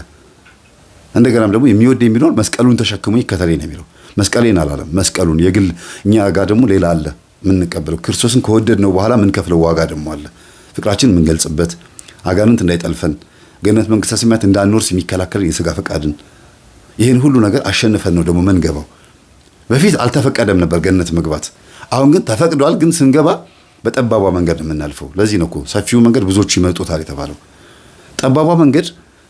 Speaker 1: እንደገናም ደግሞ የሚወድ የሚኖር መስቀሉን ተሸክሞ ይከተለኝ ነው የሚለው። መስቀሌን አላለም፣ መስቀሉን የግል እኛ ጋር ደግሞ ሌላ አለ የምንቀበለው። ክርስቶስን ከወደድነው በኋላ የምንከፍለው ዋጋ ደግሞ አለ። ፍቅራችን የምንገልጽበት አጋንንት እንዳይጠልፈን ገነት መንግሥተ ሰማያት እንዳንወርስ የሚከላከል የሥጋ ፈቃድን ይህን ሁሉ ነገር አሸንፈን ነው ደግሞ መንገባው። በፊት አልተፈቀደም ነበር ገነት መግባት። አሁን ግን ተፈቅዷል። ግን ስንገባ በጠባቧ መንገድ ነው የምናልፈው። ለዚህ ነው እኮ ሰፊው መንገድ ብዙዎች ይመጡታል የተባለው። ጠባቧ መንገድ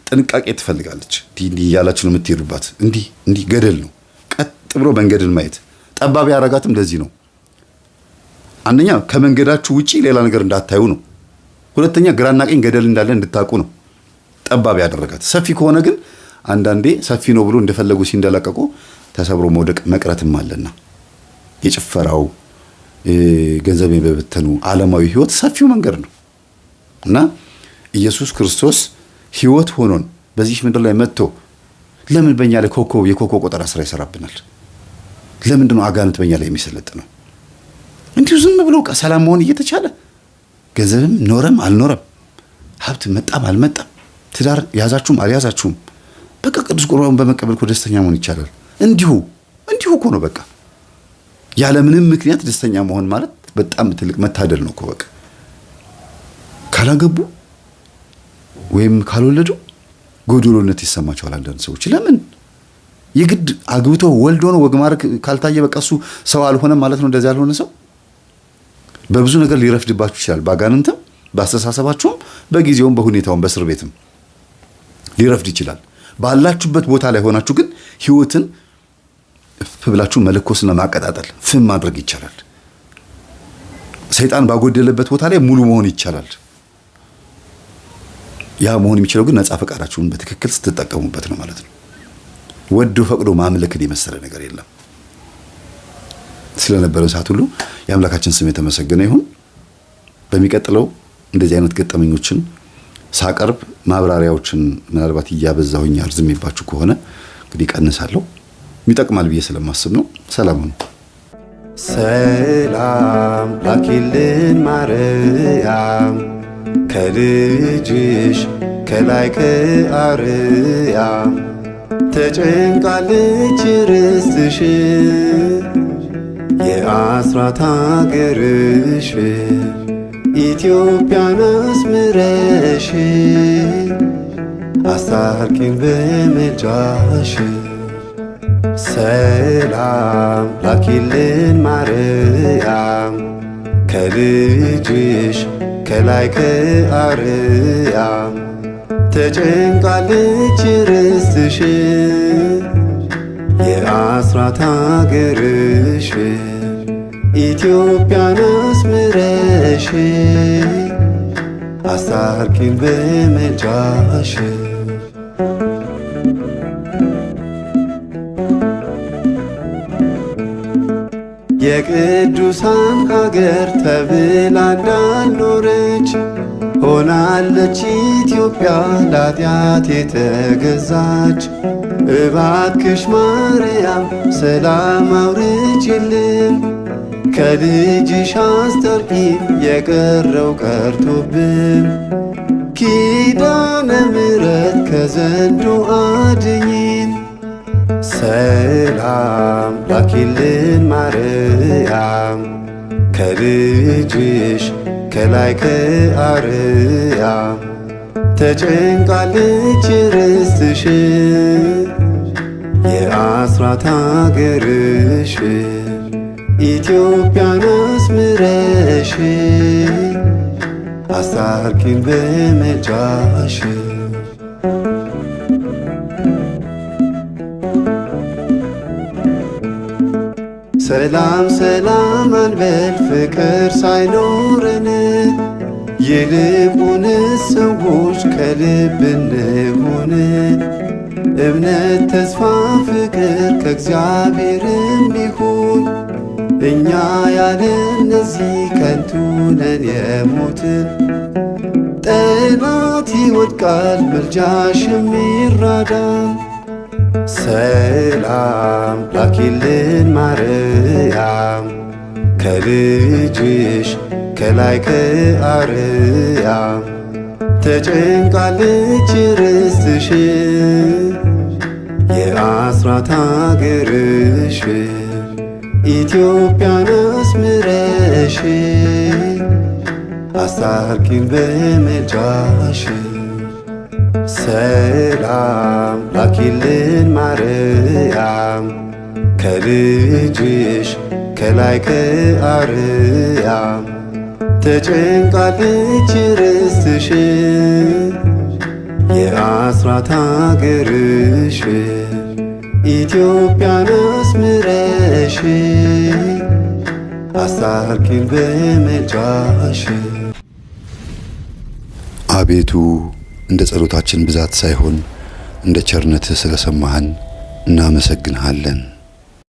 Speaker 1: ጥንቃቄ ትፈልጋለች። እንዲህ እያላችሁ ነው የምትሄዱባት። እንዲህ ገደል ነው። ቀጥ ብሎ መንገድን ማየት ጠባብ ያረጋትም ለዚህ ነው። አንደኛ ከመንገዳችሁ ውጪ ሌላ ነገር እንዳታዩ ነው። ሁለተኛ ግራና ቀኝ ገደል እንዳለ እንድታቁ ነው ጠባብ ያደረጋት። ሰፊ ከሆነ ግን አንዳንዴ ሰፊ ነው ብሎ እንደፈለጉ ሲንደላቀቁ ተሰብሮ መውደቅ መቅረትም አለና የጭፈራው ገንዘብ የበተኑ ዓለማዊ ህይወት ሰፊው መንገድ ነው እና ኢየሱስ ክርስቶስ ህይወት ሆኖን በዚህ ምድር ላይ መጥቶ ለምን በእኛ ላይ የኮከብ ቆጠራ ስራ ይሰራብናል? ለምንድን ነው አጋንንት በእኛ ላይ የሚሰለጥነው? እንዲሁ ዝም ብሎ ሰላም መሆን እየተቻለ ገንዘብም ኖረም አልኖረም ሀብት መጣም አልመጣም ትዳር ያዛችሁም አልያዛችሁም በቃ ቅዱስ ቁርባን በመቀበል እኮ ደስተኛ መሆን ይቻላል። እንዲሁ እኮ ነው በቃ ያለ ምንም ምክንያት ደስተኛ መሆን ማለት በጣም ትልቅ መታደል ነው እኮ በቃ። ካላገቡ ወይም ካልወለዱ ጎዶሎነት ይሰማቸዋል አንዳንድ ሰዎች። ለምን የግድ አግብቶ ወልዶ ነው ወግ ማድረግ ካልታየ በቃ እሱ ሰው አልሆነም ማለት ነው። እንደዚህ ያልሆነ ሰው በብዙ ነገር ሊረፍድባችሁ ይችላል። ባጋንንትም ባስተሳሰባችሁም በጊዜውም በሁኔታውም በእስር ቤትም ሊረፍድ ይችላል። ባላችሁበት ቦታ ላይ ሆናችሁ ግን ህይወትን ብላችሁ መለኮስና ማቀጣጠል ፍም ማድረግ ይቻላል። ሰይጣን ባጎደለበት ቦታ ላይ ሙሉ መሆን ይቻላል። ያ መሆን የሚችለው ግን ነፃ ፈቃዳችሁን በትክክል ስትጠቀሙበት ነው ማለት ነው። ወዶ ፈቅዶ ማምለክን የመሰለ ነገር የለም። ስለነበረን ሰዓት ሁሉ የአምላካችን ስም የተመሰገነ ይሁን። በሚቀጥለው እንደዚህ አይነት ገጠመኞችን ሳቀርብ ማብራሪያዎችን ምናልባት እያበዛሁኝ አርዝሜባችሁ ከሆነ እንግዲህ ቀንሳለሁ። ይጠቅማል ብዬ ስለማስብ ነው። ሰላም ነው።
Speaker 3: ሰላም ላኪልን ማርያም ከልጅሽ ከላይ ከአርያም ተጨንቃለች ርስትሽ የአስራት ሀገርሽ ኢትዮጵያን አስምረሽ አስታርቂን በምልጃሽ። ሰላም ላኪልን ማርያም ከልጅሽ ከላይ ከአርያም ተጨንቃለች ርስትሽ የአስራት ሀገርሽ ኢትዮጵያን አስምረሽ አስታርቂን በምልጃሽ። የቅዱሳን ሀገር ተብላ እንዳልኖረች ሆናለች ኢትዮጵያ ለኃጢአት የተገዛች። እባክሽ ማርያም ሰላም አውርጅልን ከልጅሽ አስታርቂን የቀረው ቀርቶብን። ኪዳነ ምሕረት ከዘንዶ አድኝን። ሰላም ላኪልን ማርያም ከልጅሽ ከላይ ከአርያም ተጨንቃለች ርስትሽ የአስራት ሀገርሽ ኢትዮጵያን አስምረሽ አስታርቂን በምልጃሽ። ሰላም ሰላም አንበል ፍቅር ሳይኖረን ይልቁንስ ሰዎች ከልብ እንሁን። እምነት ተስፋ ፍቅር ከእግዚአብሔርም ይሁን። እኛ ያለ እነዚህ ከንቱ ነን የሞትን። ጠላት ይወድቃል ምልጃሽም ይራዳል። ሰላም ላኪልን ማርያም ከልጅሽ ከላይ ከአርያም ተጨንቃለች ርስትሽ የአስራት ሀገርሽ ኢትዮጵያን አስምረሽ አስታርቂን በምልጃሽ። ሰላም ላኪልን ማርያም ከልጅሽ ከላይ ከአርያም ተጨንቃለች ርስትሽ የአስራት ሀገርሽ ኢትዮጵያን አስምረሽ አስታርቂን በምልጃሽ።
Speaker 1: አቤቱ እንደ ጸሎታችን ብዛት ሳይሆን እንደ ቸርነትህ ስለሰማህን እናመሰግንሃለን።